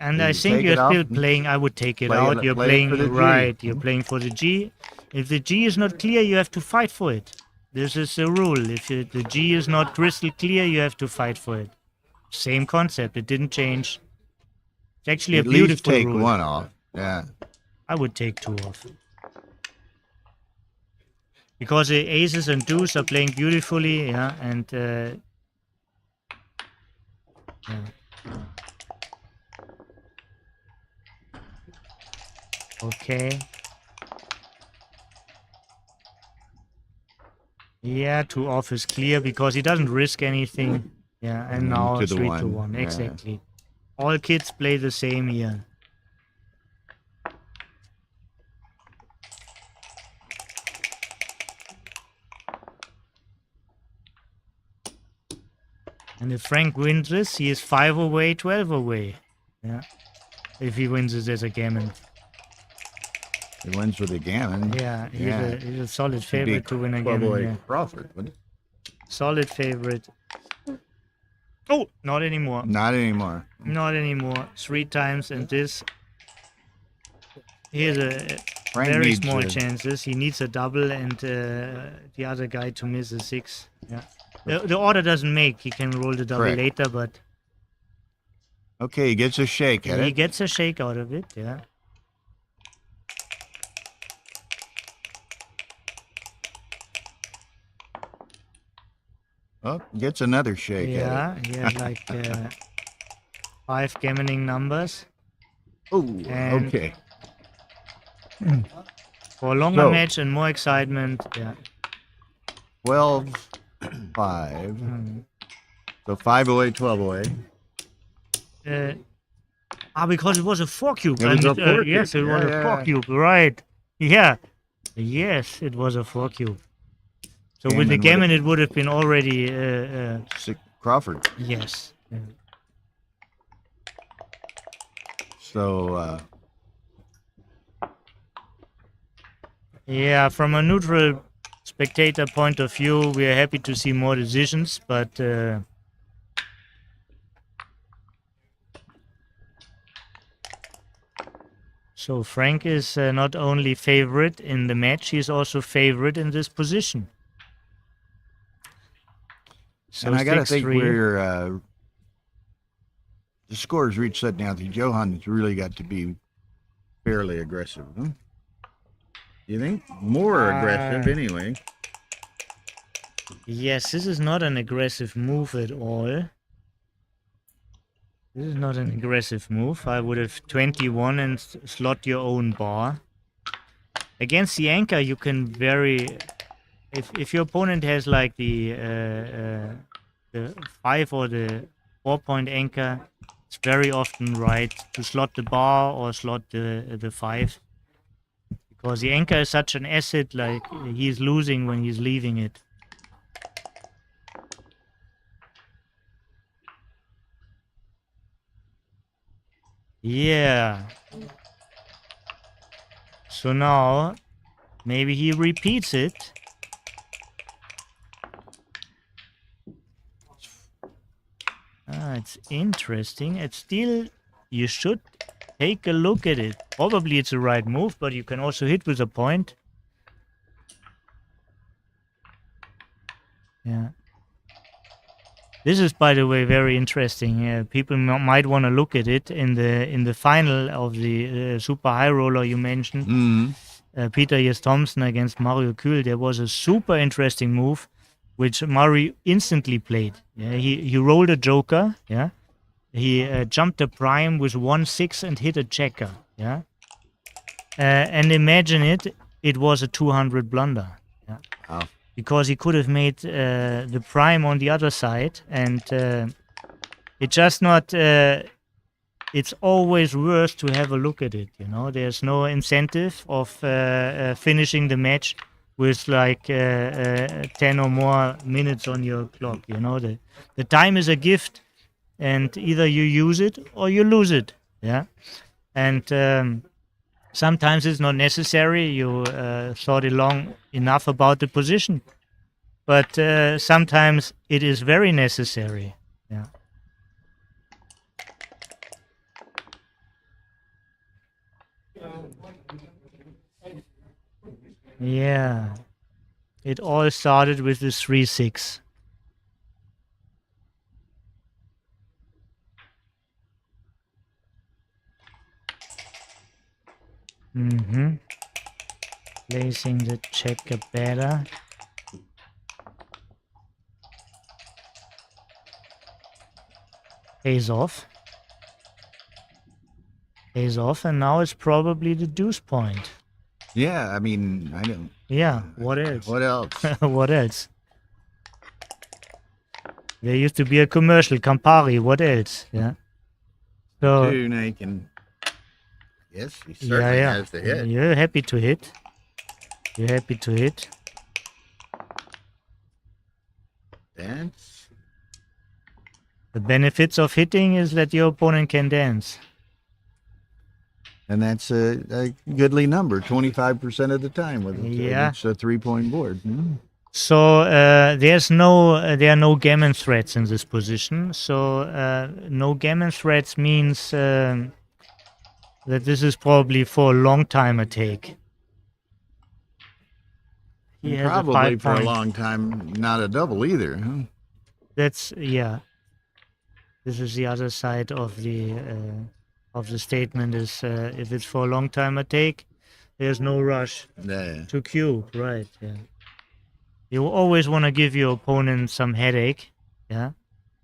And Do I you think take you're it still off? playing. I would take it Play out. it- You're play it playing for the G. right. You're playing for the G. If the G is not clear, you have to fight for it. This is the rule. If the G is not crystal clear, you have to fight for it. Same concept. It didn't change. It's actually At a least beautiful take rule. one off. Yeah. I would take two off. Because the aces and deuce are playing beautifully, yeah, and yeah. Okay. Yeah, two off is clear because he doesn't risk anything. Yeah, and And then now to the 3-1. one, yeah. Exactly. All kids play the same here. And if Frank wins this, he is 5 away, 12 away. Yeah. If he wins this as a gammon. He wins with a gammon. Yeah, Yeah. he's a solid It'd be favorite to win a Club gammon. Boy Yeah. Crawford, wouldn't it? Solid favorite. Oh, not anymore. Not anymore. Not anymore. 3 times and this. Here's a Frank very needs small a- chances. He needs a double and the other guy to miss a 6. Yeah. The order doesn't make. He can roll the double Correct. later, but Okay, he gets a shake at he it. gets a shake out of it. Yeah. Oh, gets another shake at Yeah, he had like 5 gammoning numbers. it. Oh, And- okay. For a longer So- match and more excitement. Yeah. 12, 5. Mm. So 5 away, 12 away. Because it was a 4 cube. It was a 4 Yes, it cube. was Yeah, a 4 yeah. cube. Right. Yeah. Yes, it was a 4 cube. So with the Gammon gammon, it would have been already. Crawford. Yes. Yeah. So, Yeah, from a neutral spectator point of view, we are happy to see more decisions, but. So Frank is not only favorite in the match, he is also favorite in this position. So and I got to think 6-3. we're the scores reached that now. The Johan's really got to be fairly aggressive. Huh? You think more aggressive anyway? Yes, this is not an aggressive move at all. This is not an aggressive move. I would have 21 and slot your own bar. Against the anchor, you can vary. If your opponent has like the the 5 or the 4-point anchor, it's very often right to slot the bar or slot the 5. Because the anchor is such an asset, like he's losing when he's leaving it. Yeah. So now, maybe he repeats it. It's interesting. It's still, you should take a look at it. Probably it's the right move, but you can also hit with a point. Yeah. This is, by the way, very interesting. People might want to look at it in the final of the super high roller you mentioned. Mm-hmm. Peter Jes Thompson against Mario Kühl. There was a super interesting move, which Mario instantly played. Yeah, he rolled a joker. Yeah, he jumped a prime with 1-6 and hit a checker. Yeah, and imagine it was a 200 blunder. Yeah. Wow. Because he could have made the prime on the other side, and it just not. It's always worth to have a look at it. There's no incentive of finishing the match with like 10 or more minutes on your clock. The time is a gift, and either you use it or you lose it. Yeah, and sometimes it's not necessary. You thought it long enough about the position, but sometimes it is very necessary. Yeah. Yeah. It all started with the 3-6. Mm-hmm. Placing the checker better. Ace off. Ace off, and now it's probably the deuce point. Yeah, I mean, I don't. Yeah, what else? What else? What else? There used to be a commercial, Campari, what else? Yeah. So, Two, now you can. Yes, he certainly has to hit. You're happy to hit. You're happy to hit. Dance. The benefits of hitting is that your opponent can dance. And that's a goodly number, 25% of the time with it. Yeah. It's a 3-point board. So there are no gammon threats in this position. So no gammon threats means that this is probably for a long time a take. He has Probably a for a 5-point. long time, not a double either. Huh? That's This is the other side of the statement. Is if it's for a long time a take, there's no rush Yeah. to cube, right? Yeah. You always want to give your opponent some headache, yeah,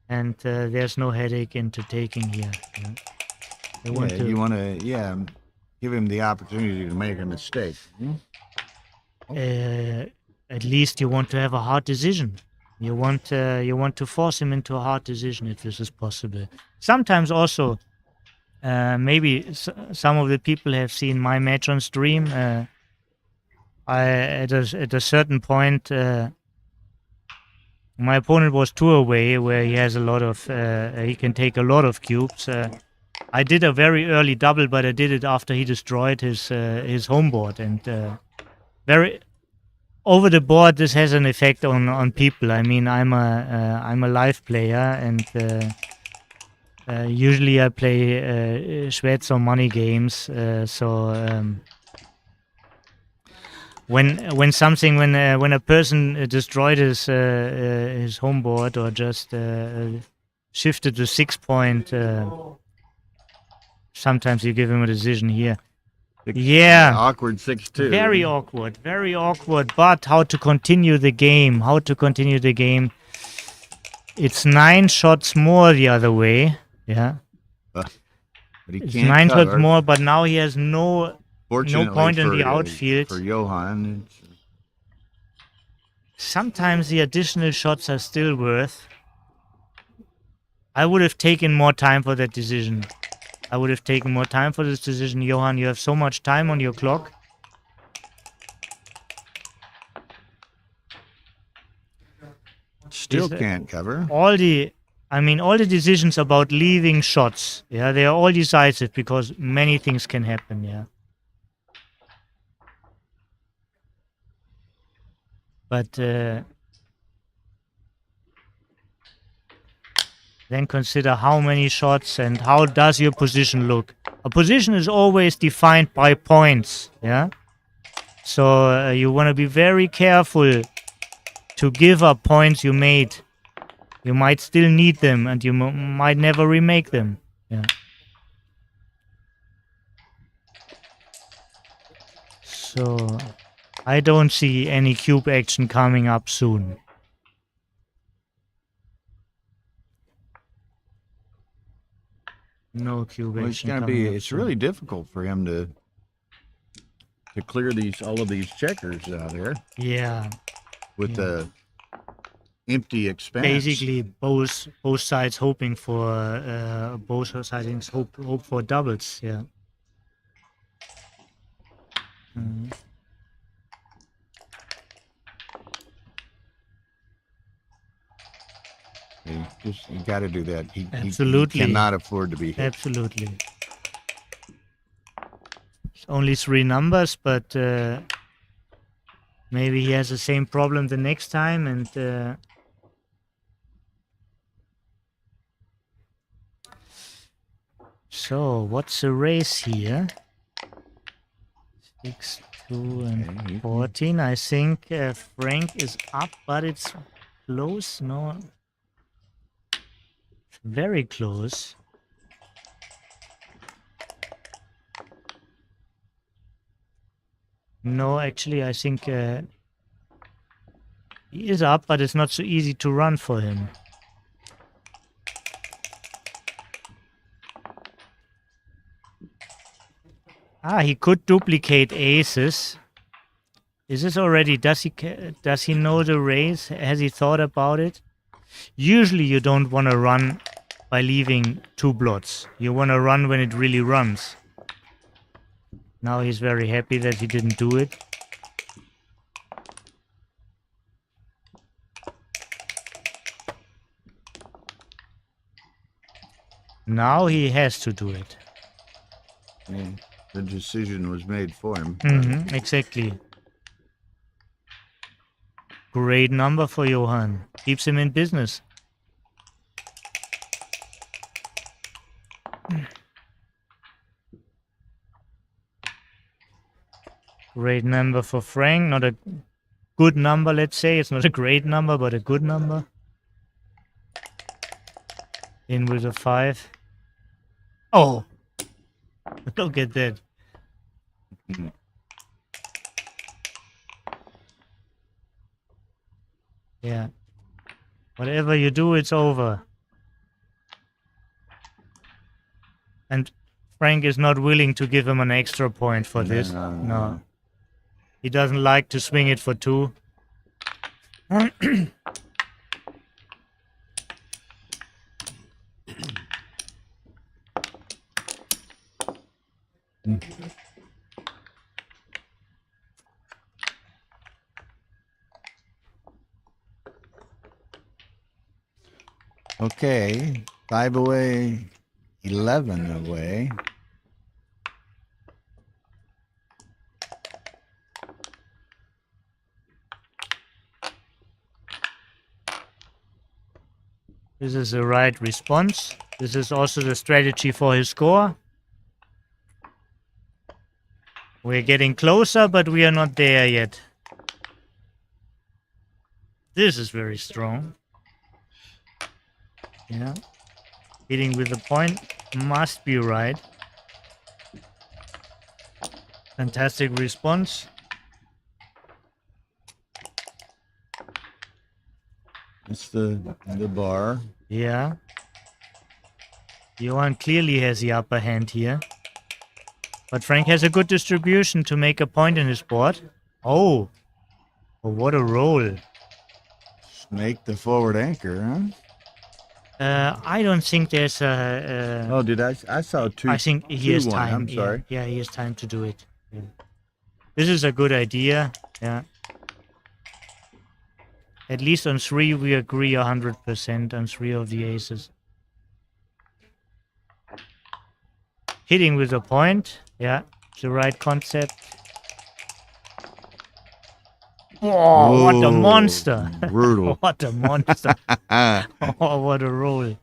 and there's no headache into taking here. Yeah. You want to, give him the opportunity to make a mistake. At least you want to have a hard decision. You want to force him into a hard decision if this is possible. Sometimes also, maybe some of the people have seen my match on stream. At a certain point, my opponent was 2 away, where he has a lot of he can take a lot of cubes. I did a very early double, but I did it after he destroyed his home board, and very over the board. This has an effect on people. I mean, I'm a live player, and usually I play Schwetz or money games. When a person destroyed his home board or just shifted to 6-point, sometimes you give him a decision here. Yeah. Awkward 6-2. Very awkward. But how to continue the game? It's 9 shots more the other way. Yeah. But he It's can't 9 shots cover. more, but now he has no Fortunately point in for, the outfield. For Johan. Sometimes the additional shots are still worth. I would have taken more time for that decision. I would have taken more time for this decision, Johan. You have so much time on your clock. Still Is- can't cover. all the decisions about leaving shots, yeah, they are all decisive because many things can happen, yeah. But then consider how many shots and how does your position look. A position is always defined by points, yeah. So you want to be very careful to give up points you made. You might still need them, and you might never remake them. Yeah. So I don't see any cube action coming up soon. No cube Well, it's action gonna coming be. up It's soon. really difficult for him to clear all of these checkers out here Yeah. with Yeah. the empty expanse. Basically, both sides hoping for both sides hope for doubles. Yeah. Mm. You got to do that. He Absolutely. cannot afford to be hit. Absolutely. It's only 3 numbers, but maybe he has the same problem the next time, and so what's the race here? 6, 2, and Okay, 14. I think Frank is up, but it's close. No, very close. No, actually, I think he is up, but it's not so easy to run for him. He could duplicate aces. Is this already? Does he know the race? Has he thought about it? Usually, you don't want to run by leaving 2 blots. You want to run when it really runs. Now he's very happy that he didn't do it. Now he has to do it. Yeah, the decision was made for him. Exactly. Great number for Johan. Keeps him in business. Great number for Frank. Not a good number, let's say. It's not a great number, but a good number. In with a 5. Oh! Look at that. Yeah. Whatever you do, it's over. And Frank is not willing to give him an extra point for this. No. He doesn't like to swing it for 2. Okay, 5 away, 11 away. This is the right response. This is also the strategy for his score. We're getting closer, but we are not there yet. This is very strong. Yeah. Hitting with the point must be right. Fantastic response. That's the bar. Yeah. Johan clearly has the upper hand here. But Frank has a good distribution to make a point in his board. Oh. Oh, what a roll. Snake the forward anchor, huh? I don't think there's a. Oh, did I saw two? I think he two, has one. time. I'm sorry. Yeah, he has time to do it. Yeah. This is a good idea. Yeah. At least on 3, we agree 100% on 3 of the aces. Hitting with a point. Yeah, the right concept. Oh, what a Oh, monster! brutal. What a monster! Oh, what a roll!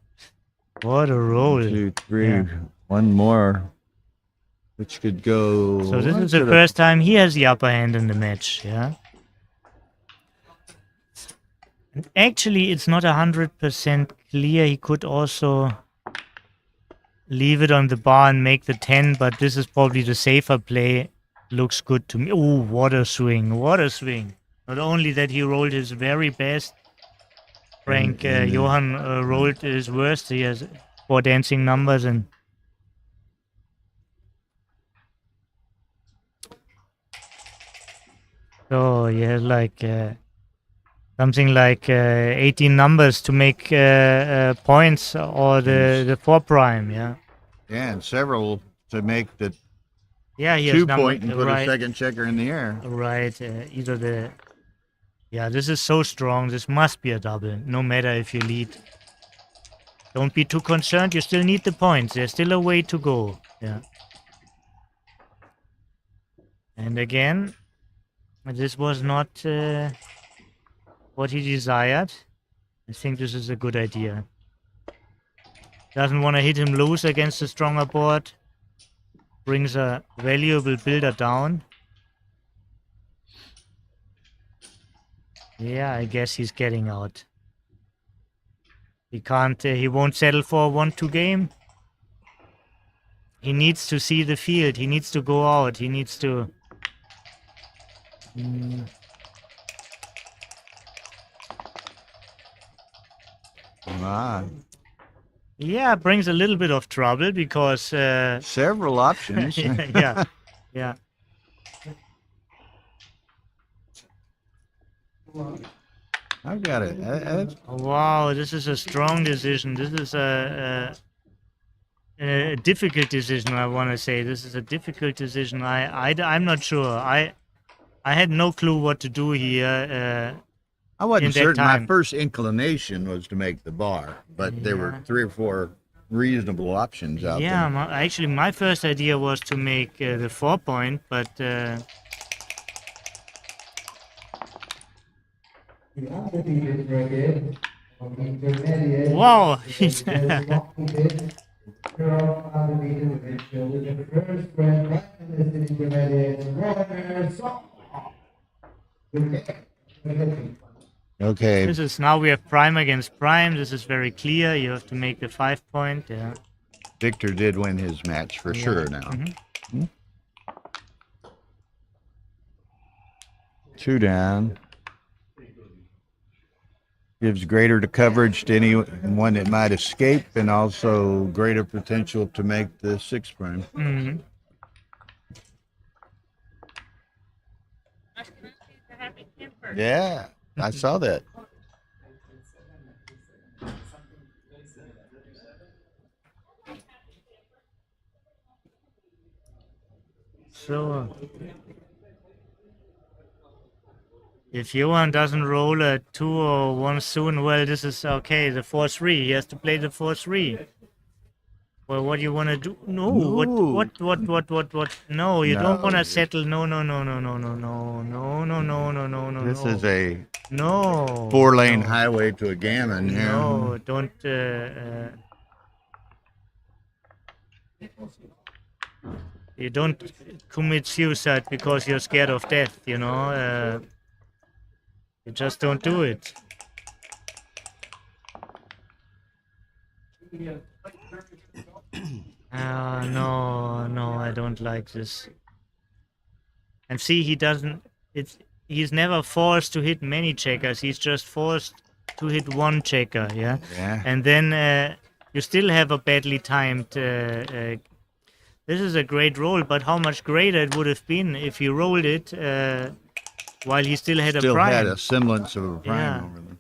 What a roll! 2, 3, Yeah. one more, which could go. So this I is the could've- first time he has the upper hand in the match. Yeah. And actually, it's not 100% clear. He could also leave it on the bar and make the 10, but this is probably the safer play. Looks good to me. Oh, what a swing! What a swing! Not only that he rolled his very best, Frank Johan rolled his worst. He has 4 dancing numbers and. So he has like something like 18 numbers to make points or the 4 prime, yeah. Yeah, and several to make the Yeah, he has 2 number, point and put a right, second checker in the air. right. Either the. Yeah, this is so strong. This must be a double, no matter if you lead. Don't be too concerned. You still need the points. There's still a way to go. Yeah. And again, this was not what he desired. I think this is a good idea. Doesn't want to hit him loose against a stronger board. Brings a valuable builder down. Yeah, I guess he's getting out. He can't, he won't settle for a 1-2 game. He needs to see the field. He needs to go out. He needs to... Ah, Yeah, brings a little bit of trouble because... several options. yeah, yeah. I've got it. Wow, this is a strong decision. This is a difficult decision, I want to say. This is a difficult decision. I'm not sure. I had no clue what to do here. I wasn't in that certain. time. My first inclination was to make the bar, but there were 3 or 4 reasonable options out Yeah, there. actually, my first idea was to make the 4 point, but wow, Okay, this is now we have prime against prime. This is very clear. You have to make the 5 point. Yeah. Victor did win his match for sure now. Mhm. 2 down. Gives greater to coverage to anyone that might escape, and also greater potential to make the 6 prime. Mhm. Happy camper. Yeah, I saw that. So, if Johan doesn't roll a 2 or 1 soon, well, this is okay. The 4-3. He has to play the 4-3. Well, what do you want to do? No, what? No, you don't No. want to settle. No. This is a No. 4-lane no. highway to a gammon here. No, don't. You don't commit suicide because you're scared of death, you know. You just don't do it. No, I don't like this. And see, he doesn't. He's never forced to hit many checkers. He's just forced to hit 1 checker, yeah. Yeah. And then you still have a badly timed. This is a great roll, but how much greater it would have been if he rolled it while he still had a Still prime. had a semblance of a prime Yeah. over there.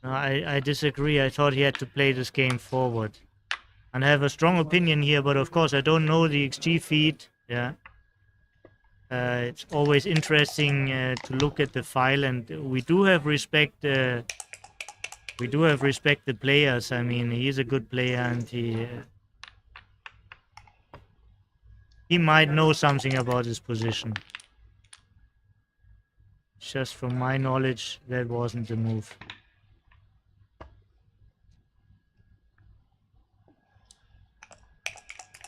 No, I disagree. I thought he had to play this game forward. And I have a strong opinion here, but of course I don't know the XG feed. Yeah. It's always interesting to look at the file, and we do have respect. We do have respect the players. I mean, he's a good player, and he might know something about his position. Just from my knowledge, that wasn't the move.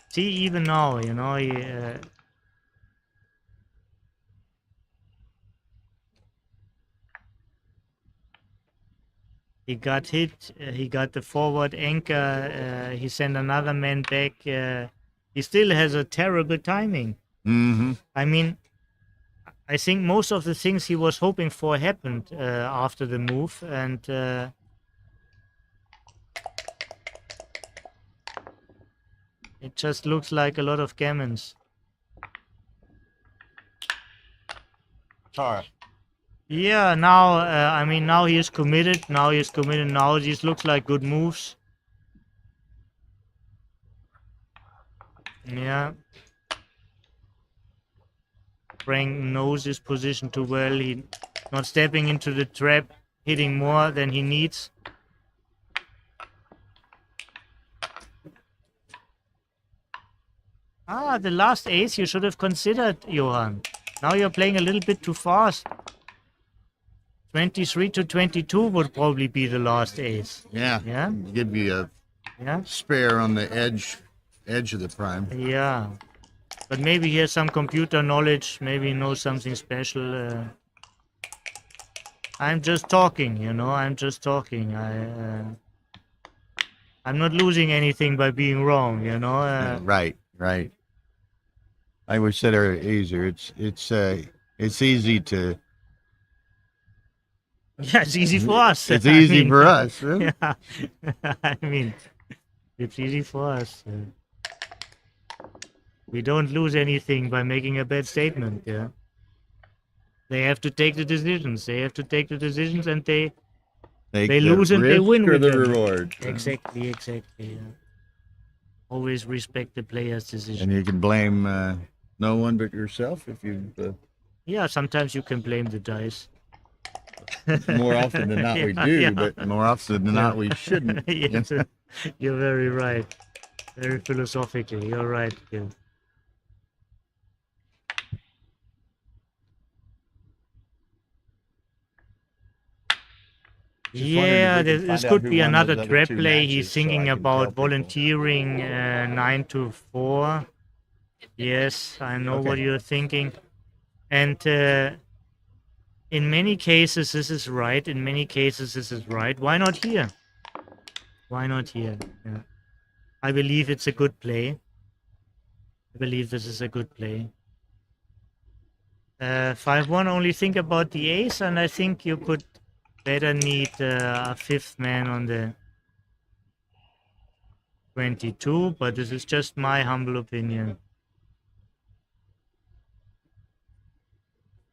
See, even now, you know, he got hit. He got the forward anchor. He sent another man back. He still has a terrible timing. Mm-hmm. I mean, I think most of the things he was hoping for happened after the move, and it just looks like a lot of gammons. Tara. Yeah, now, I mean, now he is committed. Now he is committed. Now these looks like good moves. Yeah. Frank knows his position too well. He not stepping into the trap, hitting more than he needs. Ah, the last ace you should have considered, Johan. Now you're playing a little bit too fast. 23 to 22 would probably be the last ace. Yeah. Yeah? Give you a Yeah? spare on the edge of the prime. Yeah. But maybe he has some computer knowledge. Maybe he knows something special. I'm just talking, you know. I'm just talking. I'm not losing anything by being wrong, you know. Right. I wish that are easier. It's easy to. Yeah, it's easy for us. It's I easy mean, for us. Huh? Yeah. I mean, it's easy for us. We don't lose anything by making a bad statement. Yeah. They have to take the decisions. They have to take the decisions, and they Take They the lose and they risk win or with the them. reward. Exactly. Yeah. Always respect the player's decision. And you can blame no one but yourself if you. Yeah, sometimes you can blame the dice. More often than not, we Yeah, do, yeah. but more often than not, we shouldn't. Yes, you're very right. Very philosophical. You're right, Gil. Just wondering if Yeah, we can this find out could who be won another those other trap two play. matches He's so thinking I can tell about people. volunteering 9 to 4. Yes, I know what Okay. you're thinking. And in many cases, this is right. In many cases, this is right. Why not here? Why not here? Yeah. I believe it's a good play. I believe this is a good play. 5-1, only think about the ace, and I think you could better need a fifth man on the 22, but this is just my humble opinion.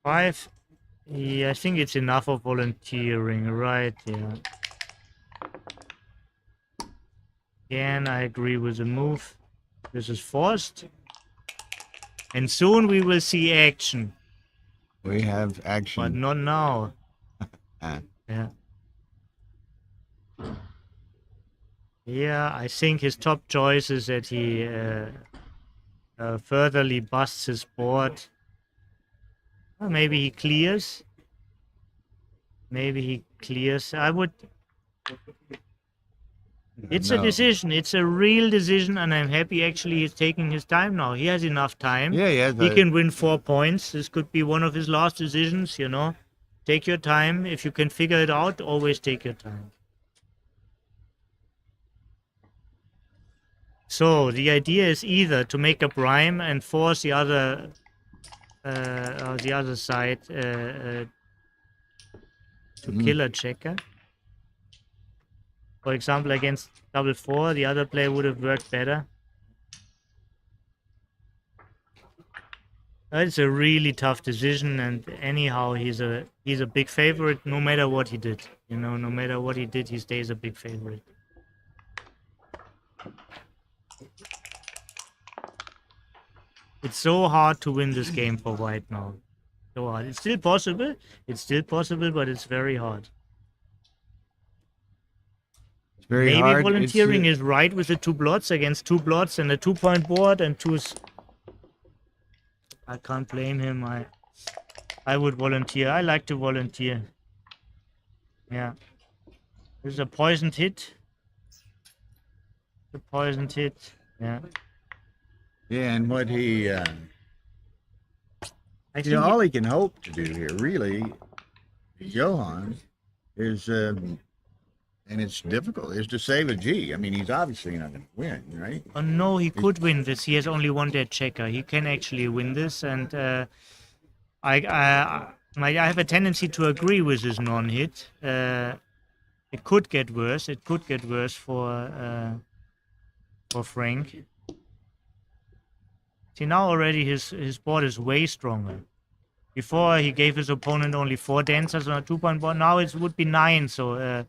5, yeah, I think it's enough of volunteering, right? Yeah. Again, I agree with the move. This is forced. And soon we will see action, We have but action. not now. Ah. Yeah. Yeah, I think his top choice is that he furtherly busts his board. Or maybe he clears. Maybe he clears. I would. It's a No. decision. It's a real decision, and I'm happy actually he's taking his time now. He has enough time. Yeah. He can win 4 points. This could be one of his last decisions, you know. Take your time. If you can figure it out, always take your time. So the idea is either to make a prime and force the other side to kill a checker. For example, against double 4, the other play would have worked better. It's a really tough decision, and anyhow, he's a big favorite no matter what he did. You know, no matter what he did, he stays a big favorite. It's so hard to win this game for white now. So hard. It's still possible. It's still possible, but it's very hard. It's very Maybe hard. volunteering is right with the 2 blots against 2 blots and a 2-point board and 2. I can't blame him. I would volunteer. I like to volunteer. Yeah. This is a poisoned hit. The poisoned hit. Yeah. Yeah, and what he, I you think know, all he can hope to do here, really, Johan, is, and it's difficult, is to save a G. I mean, he's obviously not going to win, right? oh no, he could win this. He has only one dead checker. He can actually win this, and I have a tendency to agree with his non-hit. It could get worse. It could get worse for Frank. See, now already his board is way stronger. Before he gave his opponent only 4 dancers on a 2-point board. Now it would be 9. So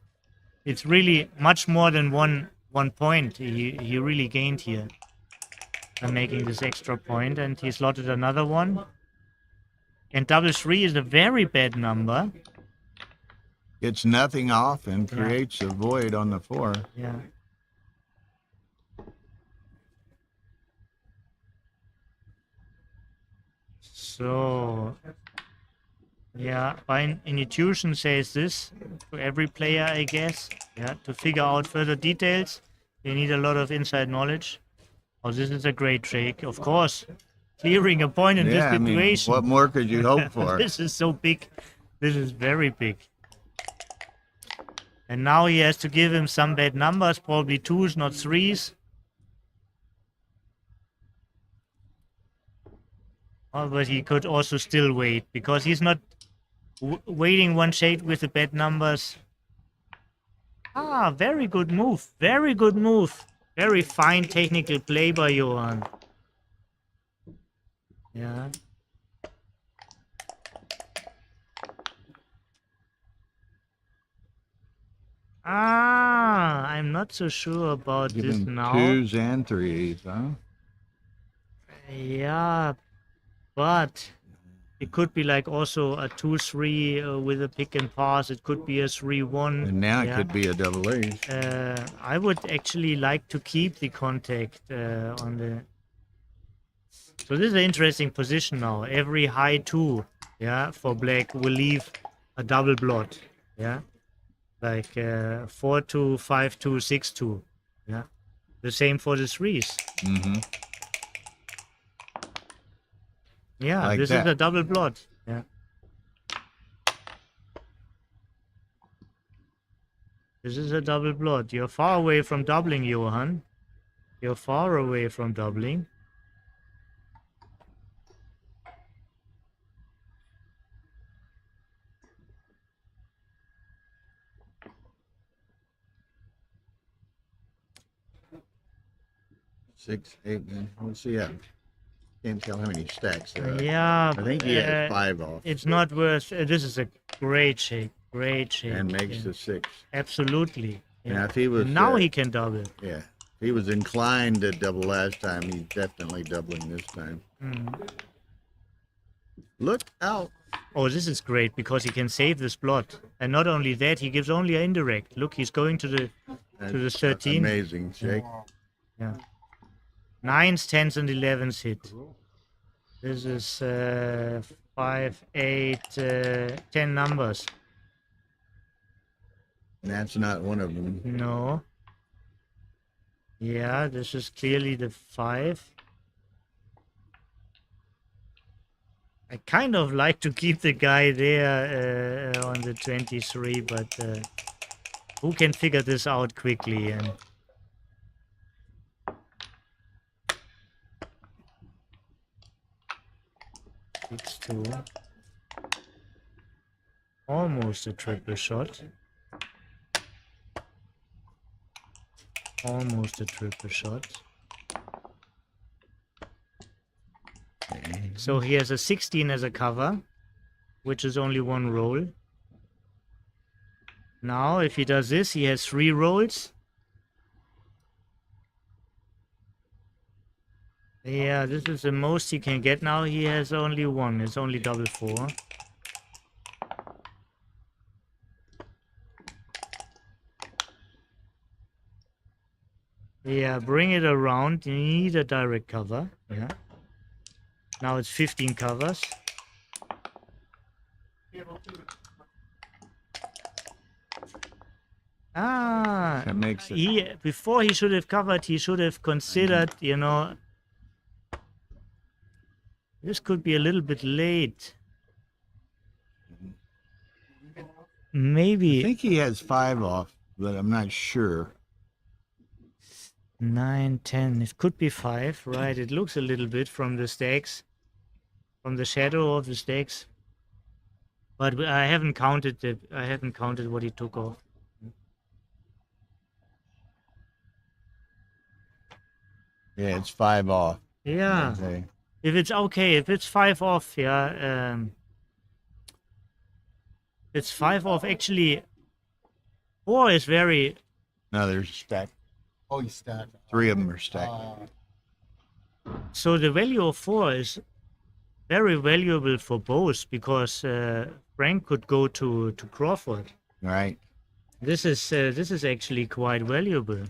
it's really much more than one point. He really gained here by making this extra point, and he slotted another one. And double 3 is a very bad number. Gets nothing off and creates a void on the 4. Yeah. So, yeah, by intuition says this to every player, I guess. Yeah, to figure out further details, you need a lot of inside knowledge. Oh, this is a great trick, of course. Clearing a point in this I mean, situation. what more could you hope for? This is so big. This is very big. And now he has to give him some bad numbers, probably 2s, not 3s. Oh, but he could also still wait, because he's not waiting one shade with the bad numbers. Ah, very good move. Very good move. Very fine technical play by Johan. Yeah. Ah, I'm not so sure about Give this him now. 2s and 3s, huh? Yeah, but it could be like also a 2-3 with a pick and pass. It could be a 3-1. And now it could be a double ace. I would actually like to keep the contact on the. So this is an interesting position now. Every high 2, yeah, for black will leave a double blot, yeah, like 4-2, 5-2, 6-2, yeah. The same for the 3s. Mm-hmm. Yeah, Like this that. is a double blot. Yeah. This is a double blot. You're far away from doubling, Johan. You're far away from doubling. Six, 8, 9. Let's see. Can't tell how many stacks there are. Yeah, I think he has 5 off it's not worth. This is a great shake. Great shake. and makes yeah. the 6. Absolutely. Yeah. Now, if he was Now he can double. yeah, if he was inclined to double last time, he's definitely doubling this time. Mm. Look out! Oh, this is great because he can save this blot, and not only that, he gives only an indirect. Look, he's going to the That's 13. Amazing shake. Yeah. 9s, 10s, and 11s hit. This is 5, 8, 10 numbers. That's not one of them. No. Yeah, this is clearly the 5. I kind of like to keep the guy there on the 23, but who can figure this out quickly? And it's 2. Almost a triple shot. Almost a triple shot. So he has a 16 as a cover, which is only one roll. Now, if he does this, he has 3 rolls. Yeah, this is the most he can get now. He has only 1. It's only double 4. Yeah, bring it around. You need a direct cover. Yeah. Now it's 15 covers. Ah, That makes it. before he should have covered, he should have considered, you know, this could be a little bit late. I Maybe think he has 5 off, but I'm not sure. 9, 10. It could be 5, right? It looks a little bit from the stacks, from the shadow of the stacks. But I haven't counted what he took off. Yeah, it's 5 off. Yeah. Okay. If it's okay, if it's 5 off, yeah. It's 5 off. Actually, 4 is very. No, there's stacked. Oh, you stacked. 3 of them are stacked. So the value of 4 is very valuable for both because Frank could go to Crawford. Right. This is actually quite valuable.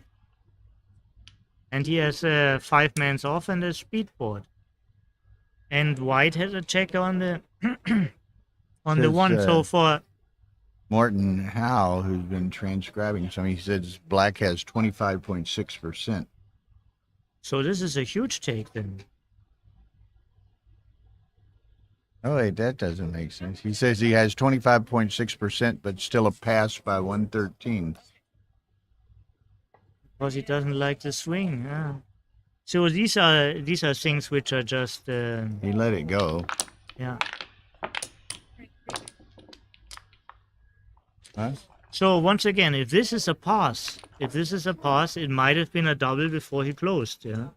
And he has 5 mans off and a speedboard. And White has a check on the on the Says, 1. So for Morton Howe, who's been transcribing some, he says black has 25.6%. so this is a huge take then. Oh, wait, that doesn't make sense. He says he has 25.6%, but still a pass by 113. Because he doesn't like the swing. Yeah. So these are things which are just He let it go. yeah. Huh? So once again, if this is a pass, it might have been a double before he closed. Yeah.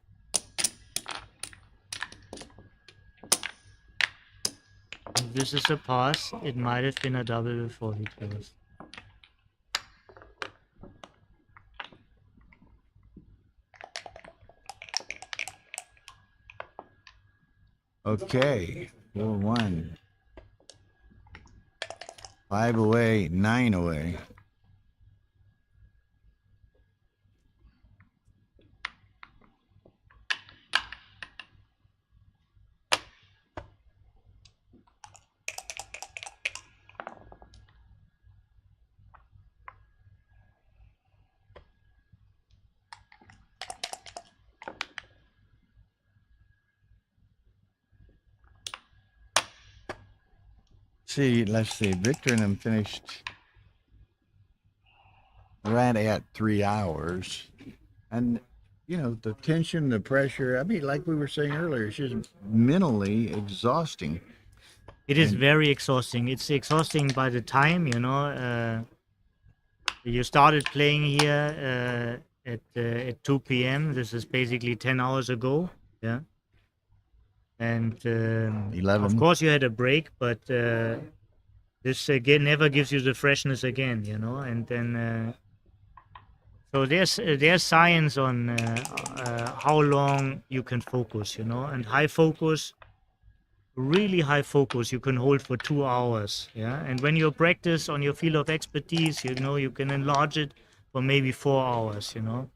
If this is a pass, it might have been a double before he closed. Okay. 4-1. 5 away, 9 away. See, let's see. Victor and them finished right at 3 hours. And, you know, the tension, the pressure, I mean, like we were saying earlier, it's just mentally exhausting. It is very exhausting. It's exhausting by the time, you know. You started playing here at 2 p.m. This is basically 10 hours ago. Yeah. And 11. of course you had a break, but this again never gives you the freshness again, you know. And then so there's science on how long you can focus, you know. And high focus, really high focus, you can hold for 2 hours. Yeah. And when you practice on your field of expertise, you know, you can enlarge it for maybe 4 hours, you know.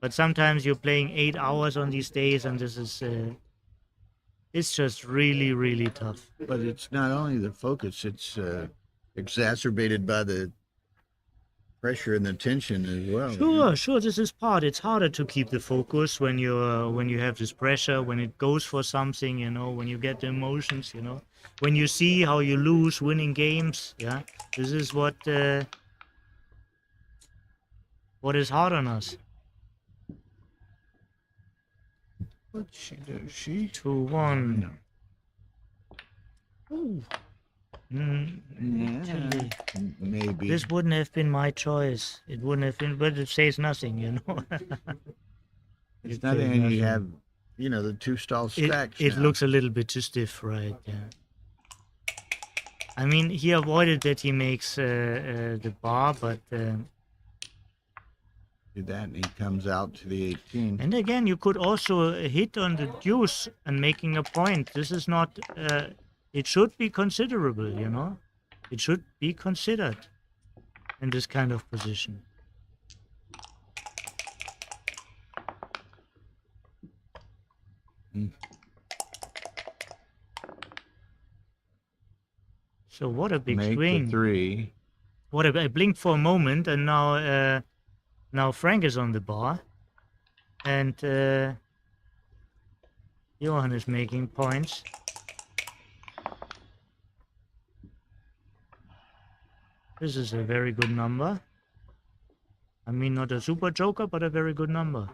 But sometimes you're playing 8 hours on these days, and this is it's just really, really tough. But it's not only the focus, it's exacerbated by the pressure and the tension as well. Sure, this is part. It's harder to keep the focus when you have this pressure, when it goes for something, you know, when you get the emotions, you know, when you see how you lose winning games. Yeah, this is what is hard on us. What'd she do? She 2-1. Ooh. Yeah, maybe. This wouldn't have been my choice. It wouldn't have been, but it says nothing, you know. It's nothing, and you the two stall It, stacks. it now. looks a little bit too stiff, right? Yeah. I mean, he avoided that he makes the bar, but Do that, and he comes out to the 18. and again, you could also hit on the deuce and making a point. This is not. It should be considerable, you know. It should be considered in this kind of position. Mm. So what a big Make swing! the 3. What I blinked for a moment, and now Frank is on the bar, and Johan is making points. This is a very good number. I mean, not a super joker, but a very good number.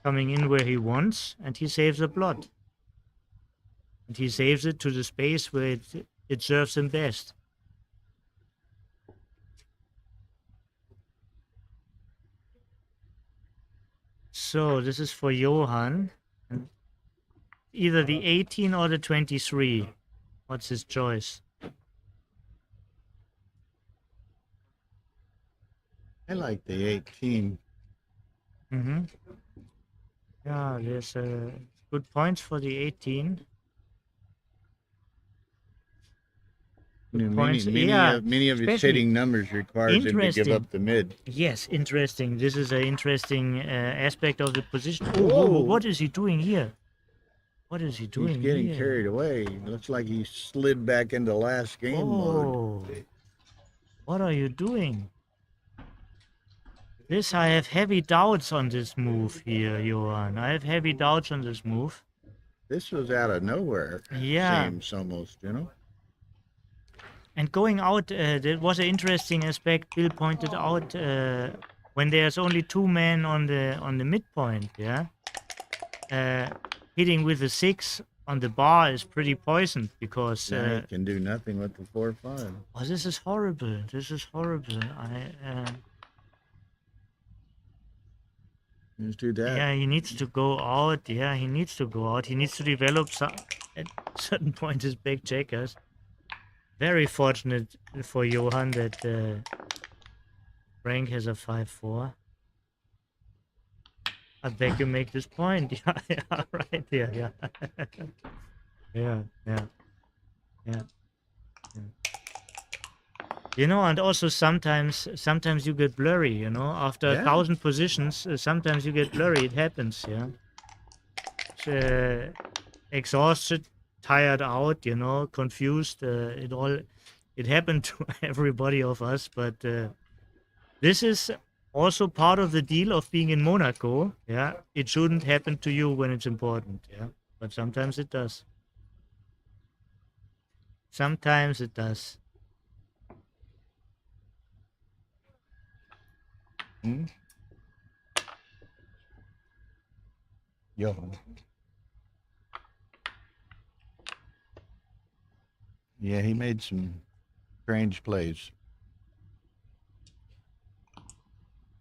Coming in where he wants, and he saves a blot. And he saves it to the space where it serves him best. So this is for Johan. And either the 18 or the 23. What's his choice? I like the 18. Mm-hmm. Yeah, there's good points for the 18. Points, yeah, Many of his especially hitting numbers requires him to give interesting. up the mid. Yes, interesting. This is an interesting aspect of the position. Whoa. Whoa, what is he doing here? What is he doing He's getting here? carried away. Looks like he slid back into last game mode. Oh, what are you doing? This, I have heavy doubts on this move here, Johan. I have heavy doubts on this move. This was out of nowhere. Yeah. Seems almost, And going out, there was an interesting aspect Bill pointed out when there's only 2 men on the midpoint. Yeah, hitting with a 6 on the bar is pretty poisoned because. Now he can do nothing with the 4-5. Oh, this is horrible. This is horrible. Let's do that. Yeah, he needs to go out. Yeah, he needs to go out. He needs to develop at certain point his back checkers. Very fortunate for Johan that Frank has a 5-4. I beg you make this point. Yeah, yeah, right. Yeah. Yeah. You know, and also sometimes you get blurry, you know, after 1,000 positions, sometimes you get blurry. It happens, yeah. Exhausted, tired out, you know, confused. It happened to everybody of us, but this is also part of the deal of being in Monaco. Yeah, it shouldn't happen to you when it's important. Yeah, but sometimes it does. Sometimes it does. Hmm? Yo. Yeah, he made some strange plays.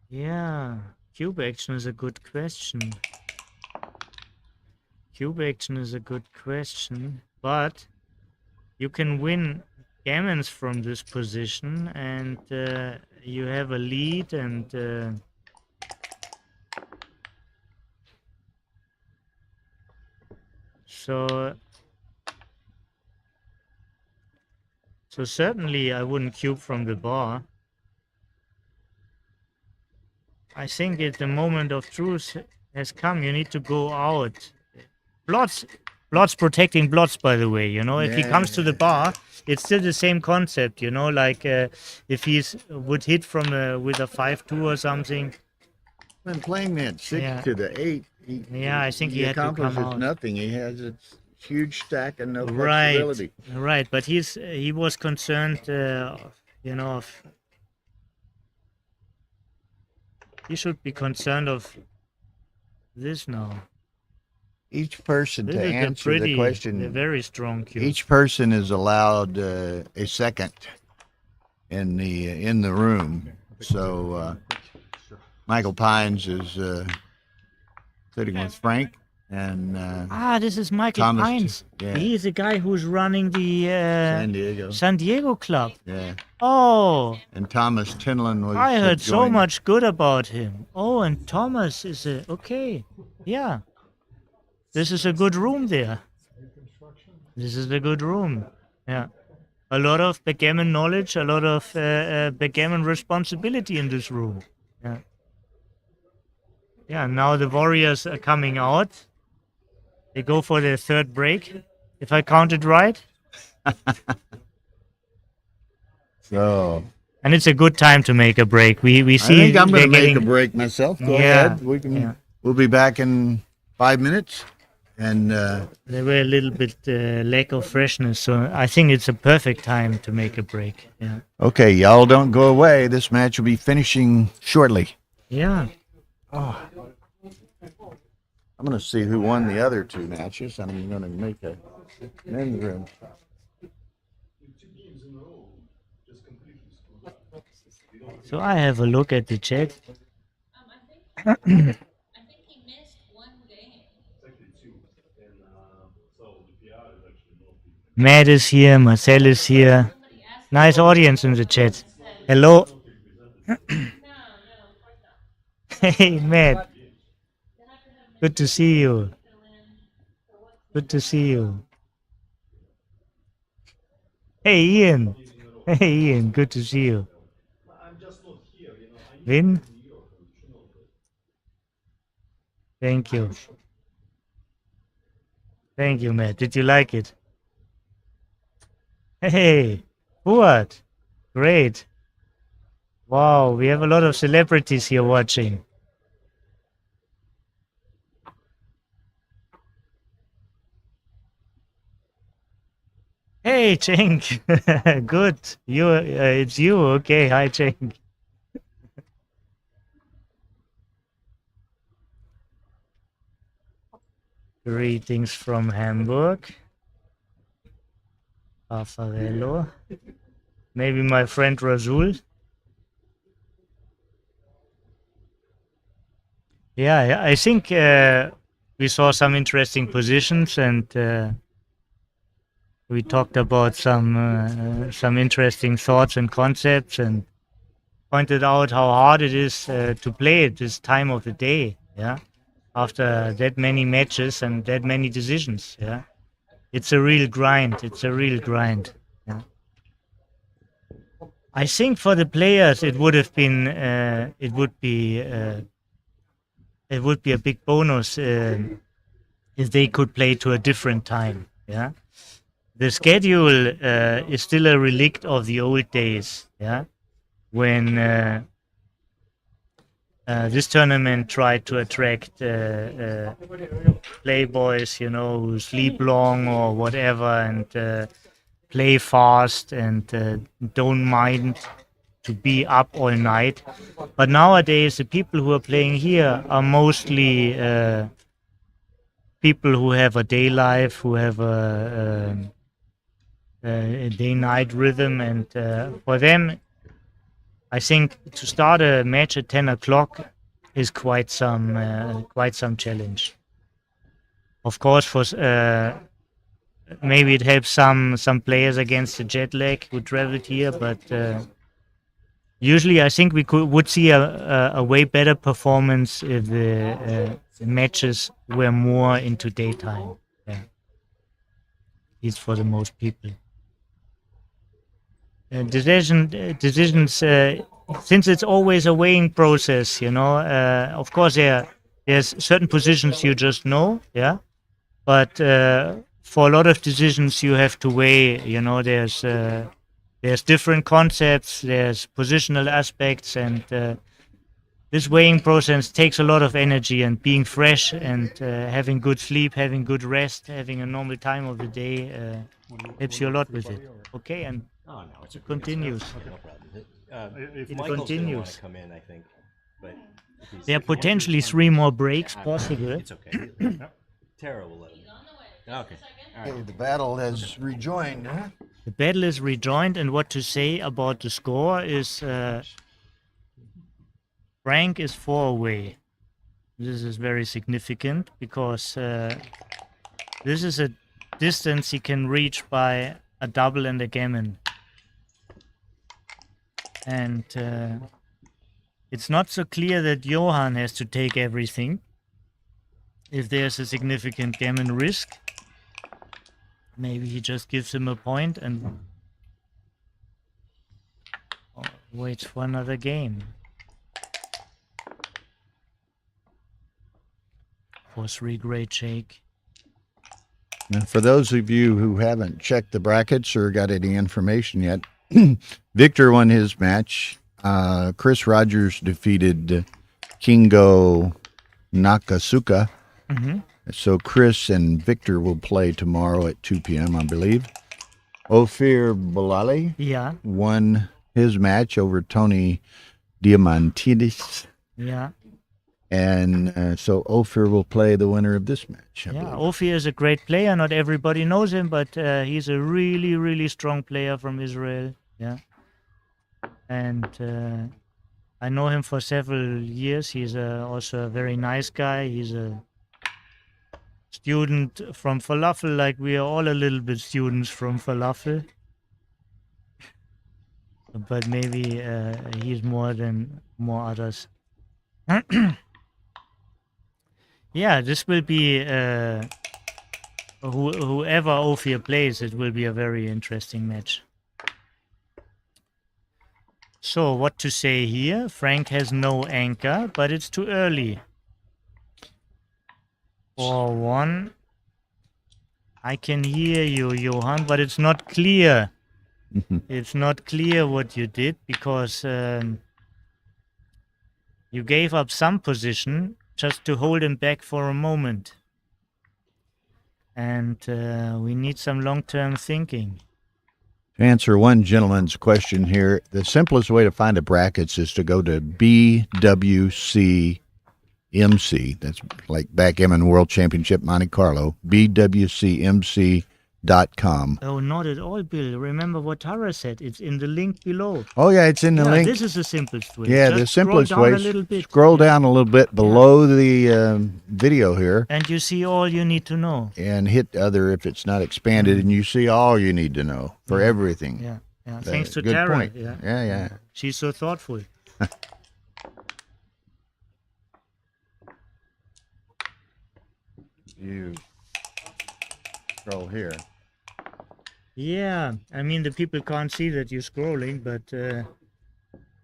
Yeah, cube action is a good question. Cube action is a good question, but you can win gammons from this position, and you have a lead, and so certainly I wouldn't cube from the bar. I think the moment of truth has come. You need to go out. Blots protecting blots, by the way. You know, if he comes to the bar, it's still the same concept. You know, like if would hit from with a 5-2 or something. When playing that 6 to the 8, I think he had to come accomplishes out. nothing. He has a huge stack and no flexibility. Right. But he was concerned. You know, he should be concerned of this now. Each person, This to is answer the a question, very strong cube. each person is allowed a second in the room. So Michael Pines is sitting with Frank. and This is Michael Thomas, Pines. yeah. He is the guy who's running the San Diego. San Diego club. Yeah, Oh, and Thomas Tinlin was. I heard so joined. much good about him. Oh, and Thomas is okay. Yeah, this is a good room there. This is a good room. Yeah, a lot of backgammon knowledge, a lot of backgammon responsibility in this room. Yeah. Yeah. Now the Warriors are coming out. They go for their third break, if I counted right. So And it's a good time to make a break. We I see think I'm going to they're make a getting- break myself. Go Yeah, ahead. yeah. We'll be back in 5 minutes, and They were a little bit lack of freshness, so I think it's a perfect time to make a break. Yeah. okay, y'all don't go away. This match will be finishing shortly. Yeah. I'm going to see who won the other two matches. I'm going to make a men's room. So I have a look at the chat. I think he missed one game. Matt is here, Marcel is here. Nice audience in the chat. Hello. Hey, Matt. Good to see you. Good to see you. Hey, Ian. Hey, Ian. Good to see you. Vin? Thank you. Thank you, Matt. Did you like it? Hey, what? Great. Wow, we have a lot of celebrities here watching. Hey, Cenk. Good. It's you. Okay. Hi, Cenk. Greetings from Hamburg. Raffaello. Maybe my friend Razul. Yeah, I think we saw some interesting positions, and we talked about some interesting thoughts and concepts, and pointed out how hard it is to play at this time of the day. Yeah, after that many matches and that many decisions. Yeah, it's a real grind. It's a real grind. Yeah. I think for the players, it would have been, it would be a big bonus if they could play to a different time. Yeah, the schedule is still a relict of the old days. Yeah, when this tournament tried to attract playboys, who sleep long or whatever, and play fast and don't mind to be up all night. But nowadays, the people who are playing here are mostly people who have a day life, who have a day-night rhythm, and for them, I think to start a match at 10 o'clock is quite some challenge. Of course, for maybe it helps some players against the jet lag who traveled here, but usually I think we would see a way better performance if the matches were more into daytime. Yeah, at least for the most people. Decisions, since it's always a weighing process, of course there's certain positions you just know, yeah, but for a lot of decisions you have to weigh, there's different concepts, there's positional aspects, and this weighing process takes a lot of energy, and being fresh and having good sleep, having good rest, having a normal time of the day helps you a lot with it. Okay, and Oh, no, it's it continues. no problem. It Michael's gonna wanna continues. come in, I think, but if he's- There are if he wants to potentially respond- 3 more breaks Yeah, possible. It's okay. Tara will let him. Okay. All right. Okay, the battle has rejoined, huh? The battle is rejoined, and what to say about the score is Frank is 4 away. This is very significant because this is a distance he can reach by a double and a gammon. And it's not so clear that Johan has to take everything. If there's a significant gammon risk, maybe he just gives him a point and waits for another game. 4-3, great shake. Now, for those of you who haven't checked the brackets or got any information yet, Victor won his match. Chris Rogers defeated Kingo Nakasuka. Mm-hmm. So Chris and Victor will play tomorrow at 2 p.m., I believe. Ophir Bilali Yeah, won his match over Tony Diamantidis. yeah. And so Ophir will play the winner of this match. I Yeah, believe. Ophir is a great player. Not everybody knows him, but he's a really, really strong player from Israel. Yeah. And I know him for several years. He's also a very nice guy. He's a student from Falafel, like we are all a little bit students from Falafel. But maybe he's more than more others. Yeah, this will be whoever Ophir plays, it will be a very interesting match. So what to say here? Frank has no anchor, but it's too early. 4-1. I can hear you, Johan, but it's not clear. It's not clear what you did because you gave up some position just to hold him back for a moment. And we need some long-term thinking. To answer one gentleman's question here, the simplest way to find the brackets is to go to BWC MC. That's like Backgammon World Championship Monte Carlo. BWCMC.com. Oh, not at all, Bill. Remember what Tara said. It's in the link below. Oh, yeah, it's in the Yeah, link. this is the simplest way. Yeah, Just the simplest scroll way. down a little bit. Scroll down a little bit below the video here And you see all you need to know. and hit other if it's not expanded, and you see all you need to know for everything. Yeah, yeah. Thanks to Good Tara. point. Yeah. Yeah. She's so thoughtful. You scroll here. Yeah, I mean the people can't see that you're scrolling, but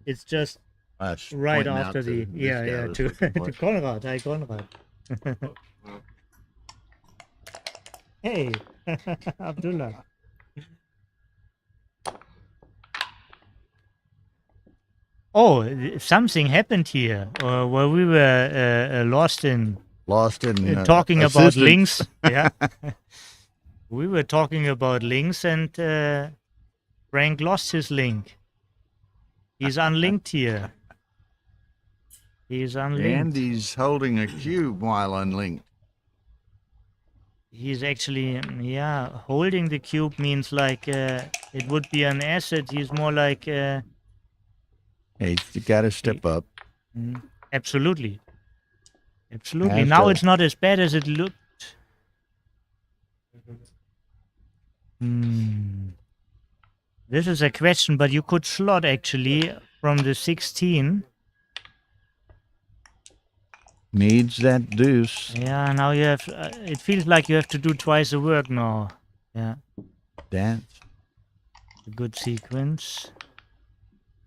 it's just That's right pointing out after to the this guy to was looking for to it. Konrad. Hi, Konrad. Hey, Abdullah. Oh, something happened here, where we were lost in Lost in talking about assistance. links. Yeah, we were talking about links, and Frank lost his link. He's unlinked here. He's unlinked. And he's holding a cube while unlinked. He's actually, yeah, holding the cube means like it would be an asset. He's more like Hey, you got to step up. absolutely. Absolutely. Has Now to. it's not as bad as it looked. This is a question, but you could slot actually from the 16. Needs that deuce. Yeah, now you have, it feels like you have to do twice the work now. Yeah, Dance. a good sequence.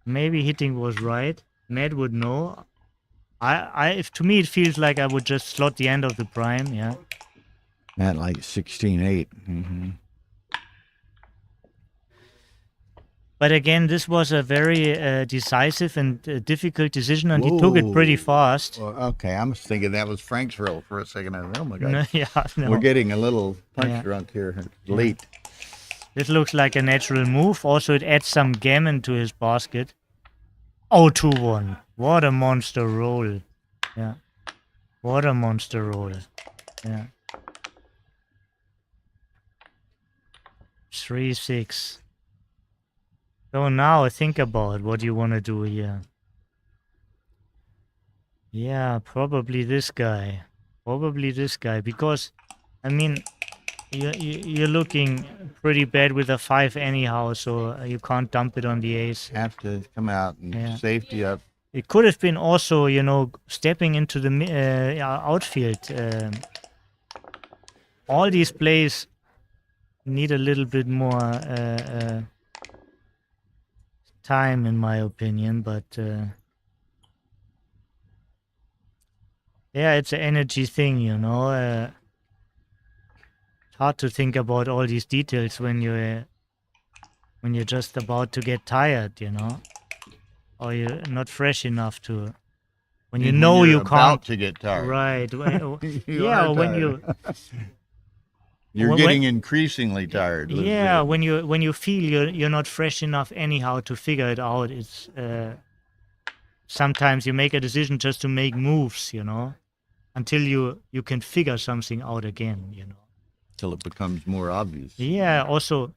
Maybe hitting was right. Matt would know. If to me it feels like I would just slot the end of the prime, yeah. At like 16-8. Mm-hmm. But again, this was a very decisive and difficult decision, and he took it pretty fast. Well, okay, I was thinking that was Frank's roll for a second. I thought, oh my God. No, yeah, no. We're getting a little punch Yeah. drunk here. It's late. This looks like a natural move. Also, it adds some gammon to his basket. Oh, 2-1. What a monster roll. Yeah. What a monster roll. Yeah. 3-6. So now think about what you want to do here. Yeah, probably this guy. Probably this guy. Because, I mean, you're looking pretty bad with a 5 anyhow, so you can't dump it on the ace. Have to come out and Yeah. safety up. It could have been also, you know, stepping into the outfield. All these plays need a little bit more time, in my opinion, but yeah, it's an energy thing, you know. It's hard to think about all these details when you're just about to get tired, you know, or you're not fresh enough to. When you know you're you about can't. to get tired. Right. You Yeah, are when tired. You're when- getting increasingly tired. was Yeah, the- when you feel you're not fresh enough anyhow to figure it out, it's sometimes you make a decision just to make moves, you know, until you can figure something out again, you know. till it becomes more obvious. Yeah, also,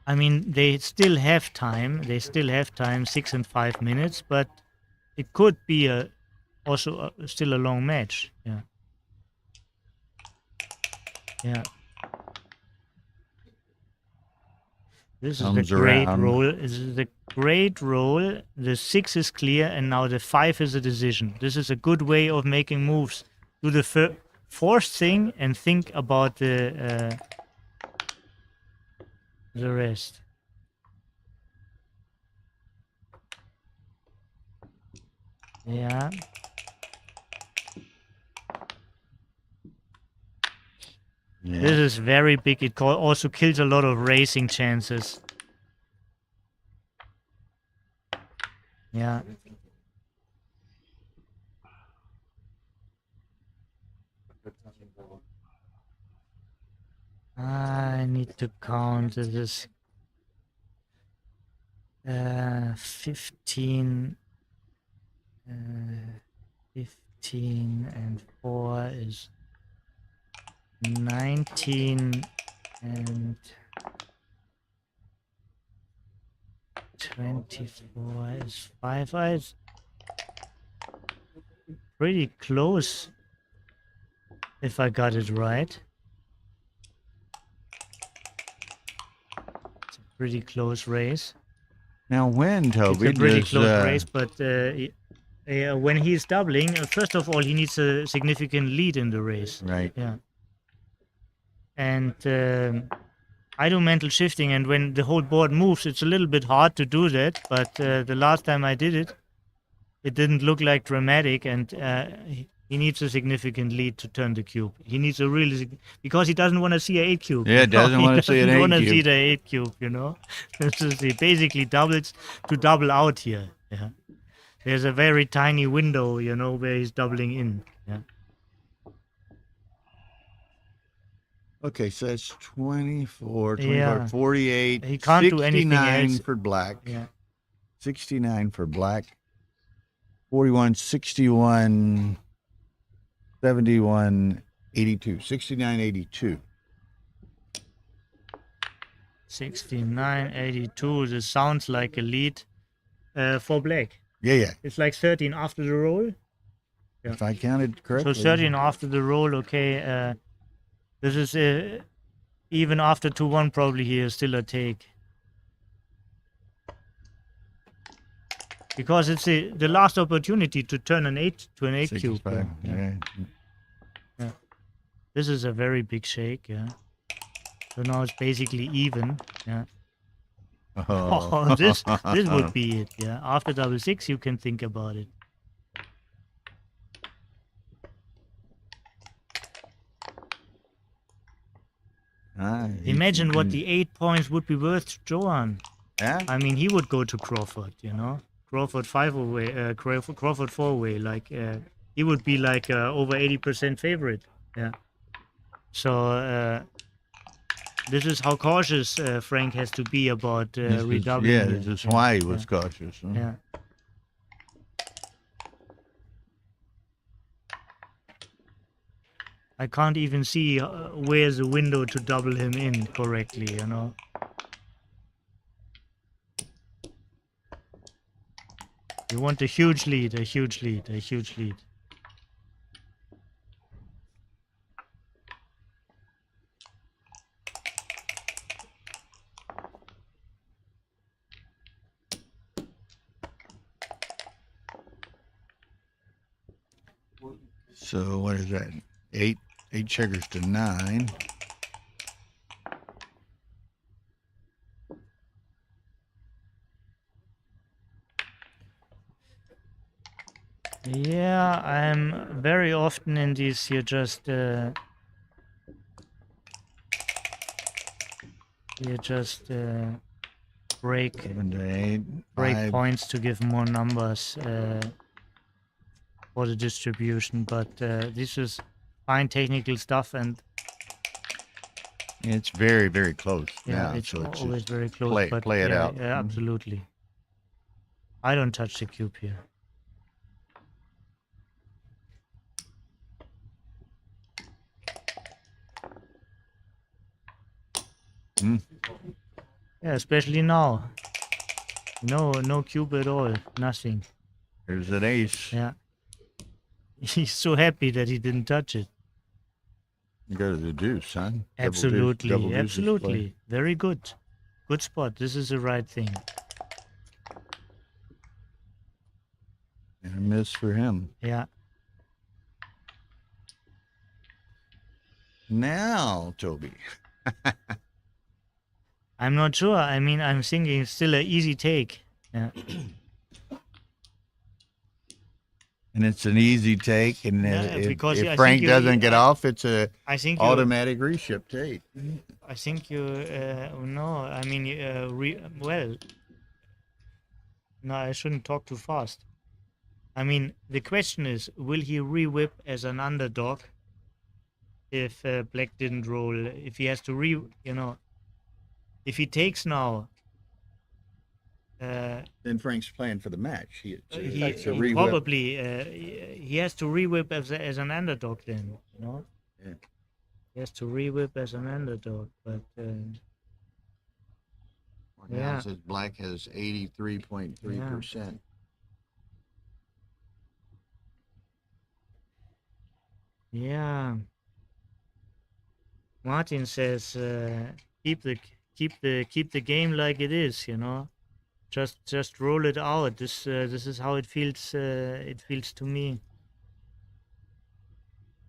I mean, they still have time. They still have time, 6 and 5 minutes, but it could be still a long match. Yeah. Yeah. This is Comes the great around. roll. This is the great roll. The 6 is clear, and now the 5 is a decision. This is a good way of making moves. Do the fourth thing and think about the rest. Yeah. Yeah. This is very big. It also kills a lot of racing chances. Yeah. I need to count. This is 15. 15 and 4 is 19 and 24 is 5. It's pretty close, if I got it right. It's a pretty close race. Now when, Toby, It's a pretty does, close race, but when he's doubling, first of all, he needs a significant lead in the race. right? Yeah. And I do mental shifting, and when the whole board moves, it's a little bit hard to do that. But the last time I did it, it didn't look like dramatic, and he needs a significant lead to turn the cube. He needs a really because he doesn't want to see an 8 cube. Yeah, you know? doesn't wanna see an He doesn't 8 want to cube. see the 8 cube. You know, he basically doubles to double out here. Yeah, there's a very tiny window, you know, where he's doubling in. Yeah. Okay, so that's 24, 24, Yeah. 48, He can't do anything 69 else. for black. Yeah. 69 for black. 41, 61, 71, 82. 69, 82. 69, 82. This sounds like a lead for black. Yeah, yeah. It's like 13 after the roll. Yeah. If I counted correctly. So 13 after the roll, okay. This is even after 2-1 probably here still a take. Because it's the last opportunity to turn an 8 to an 8 cube. 65, Yeah. yeah. This is a very big shake, yeah. So now it's basically even, yeah. Oh, this would be it, yeah. After double 6 you can think about it. Imagine what the 8 points would be worth to Johan. Yeah? I mean, he would go to Crawford, you know. Crawford 5-way, Crawford 4-way. Like, he would be like over 80% favorite. Yeah. So, this is how cautious Frank has to be about redoubling. Yeah, here. this is why he was cautious. Huh? Yeah. I can't even see where's the window to double him in correctly, you know. You want a huge lead, a huge lead, a huge lead. So what is that? Eight checkers to 9. Yeah, I'm very often in these. You just break 7 to 8. break 5. points to give more numbers for the distribution. But this is fine technical stuff, and It's very, very close. yeah, now, it's so it's always just very close. play- but play it yeah, out. Yeah, Mhm. absolutely. I don't touch the cube here. Mm. Yeah, especially now. No cube at all. Nothing. There's an ace. Yeah. He's so happy that he didn't touch it. You go to the deuce, son. Absolutely, Double deuce is absolutely. Very good. Good spot. This is the right thing. And a miss for him. Yeah. Now, Toby. I'm not sure. I mean, I'm thinking it's still an easy take. Yeah. And it's an easy take. And Yeah, because I if think Frank you- doesn't get off, it's a I think you. automatic reship take. I think you. No, I mean, well. No, I shouldn't talk too fast. I mean, the question is, will he re-whip as an underdog if Black didn't roll? If he has to if he takes now, Then Frank's playing for the match. He he probably he has to re-whip as an underdog then, Yeah. He has to re-whip as an underdog, but Now Yeah. it says Black has 83.3%. yeah. Martin says keep the game like it is, Just roll it out. This is how it feels. It feels to me.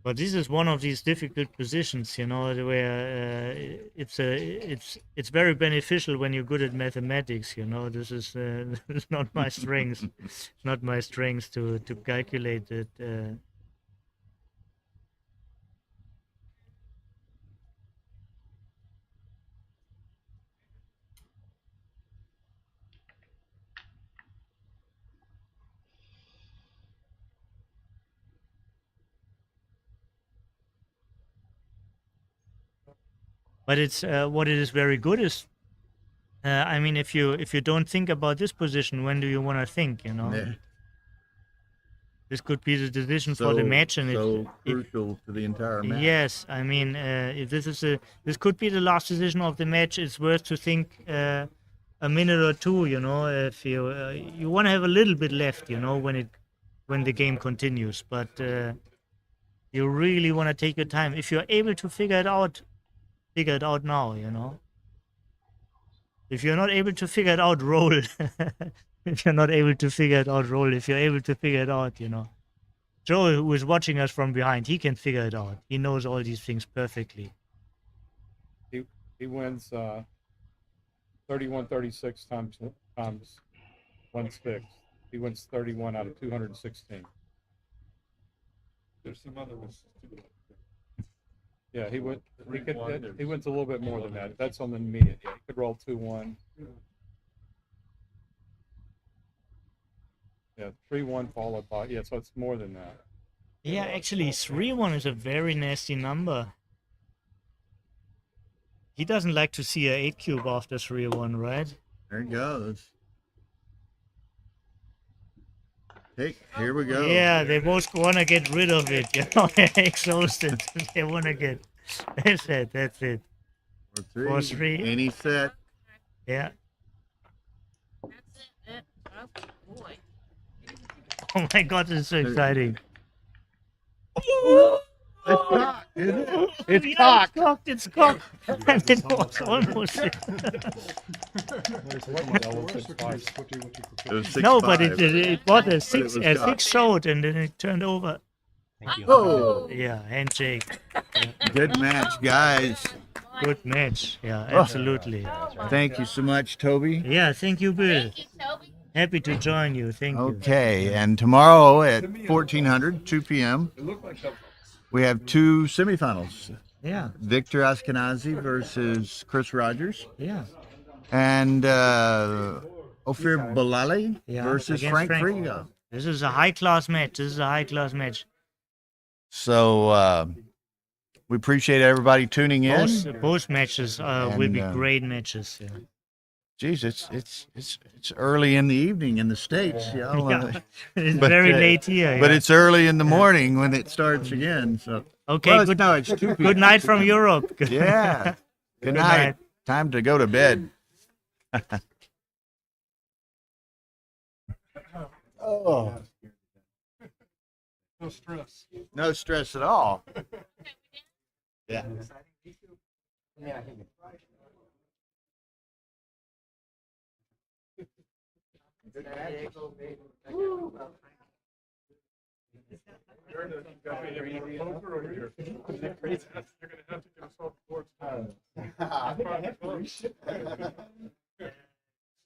But this is one of these difficult positions, where it's very beneficial when you're good at mathematics. This is this is not my strength. It's not my strength to calculate it. But it's what it is very good is. I mean, if you don't think about this position, when do you want to think? Yeah. This could be the decision for the match, and so crucial to the entire match. yes, I mean, if this could be the last decision of the match, it's worth to think a minute or two. If you want to have a little bit left, when the game continues, but you really want to take your time. If you're able to figure it out now. If you're not able to figure it out, roll. If you're not able to figure it out, roll. If you're able to figure it out, Joe, who is watching us from behind, he can figure it out. He knows all these things perfectly. He wins 31-36 times 1/6. He wins 31 out of 216. There's some other ones too. Yeah, he wins a little bit more than that. That's on the median. Yeah, he could roll 2-1. Yeah, 3-1 followed by, so it's more than that. Yeah, actually, 3-1 is a very nasty number. He doesn't like to see a 8 cube after 3-1, right? There it goes. Hey, here we go. Yeah, they both want to get rid of it. They're exhausted. They want to get. That's it. 4-3. Any set. Yeah. That's it. Oh boy. Oh my God, it's so exciting. It's cocked, isn't it? It's Yeah, cocked. It's cocked. It's cocked. And it was almost. It was 6-5. No, but it was a But it was six cocked. shot, and then it turned over. Oh, Yeah, handshake. good match, guys. Good match. Yeah, Oh. absolutely. Thank you so much, Toby. Yeah, thank you, Bill. Thank you, Toby. Happy to join you. Thank you. Okay, and tomorrow at 1400, 2 p.m., we have two semifinals. Yeah, Victor Ashkenazi versus Chris Rogers, yeah. and Ophir Bilali Yeah, versus against Frank Frank. Friga. This is a high-class match. This is a high-class match. So we appreciate everybody tuning in. Both matches will be And, great matches. Yeah. Geez, it's early in the evening in the States, you know, Yeah. It's but, very late here. but yeah. it's early in the morning when it starts again. So Okay, well, good, no, it's 2 p.m. good night from Europe. Yeah. Good night. night. Time to go to bed. Oh, No stress. no stress at all. Yeah.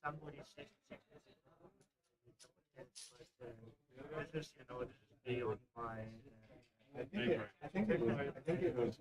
Somebody said this is, beyond my. I think it was. I think it was.